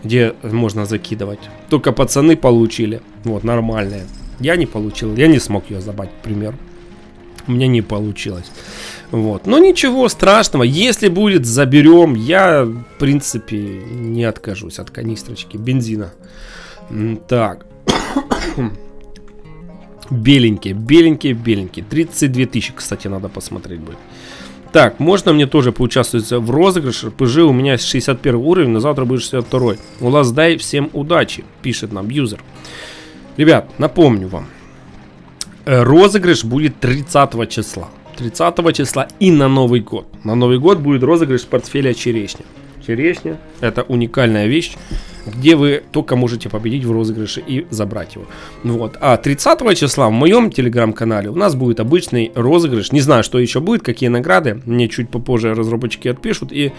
где можно закидывать. Только пацаны получили. Вот, нормальная. Я не получил, я не смог ее забрать, к примеру. У меня не получилось. Вот. Но ничего страшного. Если будет, заберем. Я, в принципе, не откажусь от канистрочки бензина. Так. Беленькие, беленькие, беленькие. 32 тысячи, кстати, надо посмотреть будет. Так, можно мне тоже поучаствовать в розыгрыше? ПЖ у меня 61 уровень, на завтра будет 62. Улас, дай всем удачи, пишет нам юзер. Ребят, напомню вам. Розыгрыш будет 30 числа. 30 числа и на Новый год. На Новый год будет розыгрыш портфеля черешня. Черешня — это уникальная вещь, где вы только можете победить в розыгрыше и забрать его. Вот. А 30 числа в моем телеграм-канале у нас будет обычный розыгрыш. Не знаю, что еще будет, какие награды. Мне чуть попозже разработчики отпишут. И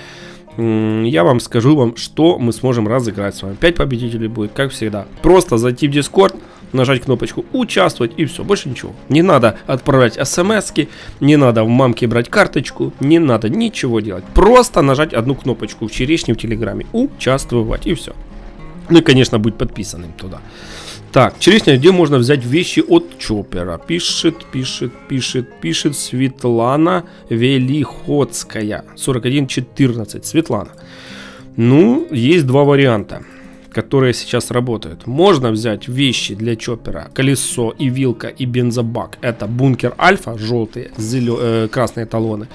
я вам скажу, что мы сможем разыграть с вами. 5 победителей будет, как всегда. Просто зайти в Discord, нажать кнопочку «Участвовать» и все, больше ничего. Не надо отправлять смс-ки, не надо в мамке брать карточку, не надо ничего делать. Просто нажать одну кнопочку в черешне в Телеграме «Участвовать» и все. Ну и, конечно, быть подписанным туда. Так, черешня, где можно взять вещи от Чоппера? Пишет Светлана Велиходская. 4114. Светлана. Ну, есть 2 варианта, которые сейчас работают. Можно взять вещи для Чоппера: колесо и вилка и бензобак. Это бункер Альфа, желтые, красные талоны.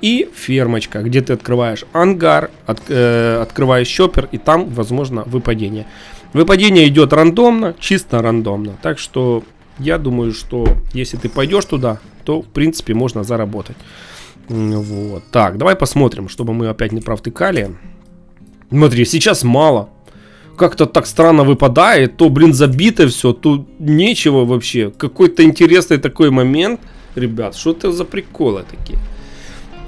И фермочка, где ты открываешь ангар, открываешь Чоппер, и там возможно выпадение. Выпадение идет рандомно, чисто рандомно. Так что я думаю, что если ты пойдешь туда, то в принципе можно заработать. Вот. Так, давай посмотрим, чтобы мы опять не провтыкали. Смотри, сейчас мало. Как-то так странно выпадает. То, блин, забито все, то нечего вообще. Какой-то интересный такой момент. Ребят, что это за приколы такие?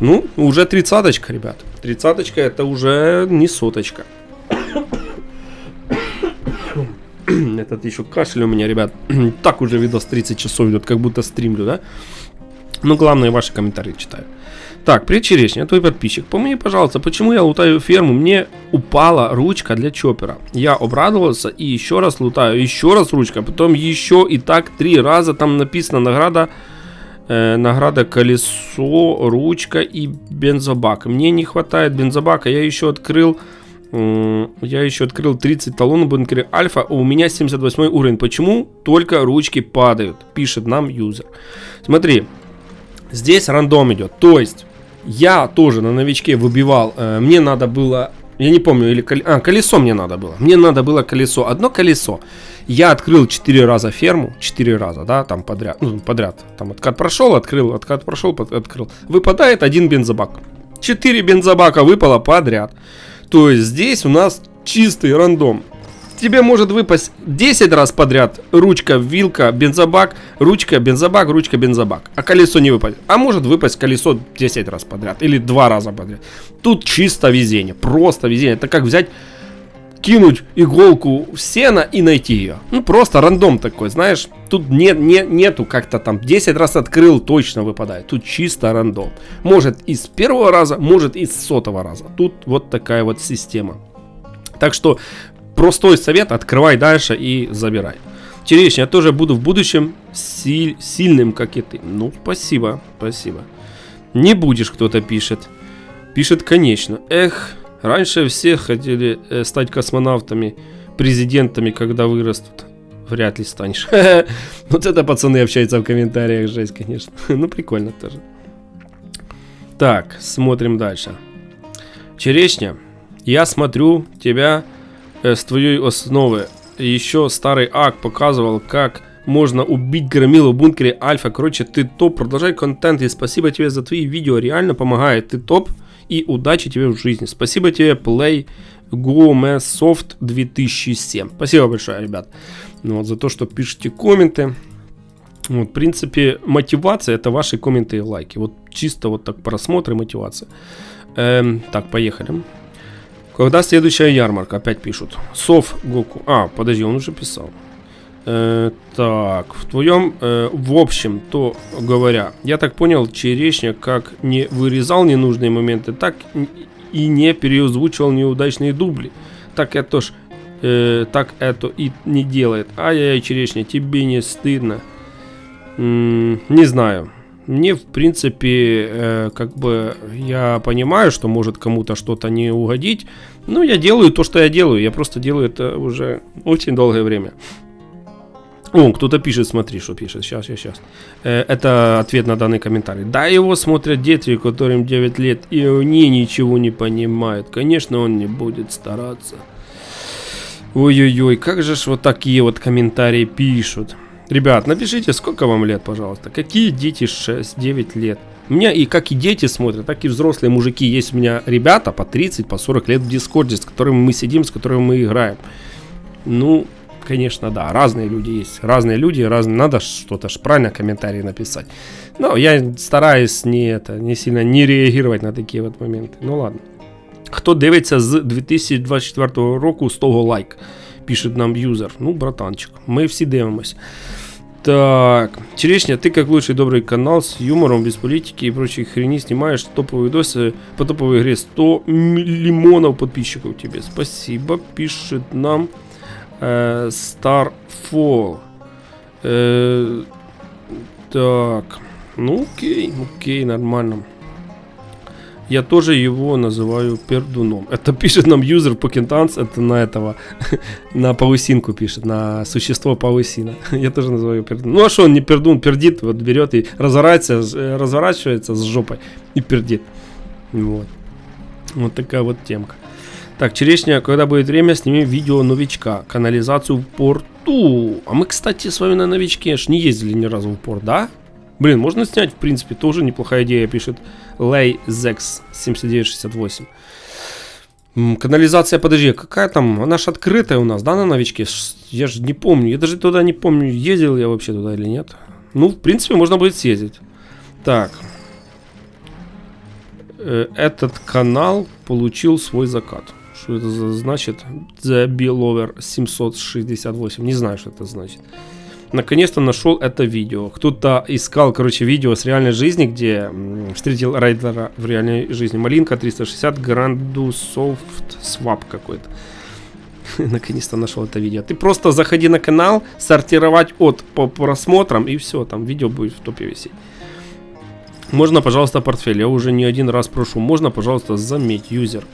Ну, уже 30-очка, ребят. 30-очка это уже не 100-очка. Этот еще кашель у меня, ребят. Так уже видос 30 часов идет, как будто стримлю, да? Ну, главное, ваши комментарии читаю. Так, привет, черешня, твой подписчик. Помоги, пожалуйста, почему я лутаю ферму? Мне упала ручка для Чоппера. Я обрадовался и еще раз лутаю. Еще раз ручка, потом еще и так 3 раза. Там написано награда. Награда колесо, ручка и бензобак. Мне не хватает бензобака. Я еще открыл 30 талонов в бункере Альфа, а у меня 78 уровень. Почему только ручки падают? Пишет нам юзер. Смотри, здесь рандом идет. То есть я тоже на новичке выбивал. Мне надо было, я не помню, или колесо мне надо было. Мне надо было колесо, одно колесо. Я открыл 4 раза ферму, 4 раза, да, там подряд. Ну, подряд. Там откат прошел, открыл, откат прошел, открыл. Выпадает 1 бензобак. 4 бензобака выпало подряд. То есть здесь у нас чистый рандом. Тебе может выпасть 10 раз подряд ручка, вилка, бензобак, ручка, бензобак, ручка, бензобак. А колесо не выпадет. А может выпасть колесо 10 раз подряд. Или 2 раза подряд. Тут чисто везение. Просто везение. Это как взять, кинуть иголку в сено и найти ее. Ну просто рандом такой, знаешь. Тут нету как-то там 10 раз открыл, точно выпадает. Тут чисто рандом. Может из первого раза, может из 100-го раза. Тут вот такая вот система. Так что простой совет, открывай дальше и забирай. Черешня, я тоже буду в будущем сильным, как и ты. Ну, спасибо, спасибо. Не будешь, кто-то пишет. Пишет, конечно. Эх, раньше все хотели стать космонавтами, президентами, когда вырастут. Вряд ли станешь. Вот это пацаны общаются в комментариях, жесть, конечно. Ну, прикольно тоже. Так, смотрим дальше. Черешня, я смотрю тебя с твоей основы. Еще старый ак показывал, как можно убить громилу в бункере Альфа. Короче, ты топ, продолжай контент. И спасибо тебе за твои видео, реально помогает. Ты топ и удачи тебе в жизни. Спасибо тебе, Play Gomesoft 2007. Спасибо большое, ребят. Ну, вот, за то, что пишете комменты. Вот, в принципе, мотивация — это ваши комменты и лайки. Вот чисто вот так просмотры, мотивация. Так, поехали. Когда следующая ярмарка? Опять пишут. Сов Гоку. А, подожди, он уже писал. Так, в твоем, в общем, то говоря, я так понял, Черешня как не вырезал ненужные моменты, так и не переозвучивал неудачные дубли. Так это ж, так это и не делает. Ай-яй-яй, Черешня, тебе не стыдно? Не знаю. Мне, в принципе, как бы, я понимаю, что может кому-то что-то не угодить, но я делаю то, что я делаю. Я просто делаю это уже очень долгое время. О, кто-то пишет, смотри, что пишет. Сейчас. Это ответ на данный комментарий. Да, его смотрят дети, которым 9 лет, и они ничего не понимают. Конечно, он не будет стараться. Ой-ой-ой, как же ж вот такие вот комментарии пишут. Ребят, напишите, сколько вам лет, пожалуйста. Какие дети 6-9 лет? У меня и как и дети смотрят, так и взрослые мужики. Есть у меня ребята по 30, по 40 лет в Дискорде, с которыми мы сидим, с которыми мы играем. Ну, конечно, да, разные люди есть. Разные люди, разные. Надо что-то ж правильно комментарии написать. Но я стараюсь не сильно не реагировать на такие вот моменты. Ну ладно. Хто дивиться з 2024 року, з того лайк, пишет нам юзер. Ну, братанчик, мы все дивимось. Так, Черешня, ты как лучший добрый канал с юмором, без политики и прочей хрени снимаешь топовые видосы по топовой игре. 100 лимонов подписчиков тебе. Спасибо, пишет нам Starfall. Так, ну окей, нормально. Я тоже его называю пердуном. Это пишет нам юзер Покентанс, это на этого, на паусинку пишет, на существо паусина. Я тоже называю пердуном. Ну а что он не пердун, пердит, вот берет и разворачивается с жопой и пердит. Вот такая вот темка. Так, Черешня, когда будет время, сними видео новичка, канализацию в порту. А мы, кстати, с вами на новичке аж не ездили ни разу в порт, да? Блин, можно снять, в принципе, тоже неплохая идея, пишет LayZex 7968. Канализация, подожди, какая там? Она ж открытая у нас, да, на новичке? Я же не помню, я даже туда не помню, ездил я вообще туда или нет. Ну, в принципе, можно будет съездить. Так. Этот канал получил свой закат. Что это значит? The Belover 768. Не знаю, что это значит. Наконец-то нашел это видео. Кто-то искал, короче, видео с реальной жизни, где встретил райдера в реальной жизни. Малинка 360 Gradussoft Swap какой-то. Наконец-то нашел это видео. Ты просто заходи на канал, сортировать по просмотрам, и все, там видео будет в топе висеть. Можно, пожалуйста, портфель. Я уже не один раз прошу. Можно, пожалуйста, заметь, юзер.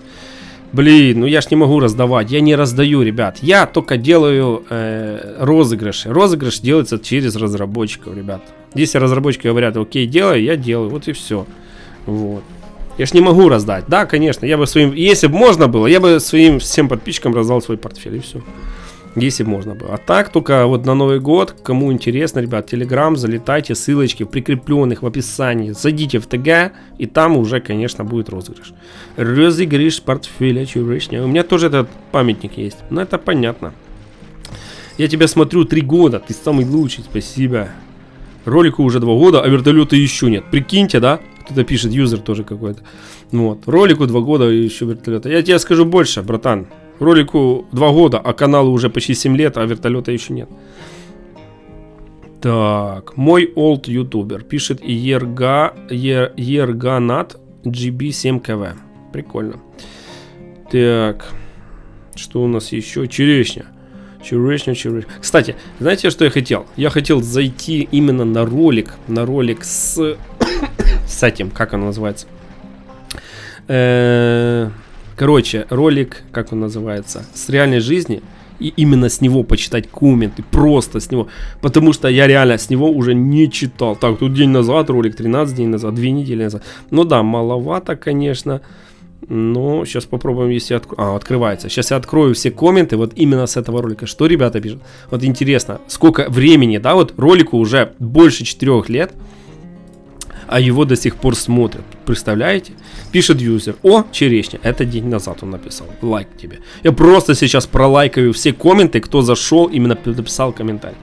Блин, ну я ж не могу раздавать, я не раздаю, ребят. Я только делаю розыгрыши. Розыгрыш делается через разработчиков, ребят. Если разработчики говорят, окей, делай, я делаю, вот и все. Вот. Я ж не могу раздать. Да, конечно, я бы своим, если бы можно было, я бы своим всем подписчикам раздал свой портфель, и все. Если бы можно было. А так, только вот на Новый год, кому интересно, ребят, Telegram, залетайте, ссылочки в прикрепленных в описании. Зайдите в ТГ, и там уже, конечно, будет розыгрыш. Розыгрыш портфеля черешня. У меня тоже этот памятник есть, но это понятно. Я тебя смотрю 3 года, ты самый лучший, спасибо. Ролику уже 2 года, а вертолета еще нет. Прикиньте, да? Кто-то пишет, юзер тоже какой-то. Вот, ролику 2 года и еще вертолета. Я тебе скажу больше, братан. Ролику 2 года, а каналу уже почти 7 лет, а вертолета еще нет. Так, мой олд ютубер. Пишет Ерганат GB7KV. Прикольно. Так, что у нас еще? Черешня. Черешня. Кстати, знаете, что я хотел? Я хотел зайти именно на ролик с этим, как он называется? Короче, ролик, как он называется, с реальной жизни, и именно с него почитать комменты, просто с него, потому что я реально с него уже не читал. Так, тут день назад ролик, 13 дней назад, 2 недели назад. Ну да, маловато, конечно, но сейчас попробуем, если открывается. Сейчас я открою все комменты вот именно с этого ролика. Что ребята пишут? Вот интересно, сколько времени, да, вот ролику уже больше 4 лет, а его до сих пор смотрят. Представляете? Пишет юзер. О, черешня. Это день назад он написал. Лайк тебе. Я просто сейчас пролайкаю все комменты, кто зашел, именно написал комментарий.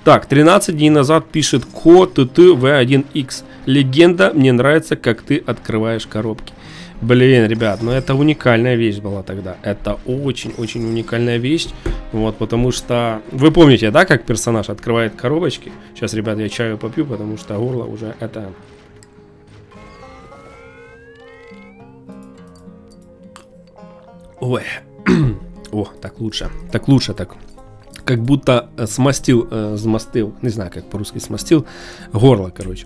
Так, 13 дней назад пишет KoTTV1X. Легенда, мне нравится, как ты открываешь коробки. Блин, ребят, ну это уникальная вещь была тогда. Это очень-очень уникальная вещь. Вот, потому что... Вы помните, да, как персонаж открывает коробочки? Сейчас, ребят, я чаю попью, потому что горло уже это... Ой, о, так лучше, так, как будто смастил, не знаю, как по-русски смастил, горло, короче.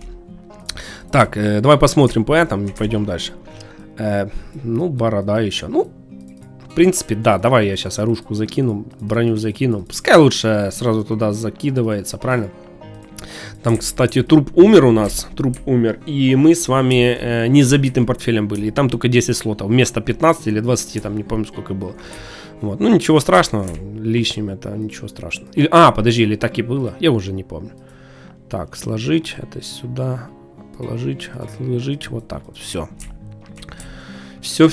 Так, давай посмотрим по этому и пойдем дальше. Ну, борода еще, ну, в принципе, да, давай я сейчас оружку закину, броню закину, пускай лучше сразу туда закидывается, правильно? Там, кстати, труп умер у нас, и мы с вами незабитым портфелем были, и там только 10 слотов, вместо 15 или 20, там не помню сколько было. Вот, ну ничего страшного, лишним это ничего страшного. Подожди, или так и было, я уже не помню. Так, сложить это сюда, положить, отложить, вот так вот, все. Все.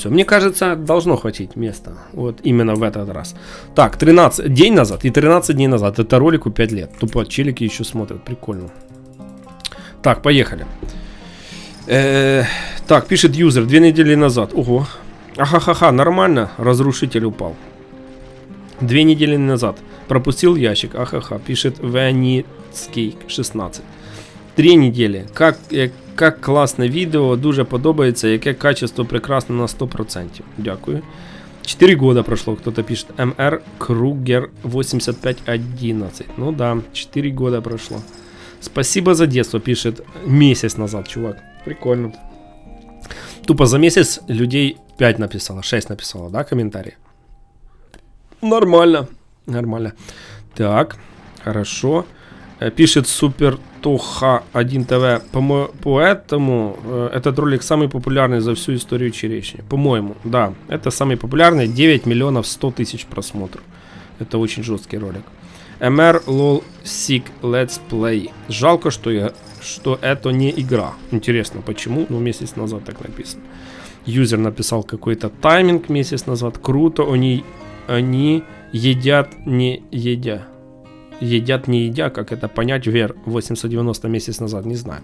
Мне кажется, должно хватить места. Вот именно в этот раз. Так, 13 день назад и 13 дней назад. Это ролику 5 лет. Тупо челики еще смотрят. Прикольно. Так, поехали. Так, пишет юзер 2 недели назад. Ого. Ахахаха, нормально. Разрушитель упал. 2 недели назад. Пропустил ящик. Ахаха. Пишет Ваницкий 16. 3 недели. Как класне відео, дуже подобається, яке качество прекрасне на 100%. Дякую. 4 года прошло, кто-то пишет. МР Кругер 8511. Ну да, 4 года прошло. Спасибо за детство, пишет месяц назад, чувак. Прикольно. Тупо за месяц людей 5 написало, 6 написало, да, комментарии? Нормально. Так, хорошо. Пишет Супер Тоха 1 ТВ. Поэтому этот ролик самый популярный за всю историю черешни. По-моему, да. Это самый популярный. 9 миллионов 100 тысяч просмотров. Это очень жесткий ролик. MR LOL Sick Let's Play. Жалко, что это не игра. Интересно, почему? Ну, месяц назад так написано. Юзер написал какой-то тайминг месяц назад. Круто, они едят не едя. Едят не едя, как это понять, Вер 890 месяц назад, не знаю.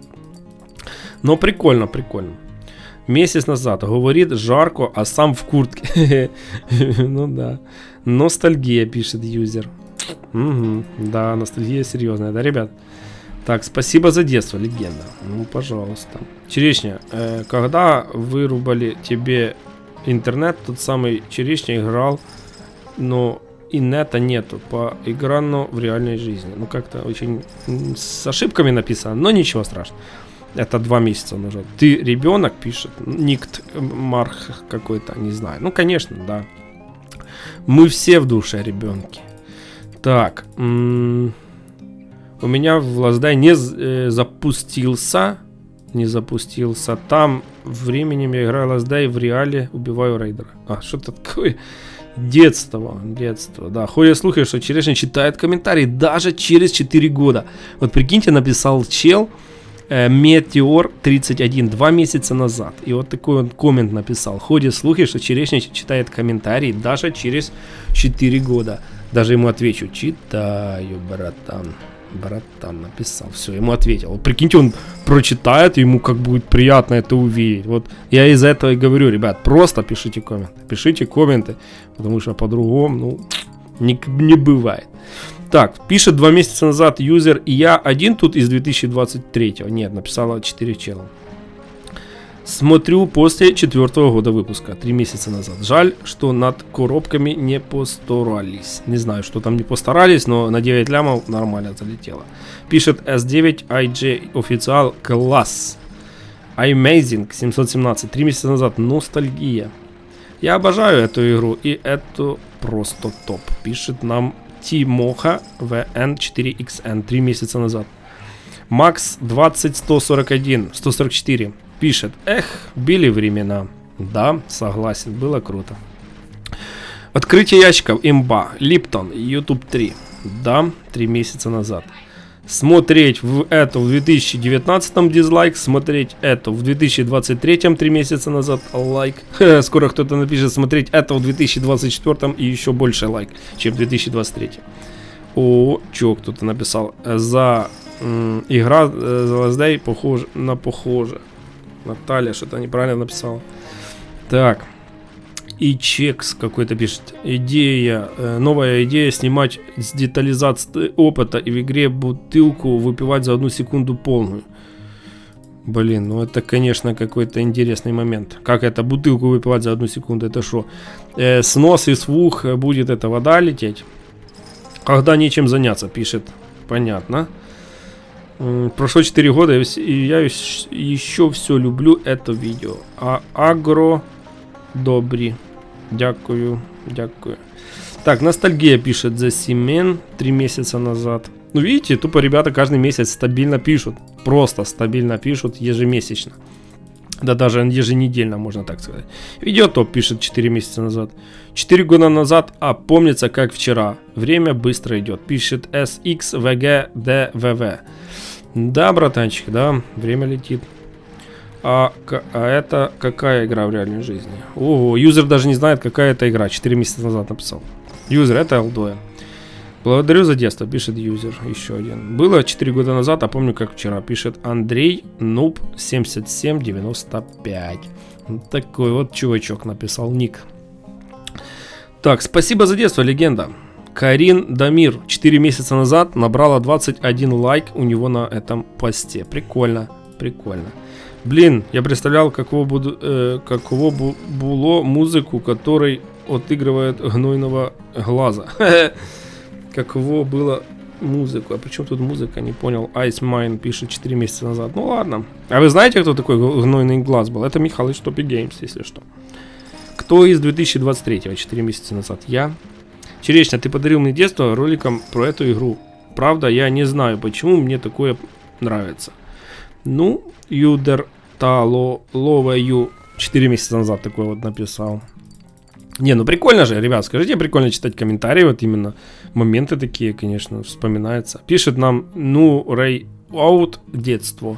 Но прикольно. Месяц назад говорит жарко, а сам в куртке. Ну да. Ностальгия, пишет юзер. Да, ностальгия серьезная, да, ребят? Так, спасибо за детство, легенда. Ну, пожалуйста. Черешня, когда вырубали тебе интернет, тот самый Черешня играл, но... И нета нету, поиграно в реальной жизни. Ну, как-то очень с ошибками написано, но ничего страшного. Это 2 месяца назад. Ты ребенок, пишет. Никт Марх какой-то, не знаю. Ну, конечно, да. Мы все в душе ребенки. Так. У меня в Лаздай не запустился. Там временем я играю Лаздай в реале, убиваю рейдера. Что-то такое. Детство, да. Ходят слухи, что Черешня читает комментарии даже через 4 года. Вот прикиньте, написал чел Метеор 31 2 месяца назад. И вот такой он коммент написал. Ходят слухи, что Черешня читает комментарии даже через 4 года. Даже ему отвечу: читаю, братан. Братан написал, все, ему ответил. Вот прикиньте, он прочитает, ему как будет приятно это увидеть. Вот я из-за этого и говорю, ребят, просто пишите комменты, потому что по-другому, не бывает. Так, пишет 2 месяца назад юзер, и я один тут из 2023. Нет, написала 4 чела. Смотрю после 4-го года выпуска, 3 месяца назад. Жаль, что над коробками не постарались. Не знаю, что там не постарались, но на 9 лямов нормально залетело. Пишет S9 IG официал, класс. Amazing 717, 3 месяца назад, ностальгия. Я обожаю эту игру, и это просто топ. Пишет нам Тимоха VN4XN, 3 месяца назад. Макс 20141, 144. Пишет: эх, были времена. Да, согласен, было круто. Открытие ящиков, имба, Липтон, YouTube 3. Да, 3 месяца назад. Смотреть это в 2019 дизлайк, смотреть это в 2023 3 месяца назад лайк. Скоро кто-то напишет: смотреть это в 2024 и еще больше лайк, чем в 2023. О, чё кто-то написал? За игра за Last Day похоже на похоже. Наталья что-то неправильно написала. Так. И Чекс какой-то пишет. Новая идея снимать с детализацией опыта и в игре бутылку выпивать за 1 секунду полную. Блин, ну это, конечно, какой-то интересный момент. Как это, бутылку выпивать за 1 секунду? Это что? С носа и с ух будет эта вода лететь? Когда нечем заняться, пишет. Понятно. Прошло 4 года, и я еще все люблю это видео. Агро добрі. Дякую. Так, ностальгия пишет за Семен 3 месяца назад. Ну, видите, тупо ребята каждый месяц стабильно пишут. Просто стабильно пишут ежемесячно. Да даже еженедельно, можно так сказать. Видеотоп пишет 4 месяца назад. 4 года назад, а помнится как вчера. Время быстро идет. Пишет SXVGDVV. Да, братанчик, да, время летит. А это какая игра в реальной жизни? Ого, юзер даже не знает, какая это игра. 4 месяца назад написал. Юзер, это Алдоя. Благодарю за детство, пишет юзер. Еще один. Было 4 года назад, а помню как вчера. Пишет Андрей Нуб 7795. Вот такой вот чувачок написал ник. Так, спасибо за детство, легенда. Карин Дамир 4 месяца назад набрала 21 лайк у него на этом посте. Прикольно. Блин, я представлял, каково было музыку, который отыгрывает гнойного глаза. Каково было музыку. А при чем тут музыка? Не понял. Ice Mine пишет 4 месяца назад. Ну ладно. А вы знаете, кто такой гнойный глаз был? Это Михалыч Топи Геймс, если что. Кто из 2023-го 4 месяца назад? Я. Черешня, ты подарил мне детство роликом про эту игру. Правда, я не знаю, почему мне такое нравится. Ну, Юдер Талоловаю 4 месяца назад такой вот написал. Не, ну прикольно же, ребят, скажите, прикольно читать комментарии, вот именно моменты такие, конечно, вспоминаются. Пишет нам, ну, Рэй Аут, детство.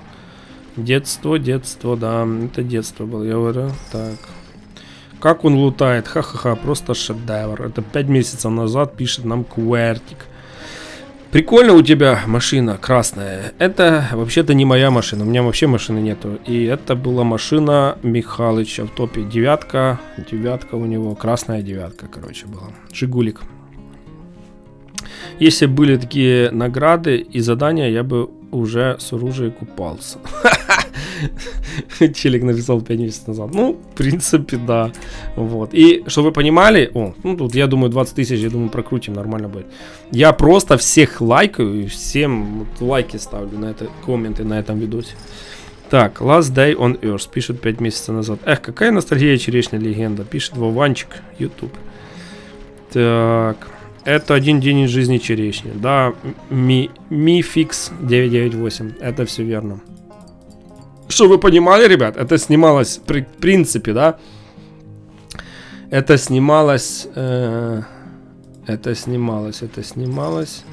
Детство, да, это детство было, я говорю, так. Как он лутает, ха-ха-ха, просто шедевр. Это 5 месяцев назад пишет нам Квертик. Прикольно у тебя машина красная. Это вообще-то не моя машина, у меня вообще машины нету. И это была машина Михалыча в топе. Девятка у него, красная девятка, короче, была. Жигулик. Если были такие награды и задания, я бы уже с оружием купался. Челик написал 5 месяцев назад. Ну, в принципе, да. Вот. И, чтобы вы понимали, ну тут, я думаю, 20 тысяч, я думаю, прокрутим, нормально будет. Я просто всех лайкаю и всем вот, лайки ставлю на это, комменты на этом видосе. Так, Last Day on Earth, пишет 5 месяцев назад. Эх, какая ностальгия, Черешня легенда, пишет Вованчик, YouTube. Так, это один день из жизни Черешни. Да, Мификс 998, это все верно. Что вы понимали, ребят, это снималось в принципе, да, Это снималось... Это снималось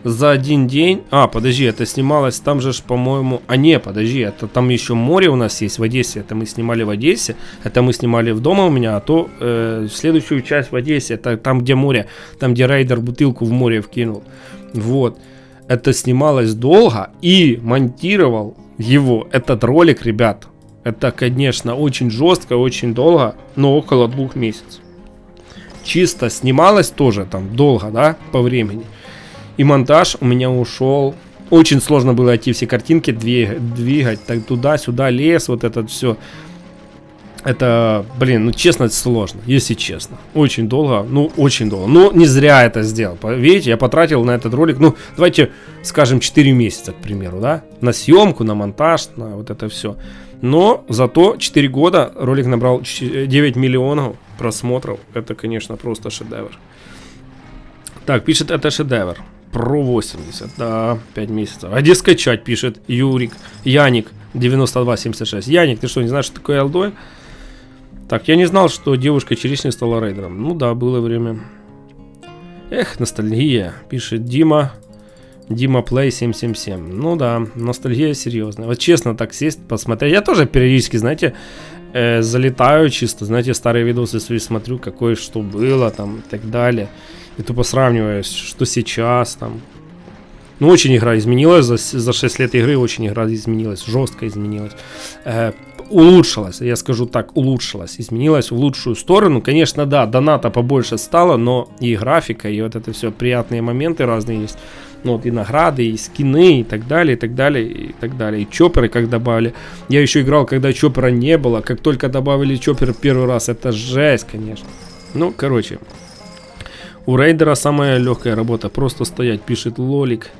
за один день. А, подожди, это снималось там же, по-моему... А, не, подожди, это там еще море у нас есть в Одессе. Это мы снимали в Одессе. Это мы снимали в дома у меня. А то следующую часть в Одессе, это там, где море. Там, где рейдер бутылку в море вкинул. Вот. Это снималось долго. И монтировал его этот ролик, ребят. Это, конечно, очень жестко, очень долго. Но около 2 месяцев. Чисто снималось тоже там долго, да, по времени. И монтаж у меня ушел. Очень сложно было эти все картинки двигать. Так туда-сюда, лес, вот это все. Это, блин, ну честно, это сложно, если честно. Очень долго, ну очень долго. Но не зря это сделал. Видите, я потратил на этот ролик, ну давайте скажем 4 месяца, к примеру, да. На съемку, на монтаж, на вот это все. Но зато 4 года ролик набрал 9 миллионов просмотров. Это, конечно, просто шедевр. Так, пишет, это шедевр. Про 80, да, 5 месяцев. А где скачать, пишет Яник 9276. Яник, ты что, не знаешь, что такое Алдой? Так, я не знал, что девушка черешня стала рейдером. Ну да, было время. Эх, ностальгия, пишет Дима Play 777. Ну да, ностальгия серьезная. Вот честно, так сесть, посмотреть. Я тоже периодически, знаете, залетаю чисто, знаете, старые видосы свои смотрю, какое что было там и так далее. И тупо сравниваю, что сейчас там. Ну, очень игра изменилась, за 6 лет игры очень игра изменилась, жестко изменилась. Улучшилась, я скажу так, улучшилась, изменилась в лучшую сторону. Конечно, да, доната побольше стало, но и графика, и вот это все, приятные моменты разные есть. Ну, вот и награды, и скины, и так далее, и так далее, и так далее. И чопперы, как добавили. Я еще играл, когда чоппера не было. Как только добавили чоппер первый раз, это жесть, конечно. Ну, короче. У рейдера самая легкая работа. Просто стоять, пишет Лолик.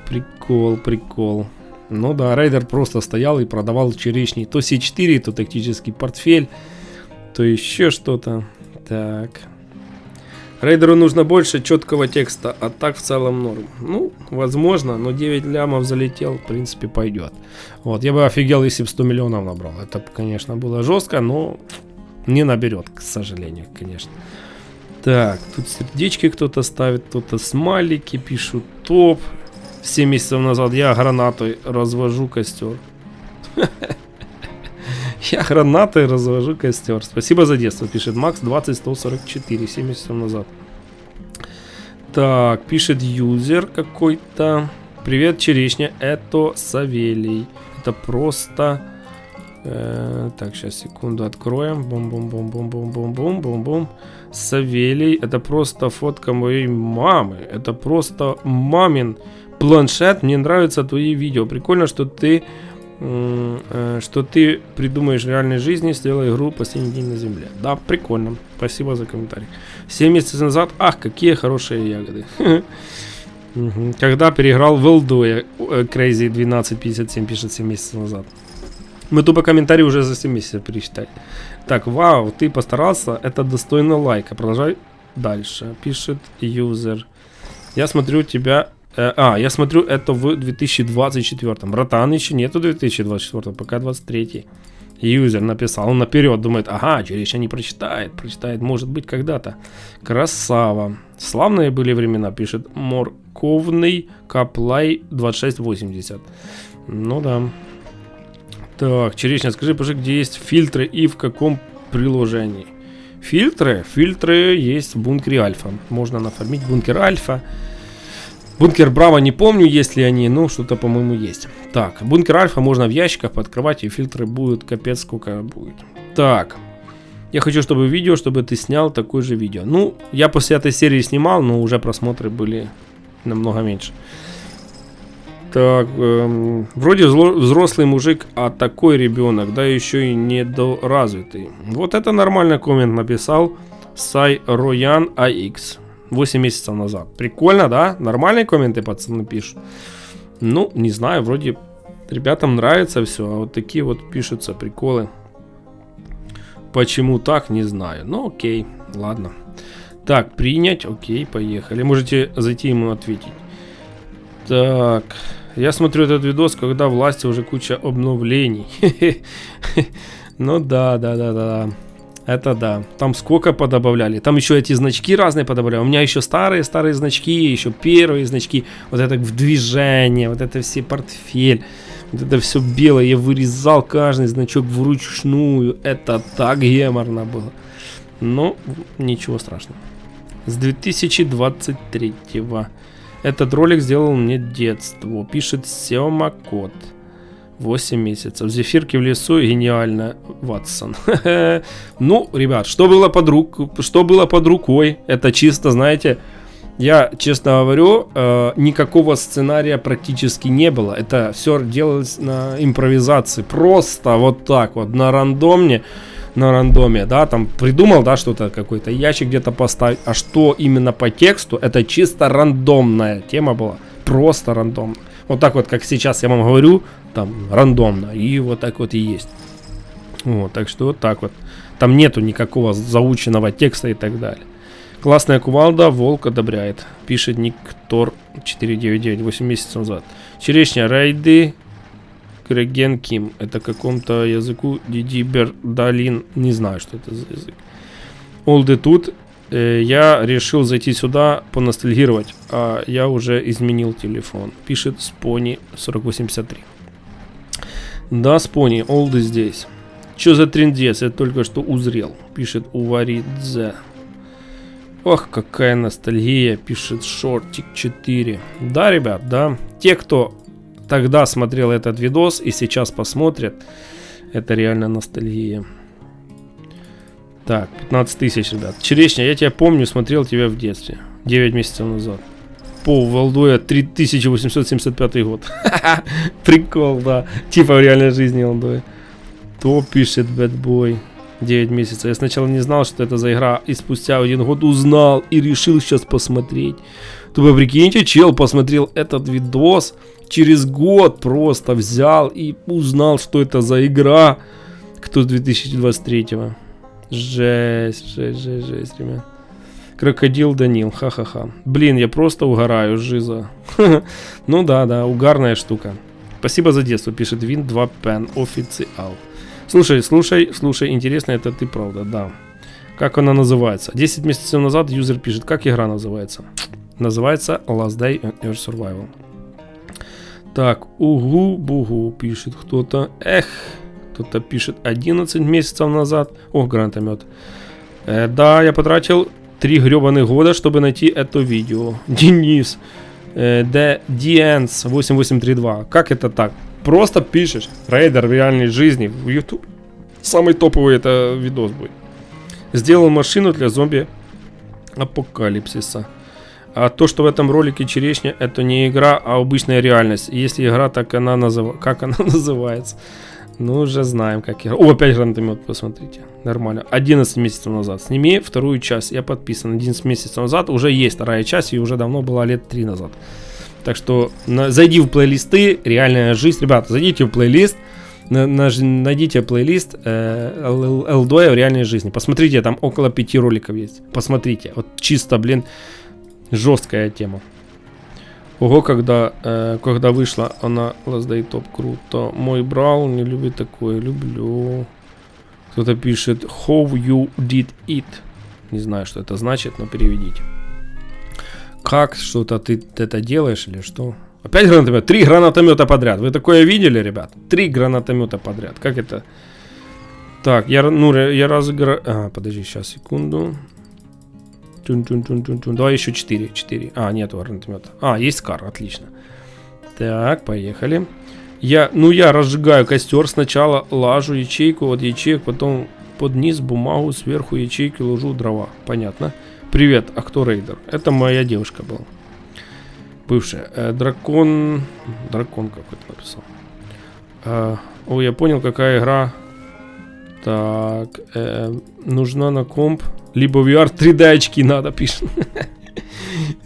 Прикол. Ну да, рейдер просто стоял и продавал черешни. То C4, то тактический портфель, то еще что-то. Так. Рейдеру нужно больше четкого текста, а так в целом норм. Ну, возможно, но 9 лямов залетел, в принципе, пойдет. Вот, я бы офигел, если бы 100 миллионов набрал. Это, конечно, было жестко, но не наберет, к сожалению, конечно. Так, тут сердечки кто-то ставит, кто-то смайлики пишут, топ. 7 месяцев назад я гранатой развожу костер. Я гранатой развожу костер. Спасибо за детство, пишет Макс 20144, 7 месяцев назад. Так, пишет юзер какой-то. Привет, черешня, это Савелий. Это просто... так, сейчас, секунду, откроем. Бум-бум-бум-бум-бум-бум-бум-бум-бум. Савелий, это просто фотка моей мамы. Это просто мамин планшет. Мне нравятся твои видео. Прикольно, что ты придумаешь в реальной жизни, сделай игру «Последний день на земле». Да, прикольно. Спасибо за комментарий. 7 месяцев назад, ах, какие хорошие ягоды. Когда переиграл в Элдоя, Crazy 1257 пишет 7 месяцев назад. Мы тупо комментарий уже за 7 месяцев перечитали. Так, вау, ты постарался, это достойно лайка. Продолжай дальше, пишет юзер. Я смотрю тебя... я смотрю это в 2024. Братан, еще нету 2024, пока 23. Юзер написал, он наперед думает, ага, черешня не прочитает, может быть когда-то. Красава. Славные были времена, пишет Морковный Каплай 2680. Ну да. Так, черешня, скажи, пожалуйста, где есть фильтры и в каком приложении? Фильтры? Фильтры есть в бункере Альфа. Можно нафармить бункер Альфа. Бункер Браво не помню, есть ли они, но что-то, по-моему, есть. Так, бункер Альфа можно в ящиках подкрывать, и фильтры будут капец сколько будет. Так, я хочу, чтобы ты снял такое же видео. Ну, я после этой серии снимал, но уже просмотры были намного меньше. Так, вроде взрослый мужик, а такой ребенок, да еще и недоразвитый. Вот это нормальный коммент написал Сай Роян AX 8 месяцев назад. Прикольно, да? Нормальные комменты пацаны пишут. Ну, не знаю, вроде ребятам нравится все, а вот такие вот пишутся приколы. Почему так, не знаю. Ну, окей, ладно. Так, принять, окей, поехали. Можете зайти ему ответить. Так, я смотрю этот видос, когда в власти уже куча обновлений. Ну да. Это да. Там сколько подобавляли. Там еще эти значки разные подобавляли. У меня еще старые значки, еще первые значки. Вот это в движение, вот это все портфель. Вот это все белое. Я вырезал каждый значок вручную. Это так геморно было. Но ничего страшного. С 2023-го. Этот ролик сделал мне детство. Пишет Сема Кот. 8 месяцев. Зефирки в лесу, гениально, Ватсон. Ну, ребят, что было под рукой? Это чисто, знаете, я честно говорю, никакого сценария практически не было. Это все делалось на импровизации. Просто вот так вот, на рандоме, да, там придумал, да, что-то, какой-то ящик где-то поставить. А что именно по тексту, это чисто рандомная тема была. Просто рандомно. Вот так вот, как сейчас я вам говорю, там рандомно, и вот так вот и есть. Вот, так что вот так вот. Там нету никакого заученного текста и так далее. Классная кувалда, волк одобряет. Пишет Никтор 499, 8 месяцев назад. Черешня, райды, Греген Ким. Это каком-то языку Дидибер Далин. Не знаю, что это за язык. Олды тут. Я решил зайти сюда поностальгировать, а я уже изменил телефон. Пишет Спони 4083. Да, Спони, олды здесь. Чё за трындец, я только что узрел. Пишет Уваридзе. Ох, какая ностальгия, пишет Шортик 4. Да, ребят, да. Те, кто тогда смотрел этот видос и сейчас посмотрят, это реально ностальгия. Так, 15 тысяч, ребят. Черешня, я тебя помню, смотрел тебя в детстве. 9 месяцев назад. По Валдуя 3875 год. Прикол, да. Типа в реальной жизни Валдуя. То пишет Бэтбой. 9 месяцев. Я сначала не знал, что это за игра. И спустя 1 год узнал и решил сейчас посмотреть. То вы прикиньте, чел посмотрел этот видос. Через год просто взял и узнал, что это за игра. Кто с 2023-го. Жесть, ребят. Крокодил Данил, ха-ха-ха. Блин, я просто угораю, жиза. Ну да, угарная штука. Спасибо за детство, пишет Вин 2 Пен официал. Слушай, интересно, это ты правда, да. Как она называется? 10 месяцев назад юзер пишет, как игра называется. Называется Last Day on Earth Survival. Так, угу-бугу, пишет кто-то. Кто-то пишет 11 месяцев назад. О, гранатомет. Да, я потратил 3 гребаных года, чтобы найти это видео. Денис. The Ends 8832. Как это так? Просто пишешь рейдер в реальной жизни в YouTube. Самый топовый это видос будет. Сделал машину для зомби апокалипсиса. А то, что в этом ролике черешня, это не игра, а обычная реальность. Если игра, так как она называется. Ну, уже знаем, как игра. О, опять гранатомет, посмотрите. Нормально. 11 месяцев назад. Сними вторую часть. Я подписан. 11 месяцев назад. Уже есть вторая часть. И уже давно была лет 3 назад. Так что зайди в плейлисты. Реальная жизнь. Ребята, зайдите в плейлист. Найдите плейлист Элдоя в реальной жизни. Посмотрите, там около 5 роликов есть. Посмотрите. Вот чисто, блин, жесткая тема. Ого, когда вышла она Last Day Top, круто. Мой брал не любит такое, люблю. Кто-то пишет How you did it. Не знаю, что это значит, но переведите. Как что-то ты это делаешь или что? Опять гранатомет? 3 гранатомета подряд. Вы такое видели, ребят? 3 гранатомета подряд. Как это? Так, я разыграю... подожди, сейчас, секунду. Давай еще 4. А, нету гранатомета. Есть скар, отлично. Так, поехали. Я разжигаю костер. Сначала лажу ячейку от ячеек, потом под низ бумагу, сверху ячейки ложу дрова. Понятно. Привет, а кто рейдер? Это моя девушка была. Бывшая. Дракон какой-то написал. Я понял, какая игра. Так, нужна на комп. Либо VR 3D очки надо, пишет.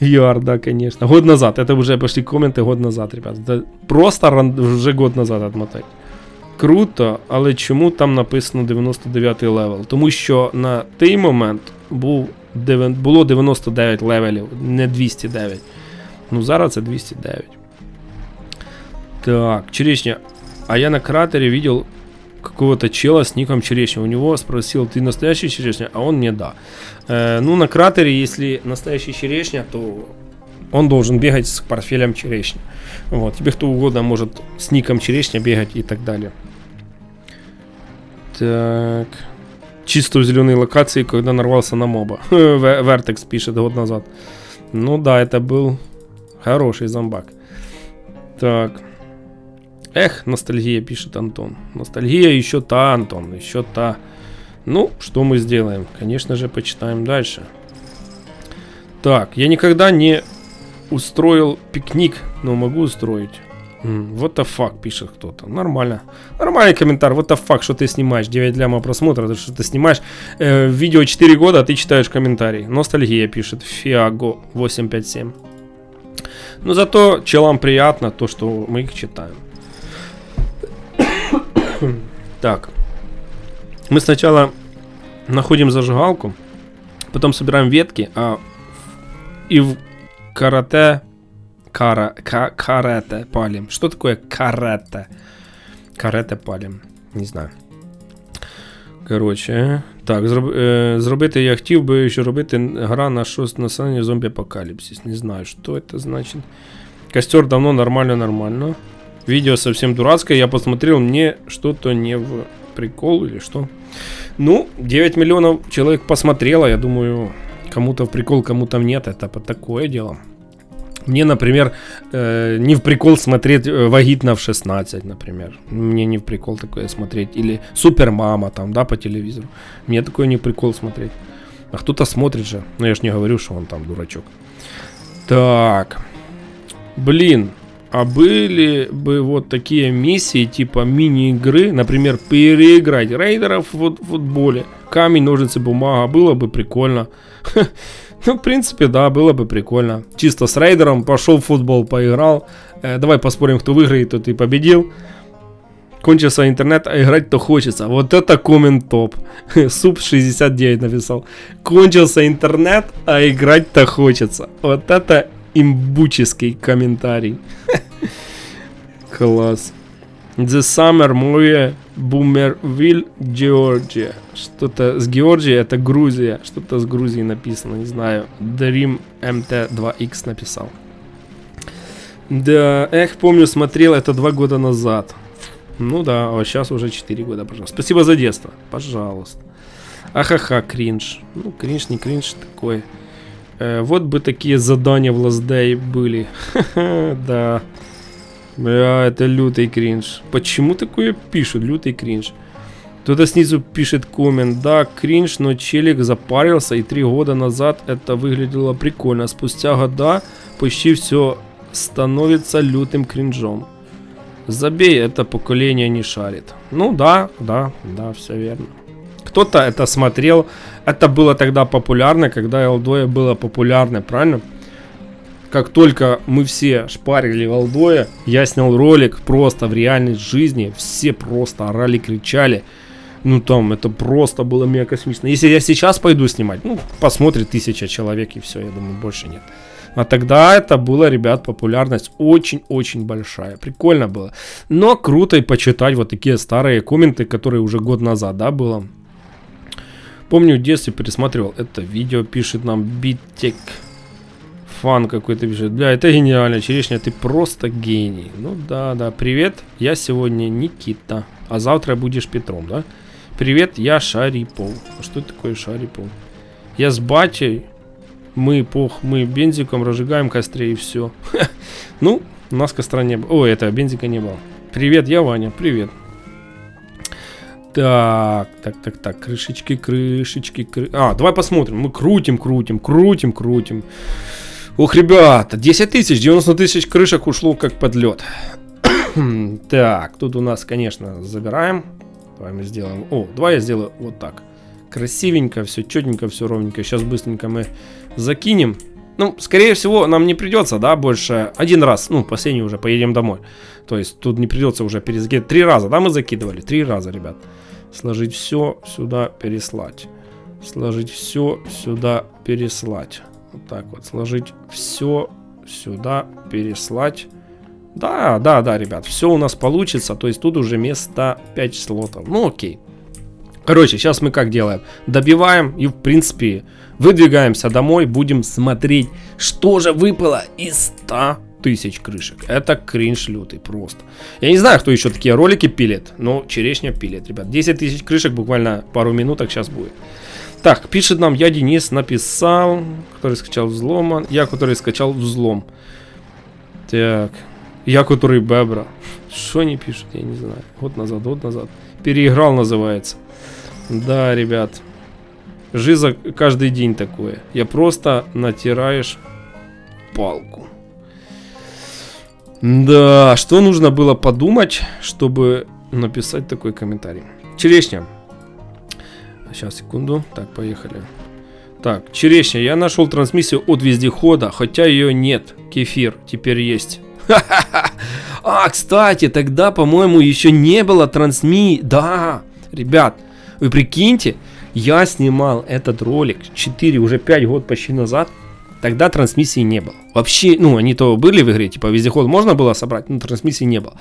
VR, да, конечно. Год назад. Это уже пошли комменты год назад, ребят. Это просто уже год назад отмотать. Круто, але чому там написано 99 левел? Тому що на той момент було 99 левелів, не 209. Ну зараз це 209. Так, черешня. А я на кратере видел какого-то чела с ником Черешня. У него спросил, ты настоящий Черешня? А он мне да. Ну, на кратере, если настоящий Черешня, то он должен бегать с портфелем Черешня. Вот, тебе кто угодно может с ником Черешня бегать и так далее. Так. Чисто в зеленой локации, когда нарвался на моба. Vertex пишет год назад. Ну да, это был хороший зомбак. Так. Эх, ностальгия, пишет Антон. Ностальгия еще та, Антон, еще та. Ну, что мы сделаем? Конечно же, почитаем дальше. Так, я никогда не устроил пикник, но могу устроить. What the fuck, пишет кто-то. Нормально. Нормальный комментарий. What the fuck, что ты снимаешь? 9 лямов просмотра, что ты снимаешь видео 4 года, а ты читаешь комментарий. Ностальгия, пишет Фиаго 857. Но зато челам приятно то, что мы их читаем. Так. Мы сначала находим зажигалку, потом собираем ветки, и в карате палим. Что такое карате? Карате палим. Не знаю. Короче, так, зробити я хотів би ще робити гра на 6 населення зомбі-апокаліпсис. Не знаю, что это значит. Костер давно, нормально. Видео совсем дурацкое, я посмотрел, мне что-то не в прикол или что. Ну, 9 миллионов человек посмотрело, я думаю, кому-то в прикол, кому-то нет, это такое дело. Мне, например, не в прикол смотреть «Вагитна в 16», например. Мне не в прикол такое смотреть. Или «Супермама» там, да, по телевизору. Мне такое не в прикол смотреть. А кто-то смотрит же. Но я ж не говорю, что он там дурачок. Так. Блин. А были бы вот такие миссии, типа мини-игры, например, переиграть рейдеров в футболе. Камень, ножницы, бумага. Было бы прикольно. Ну, в принципе, да, было бы прикольно. Чисто с рейдером пошел в футбол, поиграл. Давай поспорим, кто выиграет, тот и победил. Кончился интернет, а играть то хочется. Вот это коммент топ. Суп69 написал. Кончился интернет, а играть-то хочется. Вот это имбуческий комментарий. Класс. The Summer Movie Boomerville, Georgia. Что-то с Георгией, это Грузия. Что-то с Грузией написано, не знаю. Dream MT2X написал. Да, помню, смотрел это 2 года назад. Ну да, а сейчас уже 4 года, пожалуйста. Спасибо за детство, пожалуйста. Ахаха, кринж. Ну, кринж, не кринж, такой. Вот бы такие задания в Last Day были. Да. Бля, это лютый кринж. Почему такое пишут? Лютый кринж. Кто-то снизу пишет коммент. Да, кринж, но челик запарился, и 3 года назад это выглядело прикольно. Спустя года почти все становится лютым кринжом. Забей, это поколение не шарит. Ну да, все верно. Кто-то это смотрел. Это было тогда популярно, когда Элдоя было популярно, правильно? Как только мы все шпарили Элдоя, я снял ролик просто в реальной жизни. Все просто орали, кричали. Ну там, это просто было мега космично. Если я сейчас пойду снимать, ну, посмотрит 1000 человек и все, я думаю, больше нет. А тогда это было, ребят, популярность очень-очень большая. Прикольно было. Но круто и почитать вот такие старые комменты, которые уже год назад, да, было. Помню, в детстве пересматривал это видео, пишет нам Биттек. Фан какой-то пишет. Бля, это гениально, Черешня, ты просто гений. Ну да, привет, я сегодня Никита, а завтра будешь Петром, да? Привет, я Шарипов. А что такое Шарипов? Я с батей. Мы бензиком разжигаем костре и все. Ну, у нас костра не было. Ой, это бензика не было. Привет, я Ваня, привет. Так. Крышечки. А, давай посмотрим. Мы крутим. Ох, ребята, 10 000, 90 000 крышек ушло как под лед. Так, тут у нас, конечно, забираем. Давай мы сделаем. Давай я сделаю вот так. Красивенько, все четенько, все ровненько. Сейчас быстренько мы закинем. Ну, скорее всего, нам не придется, да, больше один раз. Ну, последний уже поедем домой. То есть тут не придется уже перезакидывать. 3 раза, да, мы закидывали? 3 раза, ребят. Сложить все сюда, переслать. Сложить все сюда, переслать. Вот так вот. Сложить все сюда, переслать. Да, да, да, ребят, все у нас получится. То есть тут уже место 5 слотов. Ну окей. Короче, сейчас мы как делаем? Добиваем и в принципе выдвигаемся домой. Будем смотреть, что же выпало из 100 тысяч крышек. Это кринж лютый просто. Я не знаю, кто еще такие ролики пилит, но черешня пилит, ребят. 10 тысяч крышек буквально пару минуток сейчас будет. Так, пишет нам, я Денис написал, который скачал взлом. Я, который скачал взлом. Так, я, который бебра. Что они пишут, я не знаю. Год назад. Переиграл называется. Да, ребят. Жиза каждый день такое. Я просто натираешь палку. Да, что нужно было подумать, чтобы написать такой комментарий. Черешня. Сейчас, секунду. Так, поехали. Так, черешня. Я нашел трансмиссию от вездехода, хотя ее нет. Кефир теперь есть. А, кстати, тогда, по-моему, еще не было трансмиссии. Да, ребят, вы прикиньте, я снимал этот ролик 4, уже 5 год почти назад. Тогда трансмиссии не было. Вообще, ну, они то были в игре, типа, вездеход можно было собрать, но трансмиссии не было.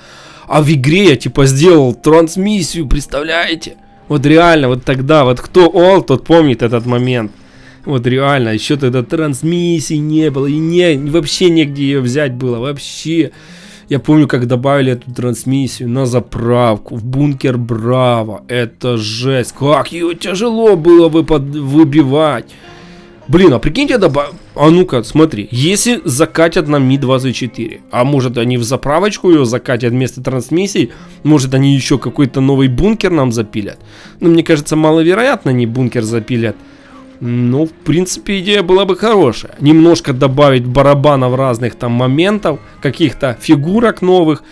А в игре я, типа, сделал трансмиссию, представляете? Вот реально, вот тогда, вот кто ол, тот помнит этот момент. Вот реально, еще тогда трансмиссии не было, и вообще негде ее взять было, вообще. Я помню, как добавили эту трансмиссию на заправку, в бункер Браво. Это жесть, как ее тяжело было выбивать. Блин, а прикиньте, а ну-ка, смотри, если закатят на Ми-24, а может они в заправочку ее закатят вместо трансмиссии, может они еще какой-то новый бункер нам запилят. Но мне кажется, маловероятно они бункер запилят. Ну, в принципе, идея была бы хорошая. Немножко добавить барабанов разных там моментов, каких-то фигурок новых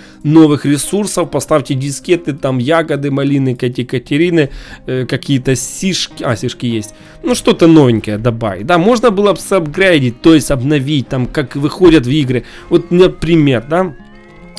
ресурсов. Поставьте дискеты, там ягоды, малины, Катерины, какие-то сишки. А, сишки есть. Ну, что-то новенькое добавить. Да, можно было бы сапгрейдить, то есть обновить, там, как выходят в игры. Вот, например, да.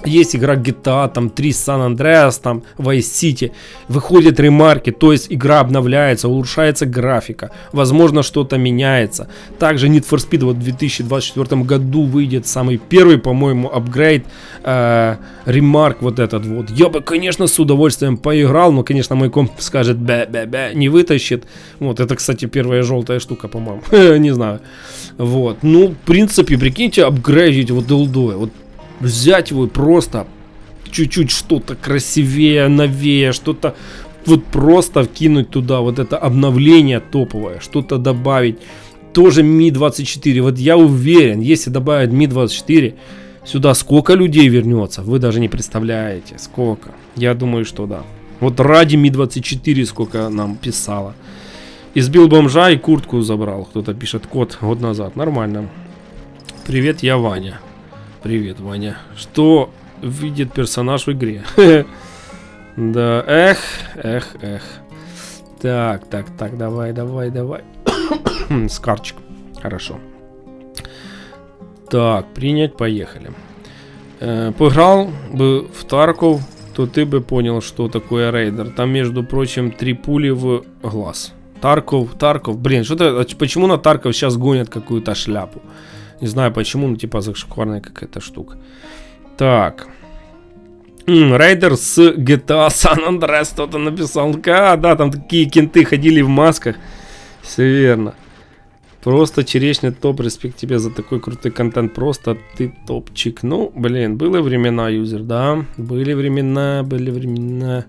Есть игра GTA, там 3 San Andreas, там Vice City, выходят ремарки, то есть игра обновляется, улучшается графика, возможно что-то меняется. Также Need for Speed вот в 2024 году выйдет самый первый, по-моему, апгрейд, ремарк вот этот вот. Я бы, конечно, с удовольствием поиграл, но, конечно, мой комп скажет бе-бе-бе, не вытащит. Вот, это, кстати, первая желтая штука, по-моему, не знаю. Вот, ну, в принципе, прикиньте, апгрейдить вот дилдой, вот. Взять его просто чуть-чуть что-то красивее, новее, что-то вот просто вкинуть туда, вот это обновление топовое, что-то добавить. Тоже Ми-24, вот я уверен, если добавить Ми-24, сюда сколько людей вернется, вы даже не представляете, сколько. Я думаю, что да. Вот ради Ми-24 сколько нам писало. Избил бомжа и куртку забрал, кто-то пишет, код год назад, нормально. Привет, я Ваня. Привет, Ваня. Что видит персонаж в игре? Да, эх. Так, давай. Скарчик. Хорошо. Так, принять, поехали. Поиграл бы в Тарков, то ты бы понял, что такое рейдер. Там, между прочим, 3 пули в глаз. Тарков, блин, что-то, почему на Тарков сейчас гонят какую-то шляпу? Не знаю почему, но типа зашкварная какая-то штука. Так. Рейдер с GTA San Andreas кто-то написал. Да, там такие кенты ходили в масках. Все верно. Просто черешня топ, респект тебе за такой крутой контент. Просто ты топчик. Ну, блин, были времена, юзер, да? Были времена.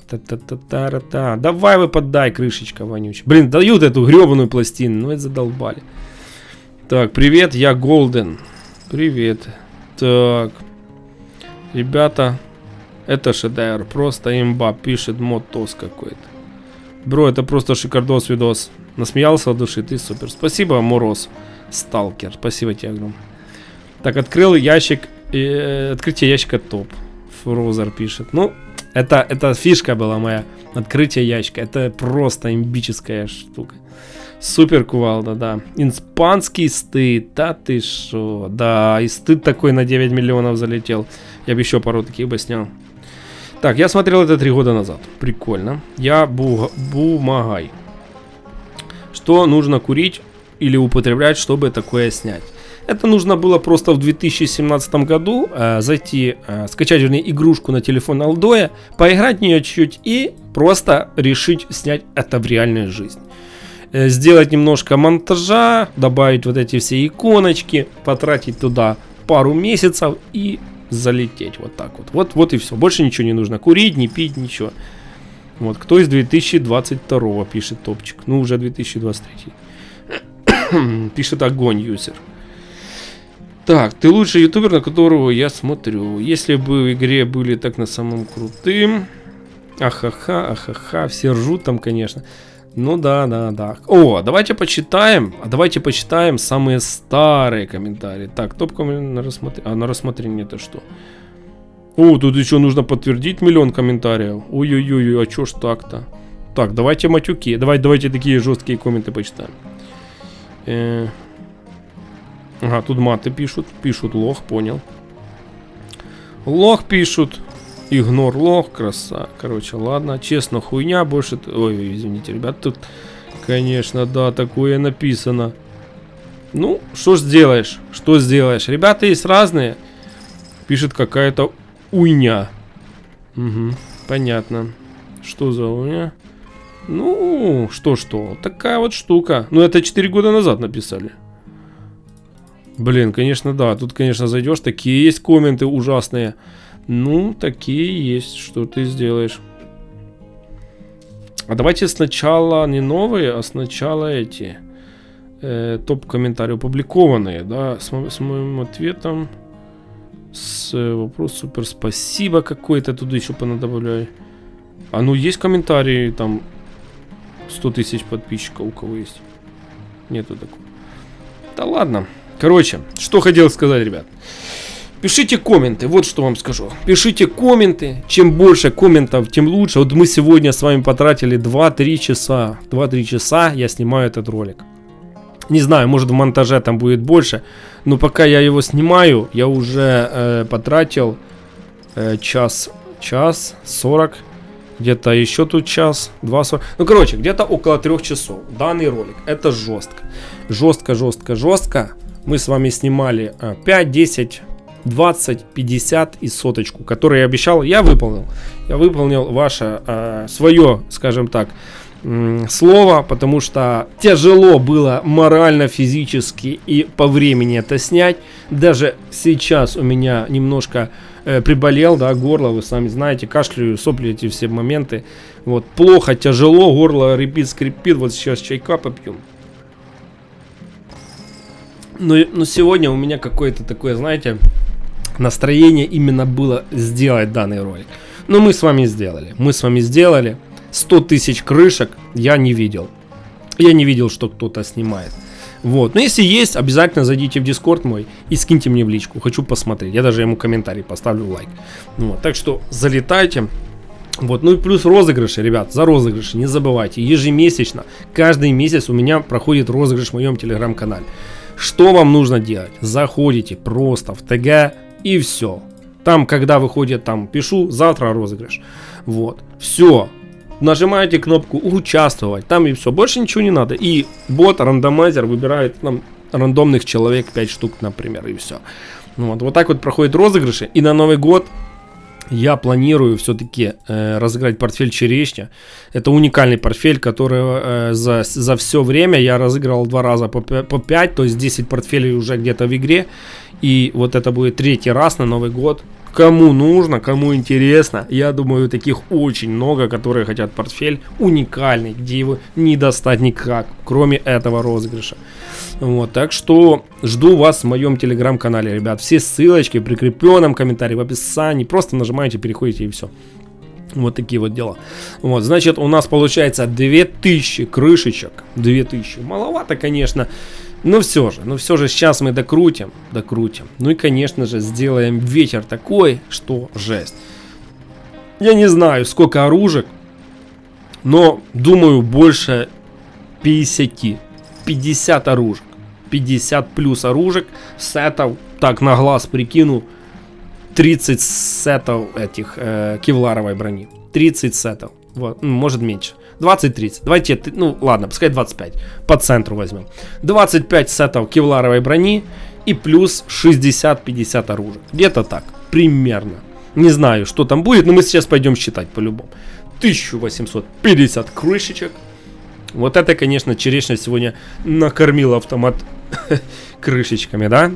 Та-та-та-та-та. Давай выпадай, крышечка вонючая. Блин, дают эту гребаную пластину. Ну, это задолбали. Так, привет, я Голден. Привет. Так. Ребята, это шедевр. Просто имба, пишет мотос какой-то. Бро, это просто шикардос видос. Насмеялся от души, ты супер. Спасибо, Мороз. Сталкер, спасибо тебе огромное. Так, открыл ящик. Открытие ящика топ. Фрозер пишет. Ну, это фишка была моя. Открытие ящика. Это просто имбическая штука. Супер кувалда, да. Испанский стыд, да ты шо. Да, и стыд такой на 9 миллионов залетел. Я бы еще пару таких бы снял. Так, я смотрел это 3 года назад. Прикольно. Я бумагай. Что нужно курить или употреблять, чтобы такое снять? Это нужно было просто в 2017 году зайти, скачать, вернее, игрушку на телефон Алдоя, поиграть в нее чуть-чуть и просто решить снять это в реальную жизнь. Сделать немножко монтажа, добавить вот эти все иконочки, потратить туда пару месяцев и залететь вот так вот. Вот и все. Больше ничего не нужно. Курить, не пить, ничего. Вот, кто из 2022 пишет топчик? Ну, уже 2023. Пишет огонь юзер. Так, ты лучший ютубер, на которого я смотрю. Если бы в игре были так на самом крутым. Ахаха, все ржут там, конечно. Ну да. О, давайте почитаем. Давайте почитаем самые старые комментарии. Так, топ-комментарий на рассмотрение. А на рассмотрение это что? О, тут еще нужно подтвердить 1 000 000 комментариев. Ой-ой-ой, а чё ж так-то? Так, давайте матюки. Давайте такие жесткие комменты почитаем. Ага, тут маты пишут. Пишут лох, понял. Лох пишут. Игнор лох, краса. Короче, ладно. Честно, хуйня больше... Ой, извините, ребят, тут, конечно, да, такое написано. Ну, что ж сделаешь? Что сделаешь? Ребята есть разные. Пишет какая-то уйня. Угу, понятно. Что за уйня? Ну, что? Такая вот штука. Ну, это 4 года назад написали. Блин, конечно, да. Тут, конечно, зайдешь. Такие есть комменты ужасные. Ну, такие есть. Что ты сделаешь? А давайте сначала не новые, а сначала эти. Топ-комментарии опубликованные, да. С моим ответом. С вопрос супер спасибо какой-то. Туда еще понадобляю. А ну, есть комментарии там... 100 000 подписчиков у кого есть? Нету такого. Да ладно. Короче, что хотел сказать, ребят. Пишите комменты, вот что вам скажу. Пишите комменты. Чем больше комментов, тем лучше. Вот мы сегодня с вами потратили 2-3 часа. 2-3 часа я снимаю этот ролик. Не знаю, может в монтаже там будет больше. Но пока я его снимаю, я уже потратил час 40. Где-то еще тут час, 2:40. Ну, короче, где-то около 3 часов. Данный ролик. Это жестко. Жестко. Мы с вами снимали 5, 10, 20, 50 и соточку, которые я обещал. Я выполнил. Я выполнил ваше, свое, скажем так, слово, потому что тяжело было морально, физически и по времени это снять. Даже сейчас у меня немножко приболел, да, горло, вы сами знаете, кашляю, сопли, эти все моменты. Вот, плохо, тяжело, горло репит, скрипит. Вот сейчас чайка попьем. Но сегодня у меня какое-то такое, знаете, настроение именно было сделать данный ролик. Но мы с вами сделали. 100 000 крышек я не видел. Я не видел, что кто-то снимает. Вот. Но если есть, обязательно зайдите в Discord мой и скиньте мне в личку. Хочу посмотреть. Я даже ему комментарий поставлю, лайк. Вот. Так что залетайте. Вот. Ну и плюс розыгрыши, ребят. За розыгрыши не забывайте. Ежемесячно, каждый месяц у меня проходит розыгрыш в моем телеграм-канале. Что вам нужно делать? Заходите просто в ТГ и все. Там, когда выходит, там пишу, завтра розыгрыш. Вот. Все. Нажимаете кнопку «Участвовать», там и все, больше ничего не надо. И бот, рандомайзер выбирает там рандомных человек, 5 штук, например, и все. Вот так вот проходят розыгрыши. И на Новый год я планирую все-таки разыграть портфель «Черешня». Это уникальный портфель, который за все время я разыгрывал 2 раза по 5, то есть 10 портфелей уже где-то в игре. И вот это будет 3-й раз на Новый год. Кому нужно, кому интересно, я думаю, таких очень много, которые хотят портфель уникальный, где его не достать никак, кроме этого розыгрыша. Вот, так что жду вас в моем телеграм-канале, ребят. Все ссылочки в прикрепленном комментарии, в описании. Просто нажимаете, переходите и все. Вот такие вот дела. Вот, значит, у нас получается 2000 крышечек. 2000. Маловато, конечно. Но все же, сейчас мы докрутим. Ну и, конечно же, сделаем вечер такой, что жесть. Я не знаю, сколько оружек, но, думаю, больше 50. 50 оружек. 50 плюс оружек, сетов, так на глаз прикину, 30 сетов этих кевларовой брони. 30 сетов. Вот, может меньше. 20-30. Давайте, ну ладно, пускай 25. По центру возьмем. 25 сетов кевларовой брони и плюс 60-50 оружия. Где-то так, примерно. Не знаю, что там будет, но мы сейчас пойдем считать по-любому. 1850 крышечек. Вот это, конечно, черешня сегодня накормила автомат крышечками, да?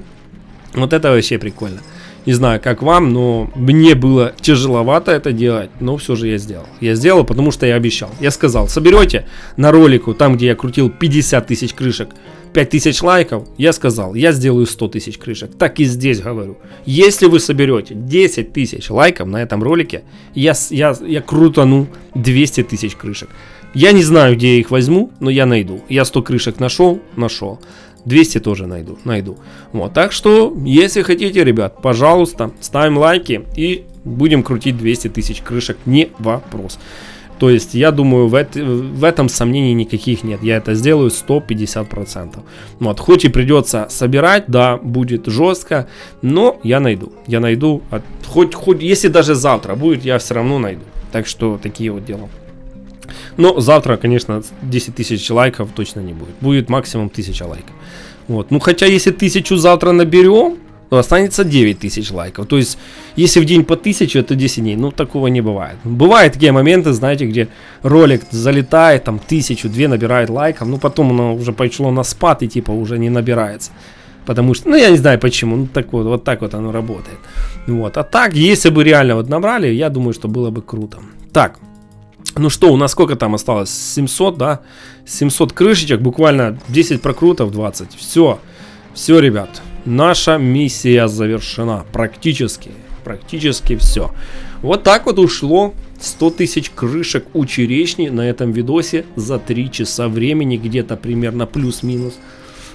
Вот это вообще прикольно. Не знаю, как вам, но мне было тяжеловато это делать, но все же я сделал. Я сделал, потому что я обещал. Я сказал, соберете на ролику, там, где я крутил 50 тысяч крышек, 5000 лайков, я сказал, я сделаю 100 тысяч крышек. Так и здесь говорю. Если вы соберете 10 тысяч лайков на этом ролике, я крутану 200 тысяч крышек. Я не знаю, где я их возьму, но я найду. Я 100 крышек нашел. 200 тоже найду. Вот, так что, если хотите, ребят, пожалуйста, ставим лайки и будем крутить 200 тысяч крышек, не вопрос. То есть, я думаю, в этом сомнений никаких нет. Я это сделаю 150%. Вот, хоть и придется собирать, да, будет жестко, но я найду. Хоть если даже завтра будет, я все равно найду. Так что, такие вот дела. Но завтра, конечно, 10 тысяч лайков точно не будет. Будет максимум 1000 лайков. Вот. Ну, хотя, если 1000 завтра наберем, то останется 9000 лайков. То есть, если в день по 1000, это 10 дней. Ну, такого не бывает. Бывают такие моменты, знаете, где ролик залетает, там, 1000-2 набирает лайков, ну, потом оно уже пошло на спад и, типа, уже не набирается. Потому что, ну, я не знаю почему, ну, так вот так вот оно работает. Вот. А так, если бы реально вот набрали, я думаю, что было бы круто. Так. Ну что, у нас сколько там осталось? 700, да? 700 крышечек, буквально 10 прокрутов, 20. Все, ребят. Наша миссия завершена. Практически все. Вот так вот ушло 100 тысяч крышек у черешни на этом видосе за 3 часа времени. Где-то примерно плюс-минус.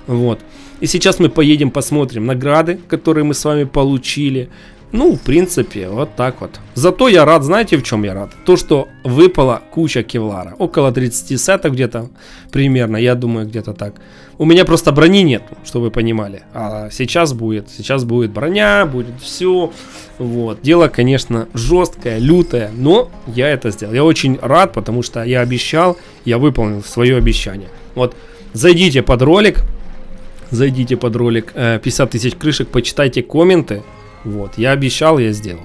Вот. И сейчас мы поедем посмотрим награды, которые мы с вами получили. Ну, в принципе, вот так вот. Зато я рад, знаете, в чем я рад? То, что выпала куча кевлара. Около 30 сетов где-то примерно, я думаю, где-то так. У меня просто брони нет, чтобы вы понимали. А сейчас будет броня, будет все. Вот. Дело, конечно, жесткое, лютое, но я это сделал. Я очень рад, потому что я обещал, я выполнил свое обещание. Вот, зайдите под ролик, 50 тысяч крышек, почитайте комменты. Вот, я обещал, я сделал.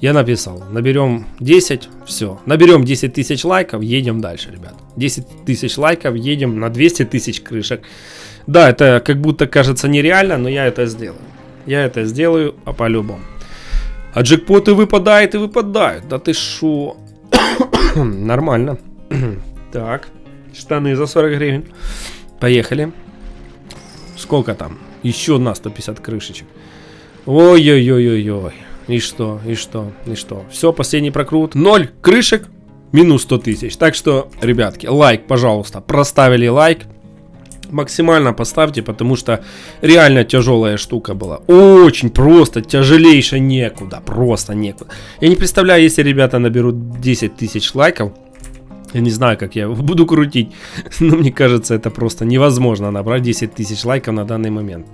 Я написал, наберем 10, все. Наберем 10 тысяч лайков, едем дальше, ребят. 10 тысяч лайков, едем на 200 тысяч крышек. Да, это как будто кажется нереально, но я это сделаю. Я это сделаю, а по-любому. А джекпоты выпадают и выпадают. Да ты шо? Нормально. Так, штаны за 40 гривен. Поехали. Сколько там? Еще на 150 крышечек. Ой-ой-ой-ой-ой. И что? Все, последний прокрут. 0 крышек, минус 100 тысяч. Так что, ребятки, лайк, пожалуйста. Проставили лайк. Максимально поставьте, потому что реально тяжелая штука была. Очень просто, тяжелейше некуда. Просто некуда. Я не представляю, если ребята наберут 10 тысяч лайков. Я не знаю, как я буду крутить. Но мне кажется, это просто невозможно набрать 10 тысяч лайков на данный момент.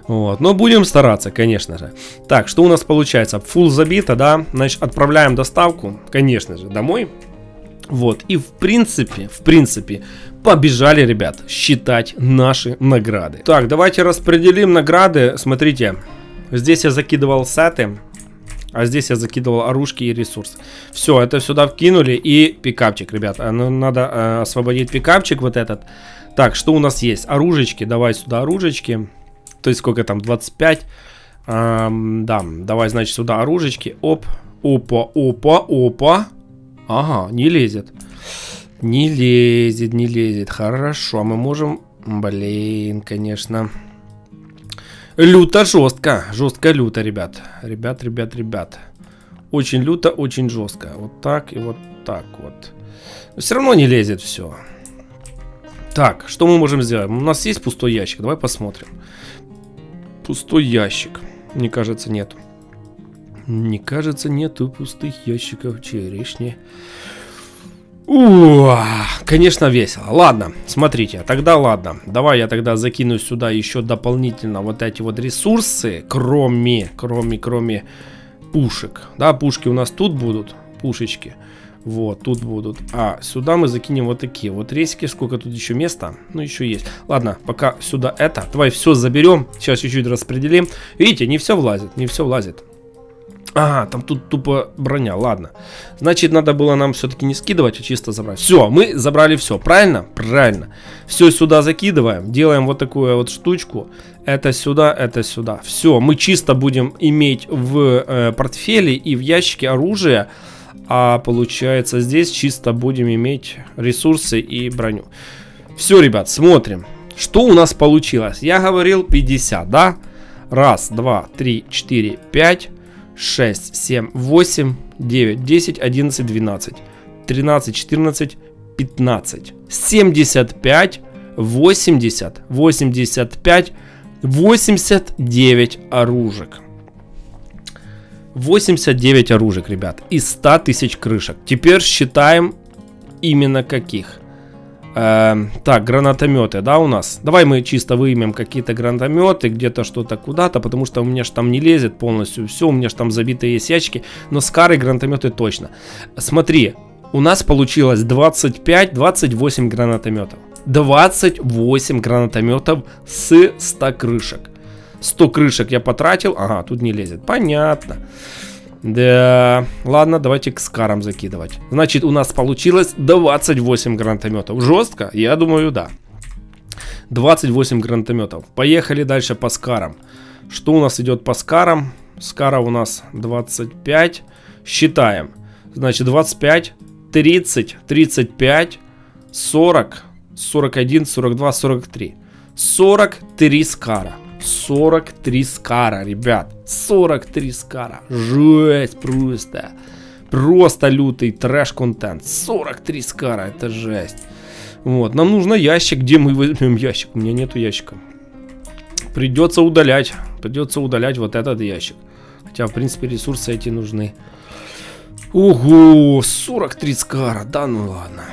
Вот. Но будем стараться, конечно же. Так, что у нас получается? Фулл забито, да? Значит, отправляем доставку, конечно же, домой. Вот. И в принципе, побежали, ребят, считать наши награды. Так, давайте распределим награды. Смотрите, здесь я закидывал сеты, а здесь я закидывал оружки и ресурсы. Все, это сюда вкинули. И пикапчик, ребята. Надо освободить пикапчик вот этот. Так, что у нас есть? Оружечки, давай сюда оружечки. То есть сколько там, 25. Да, давай, значит, сюда оружечки. Оп, опа. Ага, не лезет. Не лезет. Хорошо, мы можем... Блин, конечно. Люто, жестко. Жестко-люто, ребят. Ребят. Очень люто, очень жестко. Вот так и вот так вот. Но все равно не лезет все. Так, что мы можем сделать? У нас есть пустой ящик, давай посмотрим. Пустой ящик. Мне кажется, нету. Мне кажется, нету пустых ящиков черешни. Конечно, весело. Ладно, смотрите, тогда ладно. Давай я тогда закину сюда еще дополнительно вот эти вот ресурсы, кроме пушек. Да, пушки у нас тут будут, пушечки. Вот, тут будут. А сюда мы закинем вот такие вот рейсики. Сколько тут еще места? Ну, еще есть. Ладно, пока сюда это. Давай все заберем. Сейчас чуть-чуть распределим. Видите, не все влазит, не все влазит. Ага, там тут тупо броня, ладно. Значит, надо было нам все-таки не скидывать, а чисто забрать. Все, мы забрали все, правильно? Правильно. Все сюда закидываем, делаем вот такую вот штучку. Это сюда, это сюда. Все, мы чисто будем иметь в портфеле и в ящике оружие. А получается, здесь чисто будем иметь ресурсы и броню. Все, ребят, смотрим. Что у нас получилось? Я говорил 50, да? Раз, два, три, 4, 5... 6, 7, 8, 9, 10, 11, 12, 13, 14, 15, 75, 80, 85, 89 оружек. 89 оружек, ребят, из 100 тысяч крышек. Теперь считаем именно каких. Так, гранатометы, да, у нас. Давай мы чисто выймем какие-то гранатометы, где-то что-то куда-то, потому что у меня же там не лезет полностью все, у меня же там забитые есть ящики, но скары гранатометы точно. Смотри, у нас получилось 25-28 гранатометов. 28 гранатометов с 100 крышек. 100 крышек я потратил, ага, тут не лезет, понятно. Да, ладно, давайте к скарам закидывать. Значит, у нас получилось 28 гранатометов. Жестко? Я думаю, да. 28 гранатометов. Поехали дальше по скарам. Что у нас идет по скарам? Скара у нас 25. Считаем. Значит, 25, 30, 35, 40, 41, 42, 43. 43 скара. 43 скара, ребят. 43 скара. Жесть просто. Просто лютый трэш-контент. 43 скара, это жесть. Вот, нам нужно ящик. Где мы возьмем ящик? У меня нету ящика. Придется удалять. Придется удалять вот этот ящик. Хотя, в принципе, ресурсы эти нужны. Ого, 43 скара. Да ну ладно.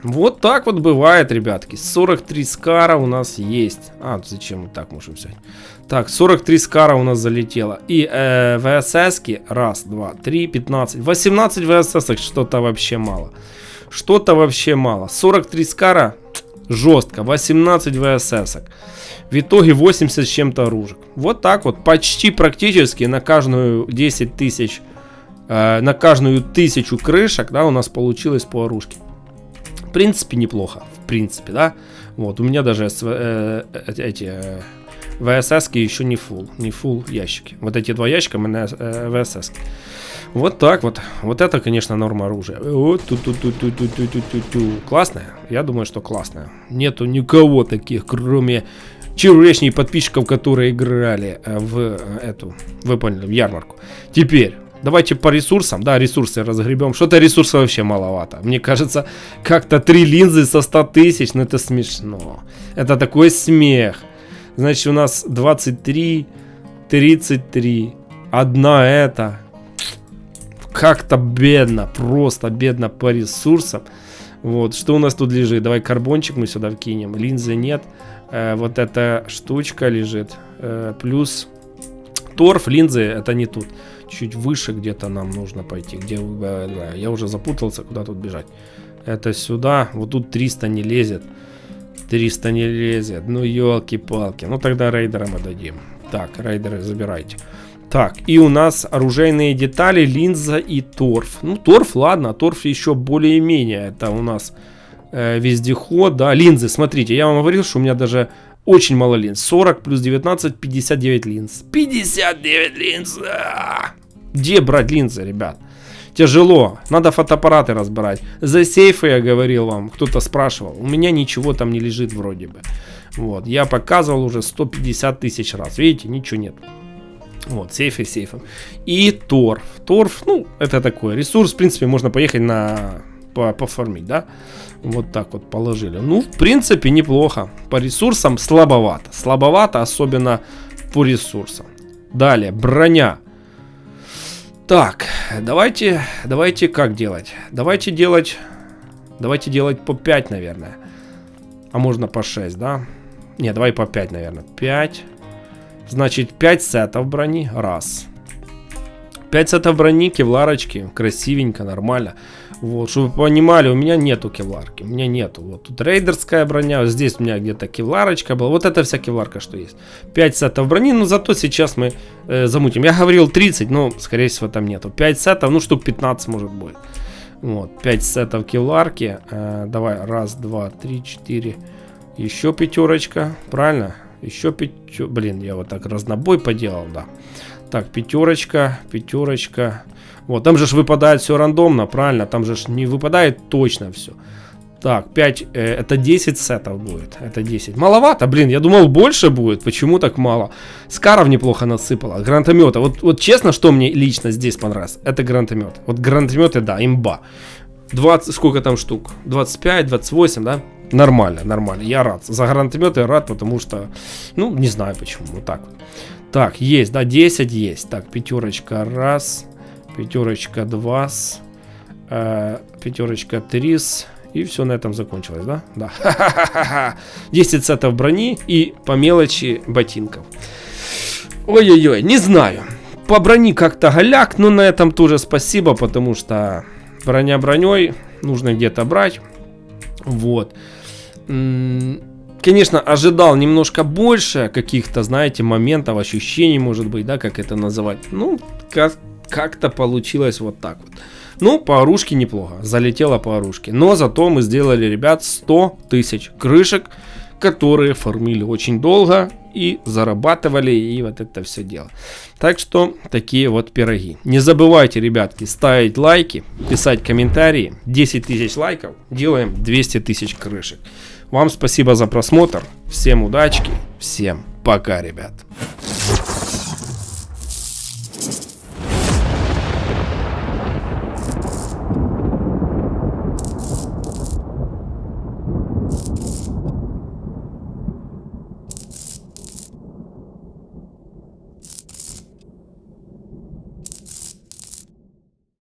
Вот так вот бывает, ребятки. 43 скара у нас есть. А, зачем мы так можем взять? Так, 43 скара у нас залетело. И ВСС-ки. Раз, два, три, 15. 18 ВСС-ок. Что-то вообще мало. Что-то вообще мало. 43 скара. Жестко. 18 ВСС-ок. В итоге 80 с чем-то оружек. Вот так вот. Почти практически на каждую 10 тысяч. На каждую 1000 крышек, да, у нас получилось по оружке. В принципе, неплохо. В принципе, да. Вот, у меня даже эти ВСС-ки еще не full ящики. Вот эти два ящика у меня ВСС. Вот так вот. Вот это, конечно, норма оружия. Вот, классная? Я думаю, что классная. Нету никого таких, кроме вчерашних подписчиков, которые играли в эту, вы поняли, в ярмарку. Теперь... Давайте по ресурсам. Да, ресурсы разгребем. Что-то ресурсов вообще маловато. Мне кажется, как-то 3 линзы со 100 тысяч. Ну это смешно. Это такой смех. Значит, у нас 23, 33. Одна это. Как-то бедно. Просто бедно по ресурсам. Вот. Что у нас тут лежит? Давай карбончик мы сюда вкинем. Линзы нет. Вот эта штучка лежит. Плюс торф, линзы. Это не тут. Чуть выше где-то нам нужно пойти. Где, я уже запутался, куда тут бежать. Это сюда. Вот тут 300 не лезет. 300 не лезет. Ну, елки-палки. Ну, тогда рейдерам отдадим. Так, рейдеры забирайте. Так, и у нас оружейные детали, линза и торф. Ну, торф, ладно. Торф еще более-менее. Это у нас вездеход, да. Линзы, смотрите, я вам говорил, что у меня даже... Очень мало линз. 40 плюс 19, 59 линз. 59 линз! Где брать линзы, ребят? Тяжело. Надо фотоаппараты разбирать. За сейфы я говорил вам. Кто-то спрашивал. У меня ничего там не лежит вроде бы. Вот. Я показывал уже 150 тысяч раз. Видите, ничего нет. Вот, сейфы сейфом. И торф. Торф, ну, это такой ресурс. В принципе, можно поехать на... пофармить, да? Вот так вот положили. Ну, в принципе, неплохо. По ресурсам слабовато. Слабовато, особенно по ресурсам. Далее, броня. Так, давайте как делать? Давайте делать по 5, наверное. А можно по 6, да? Не, давай по 5, наверное. 5. Значит, 5 сетов брони. Раз. 5 сетов брони, кевларочки, красивенько, нормально. Вот, чтобы вы понимали, у меня нету кевларки, у меня нету. Вот тут рейдерская броня, вот здесь у меня где-то кевларочка была. Вот это вся кевларка, что есть. 5 сетов брони, но зато сейчас мы замутим. Я говорил 30, но, скорее всего, там нету. 5 сетов, ну, штук 15 может быть. Вот, 5 сетов кевларки. Давай, 1, 2, 3, 4. Еще пятерочка, правильно? Еще пятерочка. Блин, я вот так разнобой поделал, да. Так, пятерочка. Вот, там же ж выпадает все рандомно, правильно? Там же ж не выпадает точно все. Так, 5, это 10 сетов будет. Это 10. Маловато, блин, я думал больше будет. Почему так мало? Скаров неплохо насыпало. Гранатомета. Вот честно, что мне лично здесь понравилось? Это гранатомет. Вот гранатометы, да, имба. 20, сколько там штук? 25, 28, да? Нормально. Я рад. За гранатометы я рад, потому что, ну, не знаю почему. Вот так вот. Так, есть, да, 10 есть. Так, пятерочка 1, пятерочка 2, пятерочка 3. И все на этом закончилось, да? Да. 10 сетов брони и по мелочи ботинков. Ой-ой-ой, не знаю. По брони как-то голяк, но на этом тоже спасибо, потому что броня броней, нужно где-то брать. Вот. Конечно, ожидал немножко больше каких-то, знаете, моментов, ощущений, может быть, да, как это называть. Ну, как-то получилось вот так вот. Ну, по оружке неплохо, залетело по оружке. Но зато мы сделали, ребят, 100 тысяч крышек, которые фармили очень долго и зарабатывали, и вот это все дело. Так что, такие вот пироги. Не забывайте, ребятки, ставить лайки, писать комментарии. 10 тысяч лайков, делаем 200 тысяч крышек. Вам спасибо за просмотр, всем удачки, всем пока, ребят.